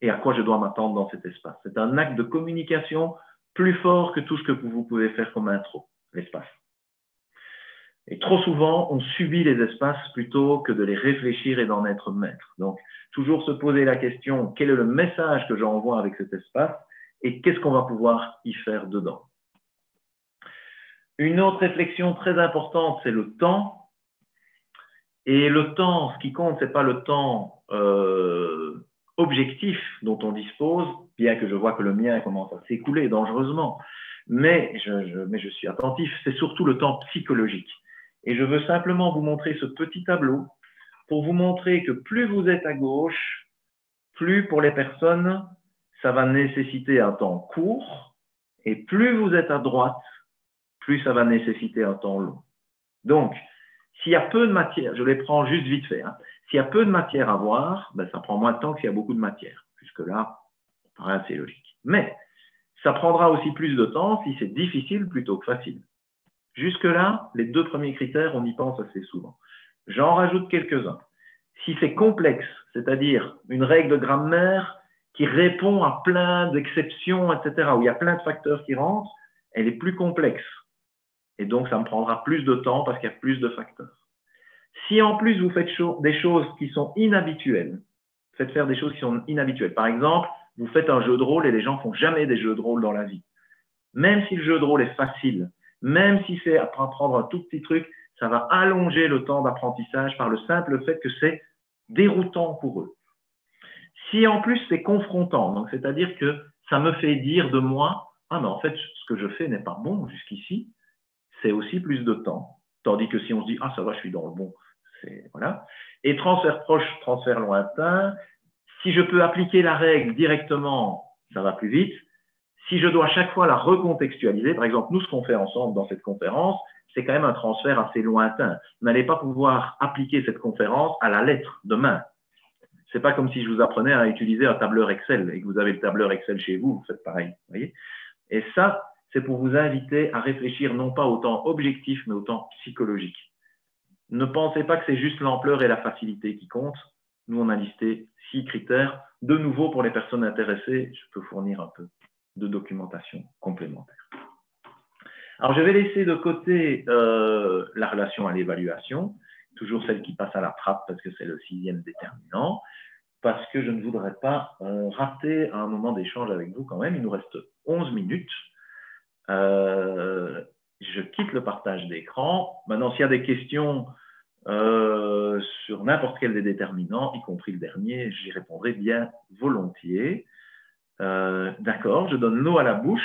et à quoi je dois m'attendre dans cet espace. C'est un acte de communication plus fort que tout ce que vous pouvez faire comme intro, l'espace. Et trop souvent, on subit les espaces plutôt que de les réfléchir et d'en être maître. Donc, toujours se poser la question, quel est le message que j'envoie avec cet espace et qu'est-ce qu'on va pouvoir y faire dedans? Une autre réflexion très importante, c'est le temps. Et le temps, ce qui compte, ce n'est pas le temps objectif dont on dispose, bien que je vois que le mien commence à s'écouler dangereusement, mais je suis attentif, c'est surtout le temps psychologique. Et je veux simplement vous montrer ce petit tableau pour vous montrer que plus vous êtes à gauche, plus pour les personnes, ça va nécessiter un temps court, et plus vous êtes à droite, plus ça va nécessiter un temps long. Donc, s'il y a peu de matière, je les prends juste vite fait, hein. S'il y a peu de matière à voir, ben, ça prend moins de temps que s'il y a beaucoup de matière. Jusque-là, ça paraît assez logique. Mais ça prendra aussi plus de temps si c'est difficile plutôt que facile. Jusque-là, les deux premiers critères, on y pense assez souvent. J'en rajoute quelques-uns. Si c'est complexe, c'est-à-dire une règle de grammaire qui répond à plein d'exceptions, etc., où il y a plein de facteurs qui rentrent, elle est plus complexe. Et donc, ça me prendra plus de temps parce qu'il y a plus de facteurs. Si en plus, vous faites des choses qui sont inhabituelles, faites faire des choses qui sont inhabituelles. Par exemple, vous faites un jeu de rôle et les gens ne font jamais des jeux de rôle dans la vie. Même si le jeu de rôle est facile, même si c'est apprendre un tout petit truc, ça va allonger le temps d'apprentissage par le simple fait que c'est déroutant pour eux. Si en plus c'est confrontant, donc c'est-à-dire que ça me fait dire de moi, ah mais en fait ce que je fais n'est pas bon jusqu'ici, c'est aussi plus de temps. Tandis que si on se dit, ah ça va, je suis dans le bon, c'est voilà. Et transfert proche, transfert lointain, si je peux appliquer la règle directement, ça va plus vite. Si je dois à chaque fois la recontextualiser, par exemple, nous, ce qu'on fait ensemble dans cette conférence, c'est quand même un transfert assez lointain. Vous n'allez pas pouvoir appliquer cette conférence à la lettre demain. C'est pas comme si je vous apprenais à utiliser un tableur Excel et que vous avez le tableur Excel chez vous, vous faites pareil. Vous voyez ? Et ça, c'est pour vous inviter à réfléchir non pas au temps objectif, mais au temps psychologique. Ne pensez pas que c'est juste l'ampleur et la facilité qui comptent. Nous, on a listé 6 critères. De nouveau, pour les personnes intéressées, je peux fournir un peu de documentation complémentaire. Alors, je vais laisser de côté la relation à l'évaluation, toujours celle qui passe à la trappe parce que c'est le 6e déterminant, parce que je ne voudrais pas rater un moment d'échange avec vous quand même. Il nous reste 11 minutes. Je quitte le partage d'écran. Maintenant, s'il y a des questions sur n'importe quel des déterminants, y compris le dernier, j'y répondrai bien volontiers. D'accord, je donne l'eau à la bouche.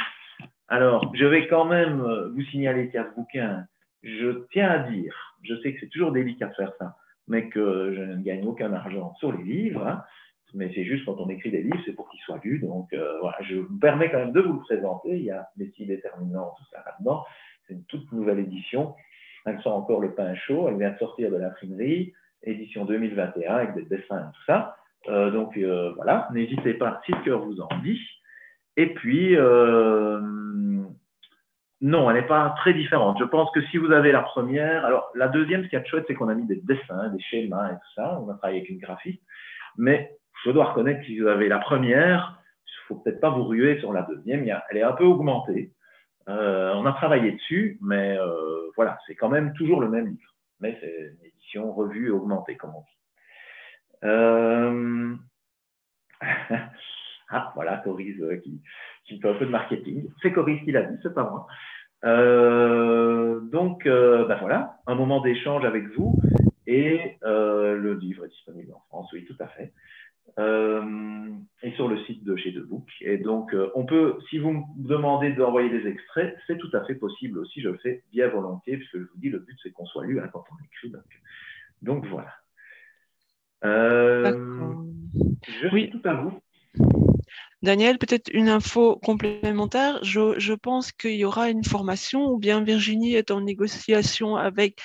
Alors, je vais quand même vous signaler qu'il y a ce bouquin. Je tiens à dire, je sais que c'est toujours délicat de faire ça, mais que je ne gagne aucun argent sur les livres. Hein, mais c'est juste quand on écrit des livres, c'est pour qu'ils soient lus. Donc, voilà, je me permets quand même de vous le présenter. Il y a les 6 déterminants, tout ça là-dedans. C'est une toute nouvelle édition. Elle sent encore le pain chaud. Elle vient de sortir de l'imprimerie, édition 2021 avec des dessins et tout ça. Donc, voilà, n'hésitez pas si le cœur vous en dit. Et puis, non, elle n'est pas très différente. Je pense que si vous avez la première, alors la deuxième, ce qu'il y a de chouette, c'est qu'on a mis des dessins, des schémas et tout ça. On a travaillé avec une graphiste. Mais je dois reconnaître que si vous avez la première, il ne faut peut-être pas vous ruer sur la deuxième. Elle est un peu augmentée. On a travaillé dessus, mais voilà, c'est quand même toujours le même livre. Mais c'est une édition revue et augmentée, comme on dit. Ah, voilà, Coris qui fait un peu de marketing. C'est Coris qui l'a dit, c'est pas moi. Donc, ben voilà, un moment d'échange avec vous. Et le livre est disponible en France, oui, tout à fait. Et sur le site de chez Debook. Et donc, on peut, si vous me demandez d'envoyer des extraits, c'est tout à fait possible aussi. Je le fais bien volontiers, puisque je vous dis, le but, c'est qu'on soit lu hein, quand on écrit. Donc voilà. Je suis tout à vous. Daniel, peut-être une info complémentaire. Je pense qu'il y aura une formation, ou bien Virginie est en négociation avec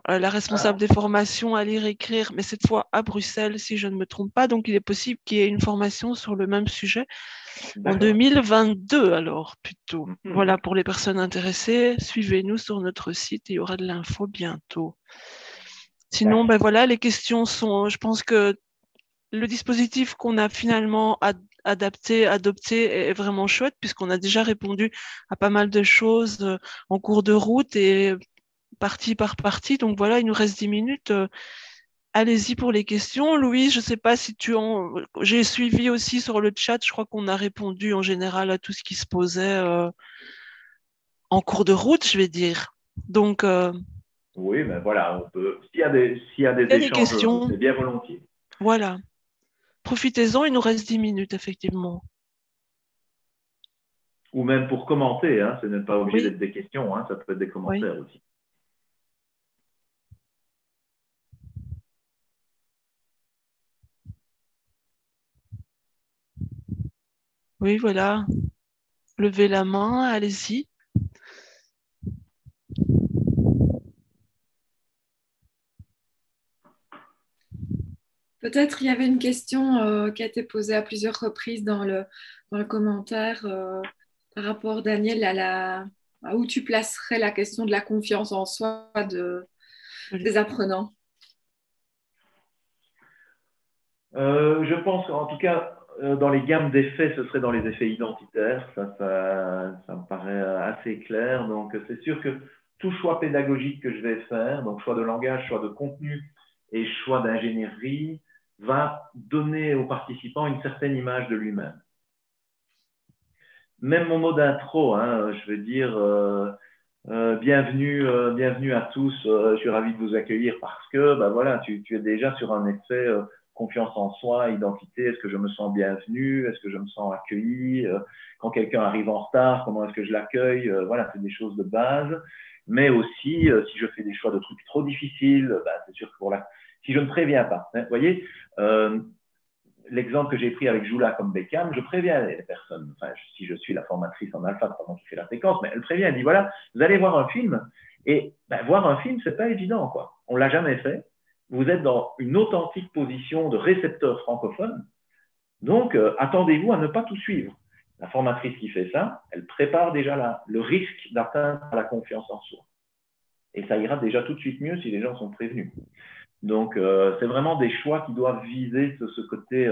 la responsable des formations à lire-écrire, mais cette fois à Bruxelles, si je ne me trompe pas. Donc, il est possible qu'il y ait une formation sur le même sujet en 2022, alors, plutôt. Voilà, pour les personnes intéressées, suivez-nous sur notre site, il y aura de l'info bientôt. Sinon, ben voilà, les questions sont, je pense que le dispositif qu'on a finalement adopté est vraiment chouette, puisqu'on a déjà répondu à pas mal de choses en cours de route et partie par partie. Donc voilà, il nous reste 10 minutes. Allez-y pour les questions. Louise, je ne sais pas si j'ai suivi aussi sur le chat, je crois qu'on a répondu en général à tout ce qui se posait en cours de route, je vais dire. Donc, oui, mais voilà, on peut. S'il y a des échanges, questions, c'est bien volontiers. Voilà. Profitez-en, il nous reste 10 minutes, effectivement. Ou même pour commenter, hein, ce n'est pas obligé d'être des questions, hein, ça peut être des commentaires aussi. Oui, voilà. Levez la main, allez-y. Peut-être il y avait une question qui a été posée à plusieurs reprises dans le commentaire par rapport, Daniel, à où tu placerais la question de la confiance en soi des apprenants. Je pense qu'en tout cas, dans les gammes d'effets, ce serait dans les effets identitaires. Ça me paraît assez clair. Donc, c'est sûr que tout choix pédagogique que je vais faire, donc choix de langage, choix de contenu et choix d'ingénierie, va donner aux participants une certaine image de lui-même. Même mon mot d'intro, hein, je veux dire bienvenue à tous, je suis ravi de vous accueillir parce que bah, voilà, tu es déjà sur un effet confiance en soi, identité, est-ce que je me sens bienvenu, est-ce que je me sens accueilli, quand quelqu'un arrive en retard, comment est-ce que je l'accueille, voilà, c'est des choses de base. Mais aussi, si je fais des choix de trucs trop difficiles, bah, c'est sûr que si je ne préviens pas, hein, vous voyez, l'exemple que j'ai pris avec Joula comme Beckham, je préviens les personnes, enfin, si je suis la formatrice en alpha, c'est pas moi qui fais la séquence, mais elle prévient, elle dit voilà, vous allez voir un film, et ben, voir un film, c'est pas évident, quoi. On l'a jamais fait. Vous êtes dans une authentique position de récepteur francophone, donc attendez-vous à ne pas tout suivre. La formatrice qui fait ça, elle prépare déjà le risque d'atteindre la confiance en soi. Et ça ira déjà tout de suite mieux si les gens sont prévenus. Donc, c'est vraiment des choix qui doivent viser ce côté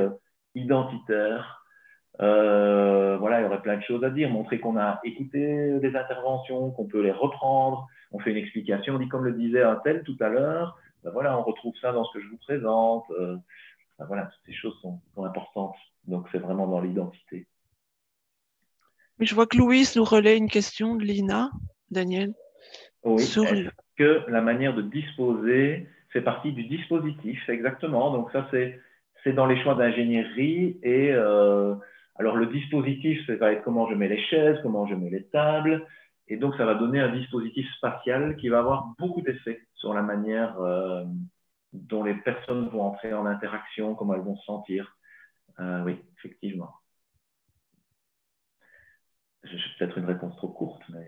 identitaire. Voilà, il y aurait plein de choses à dire. Montrer qu'on a écouté des interventions, qu'on peut les reprendre. On fait une explication. On dit, comme le disait un tel tout à l'heure, ben voilà, on retrouve ça dans ce que je vous présente. Ben voilà, toutes ces choses sont importantes. Donc, c'est vraiment dans l'identité. Je vois que Louise nous relaie une question de Lina, Daniel. Oui, est-ce que la manière de disposer fait partie du dispositif? Exactement. Donc ça, c'est dans les choix d'ingénierie. Et alors, le dispositif, ça va être comment je mets les chaises, comment je mets les tables. Et donc, ça va donner un dispositif spatial qui va avoir beaucoup d'effets sur la manière dont les personnes vont entrer en interaction, comment elles vont se sentir. Oui, effectivement. J'ai peut-être une réponse trop courte, mais...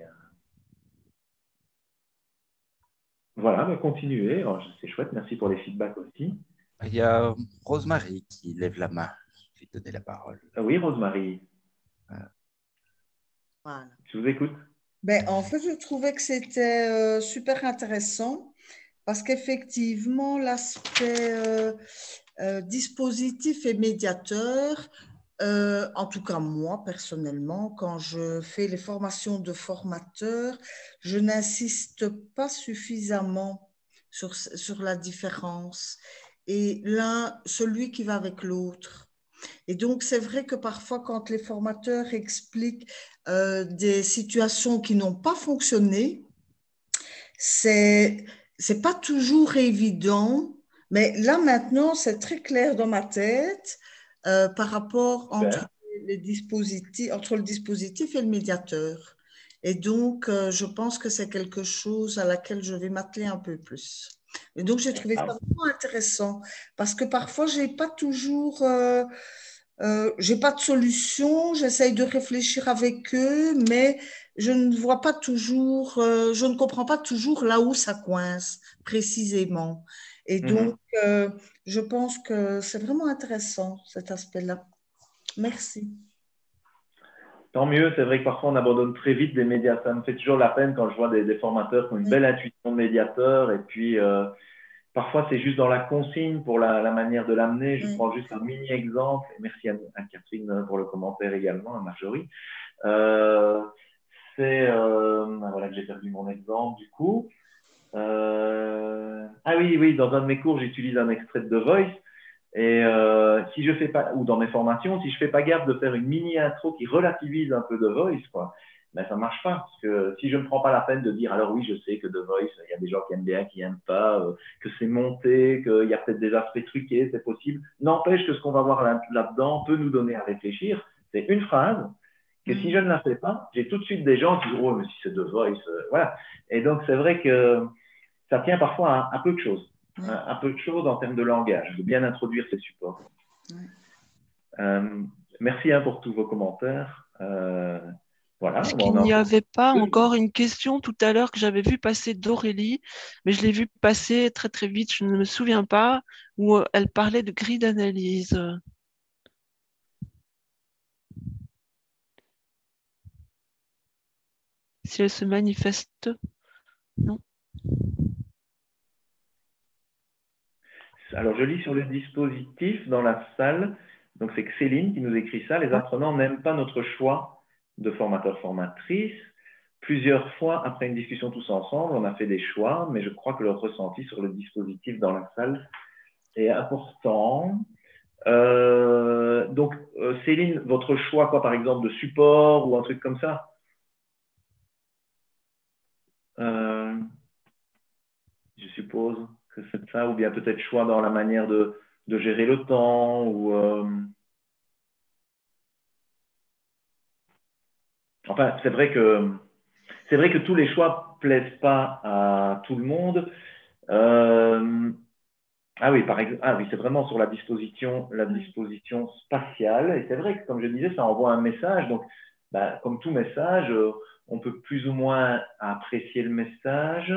Voilà, bah continuez. C'est chouette, merci pour les feedbacks aussi. Il y a Rosemary qui lève la main. Je vais donner la parole. Oui, Rosemary. Voilà. Je vous écoute. Ben, en fait, je trouvais que c'était super intéressant parce qu'effectivement, l'aspect dispositif et médiateur, en tout cas moi personnellement, quand je fais les formations de formateurs, je n'insiste pas suffisamment sur la différence et celui qui va avec l'autre. Et donc, c'est vrai que parfois, quand les formateurs expliquent des situations qui n'ont pas fonctionné, c'est pas toujours évident, mais là maintenant, c'est très clair dans ma tête par rapport entre le dispositif et le médiateur. Et donc, je pense que c'est quelque chose à laquelle je vais m'atteler un peu plus. Et donc, j'ai trouvé ça vraiment intéressant parce que parfois, j'ai pas de solution, j'essaye de réfléchir avec eux, mais je ne vois pas toujours, je ne comprends pas toujours là où ça coince précisément. Et donc, je pense que c'est vraiment intéressant cet aspect-là. Merci. Tant mieux, c'est vrai que parfois on abandonne très vite des médiateurs. Ça me fait toujours la peine quand je vois des formateurs qui ont une belle intuition de médiateur et puis parfois c'est juste dans la consigne pour la manière de l'amener. Je prends juste un mini exemple. Et merci à Catherine pour le commentaire également, à Marjorie. Voilà que j'ai perdu mon exemple du coup. Ah oui, dans un de mes cours, j'utilise un extrait de The Voice. Et si je fais pas, ou dans mes formations, si je fais pas gaffe de faire une mini intro qui relativise un peu The Voice, quoi, ben ça marche pas. Parce que si je ne prends pas la peine de dire, alors oui, je sais que The Voice, il y a des gens qui aiment bien, qui n'aiment pas, que c'est monté, qu'il y a peut-être des aspects truqués, c'est possible. N'empêche que ce qu'on va voir là-dedans peut nous donner à réfléchir. C'est une phrase que si je ne la fais pas, j'ai tout de suite des gens qui disent, oh, mais si c'est The Voice, voilà. Et donc, c'est vrai que ça tient parfois à peu de choses. Un peu de choses en termes de langage, de bien introduire ces supports. Merci pour tous vos commentaires. Voilà. Est-ce qu'il n'y avait pas encore une question tout à l'heure que j'avais vu passer d'Aurélie, mais je l'ai vue passer très très vite, je ne me souviens pas, où elle parlait de grille d'analyse. Si elle se manifeste, non. Alors, je lis sur le dispositif dans la salle. Donc, c'est que Céline qui nous écrit ça. Les apprenants n'aiment pas notre choix de formateur-formatrice. Plusieurs fois, après une discussion tous ensemble, on a fait des choix, mais je crois que leur ressenti sur le dispositif dans la salle est important. Donc, Céline, votre choix, quoi, par exemple, de support ou un truc comme ça? Je suppose que c'est ça, ou bien peut-être choix dans la manière de gérer le temps, ou enfin, c'est vrai que tous les choix plaisent pas à tout le monde. Ah oui, par exemple, ah oui, c'est vraiment sur la disposition spatiale. Et c'est vrai que, comme je disais, ça envoie un message. Donc, comme tout message, on peut plus ou moins apprécier le message.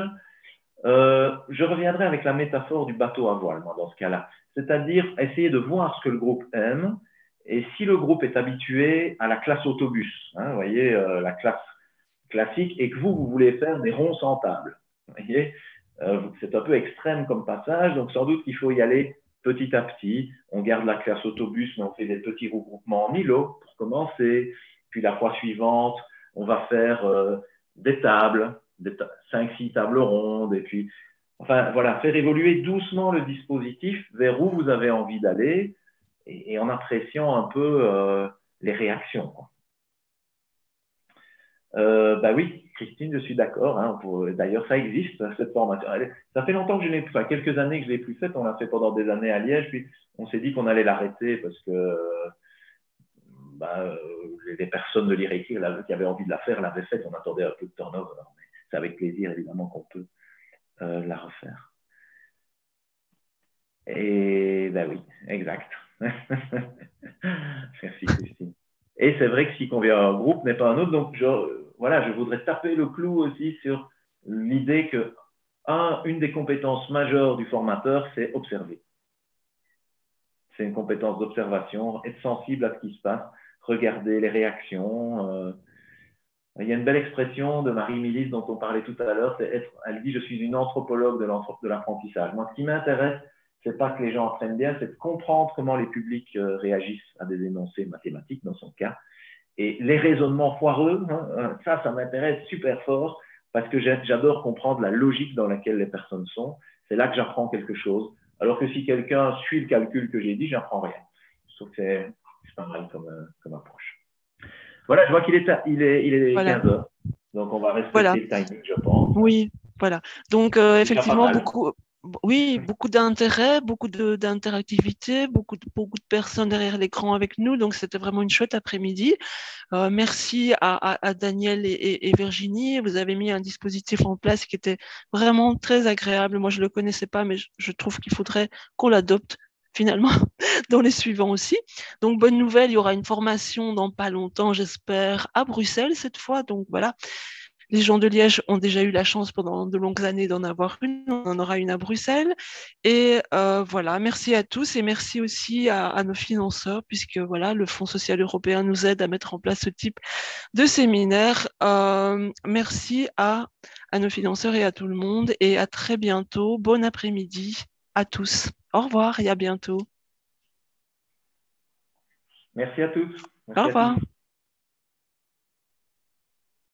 Je reviendrai avec la métaphore du bateau à voile, moi, dans ce cas-là. C'est-à-dire essayer de voir ce que le groupe aime. Et si le groupe est habitué à la classe autobus, hein, vous voyez, la classe classique, et que vous voulez faire des ronds sans table, vous voyez, c'est un peu extrême comme passage, donc sans doute qu'il faut y aller petit à petit. On garde la classe autobus, mais on fait des petits regroupements en îlot pour commencer. Puis la fois suivante, on va faire des tables, 5-6 tables rondes, et puis, enfin voilà, faire évoluer doucement le dispositif vers où vous avez envie d'aller, et en appréciant un peu les réactions, quoi. Oui, Christine, je suis d'accord. Hein, d'ailleurs, ça existe, cette formation. Ça fait longtemps que je l'ai, enfin, quelques années que je l'ai plus faite. On l'a fait pendant des années à Liège, puis on s'est dit qu'on allait l'arrêter parce que les personnes de lire et écrire qui avaient envie de la faire l'avaient faite. On attendait un peu de turnover, mais c'est avec plaisir évidemment qu'on peut la refaire. Et oui, exact. Merci Christine. Et c'est vrai que ce qui convient à un groupe n'est pas un autre. Donc, je voudrais taper le clou aussi sur l'idée que une des compétences majeures du formateur, c'est observer. C'est une compétence d'observation, être sensible à ce qui se passe, regarder les réactions. Il y a une belle expression de Marie-Milice dont on parlait tout à l'heure, elle dit « Je suis une anthropologue de l'apprentissage ». Moi, ce qui m'intéresse, c'est pas que les gens apprennent bien, c'est de comprendre comment les publics réagissent à des énoncés mathématiques, dans son cas. Et les raisonnements foireux, ça m'intéresse super fort, parce que j'adore comprendre la logique dans laquelle les personnes sont. C'est là que j'apprends quelque chose. Alors que si quelqu'un suit le calcul que j'ai dit, j'apprends rien. Je trouve que c'est pas mal comme approche. Voilà, je vois qu'il est Voilà. 15 heures. Donc, on va respecter le timing, je pense. Oui, voilà. Donc, effectivement, beaucoup d'intérêt, beaucoup d'interactivité, beaucoup de personnes derrière l'écran avec nous. Donc, c'était vraiment une chouette après-midi. Merci à Daniel et Virginie. Vous avez mis un dispositif en place qui était vraiment très agréable. Moi, je ne le connaissais pas, mais je trouve qu'il faudrait qu'on l'adopte finalement dans les suivants aussi. Donc, bonne nouvelle, il y aura une formation dans pas longtemps, j'espère, à Bruxelles cette fois. Donc, voilà. Les gens de Liège ont déjà eu la chance pendant de longues années d'en avoir une. On en aura une à Bruxelles. Et voilà, merci à tous et merci aussi à nos financeurs, puisque voilà, le Fonds social européen nous aide à mettre en place ce type de séminaire. Merci à nos financeurs et à tout le monde. Et à très bientôt. Bon après-midi à tous. Au revoir et à bientôt. Merci à tous. Au revoir.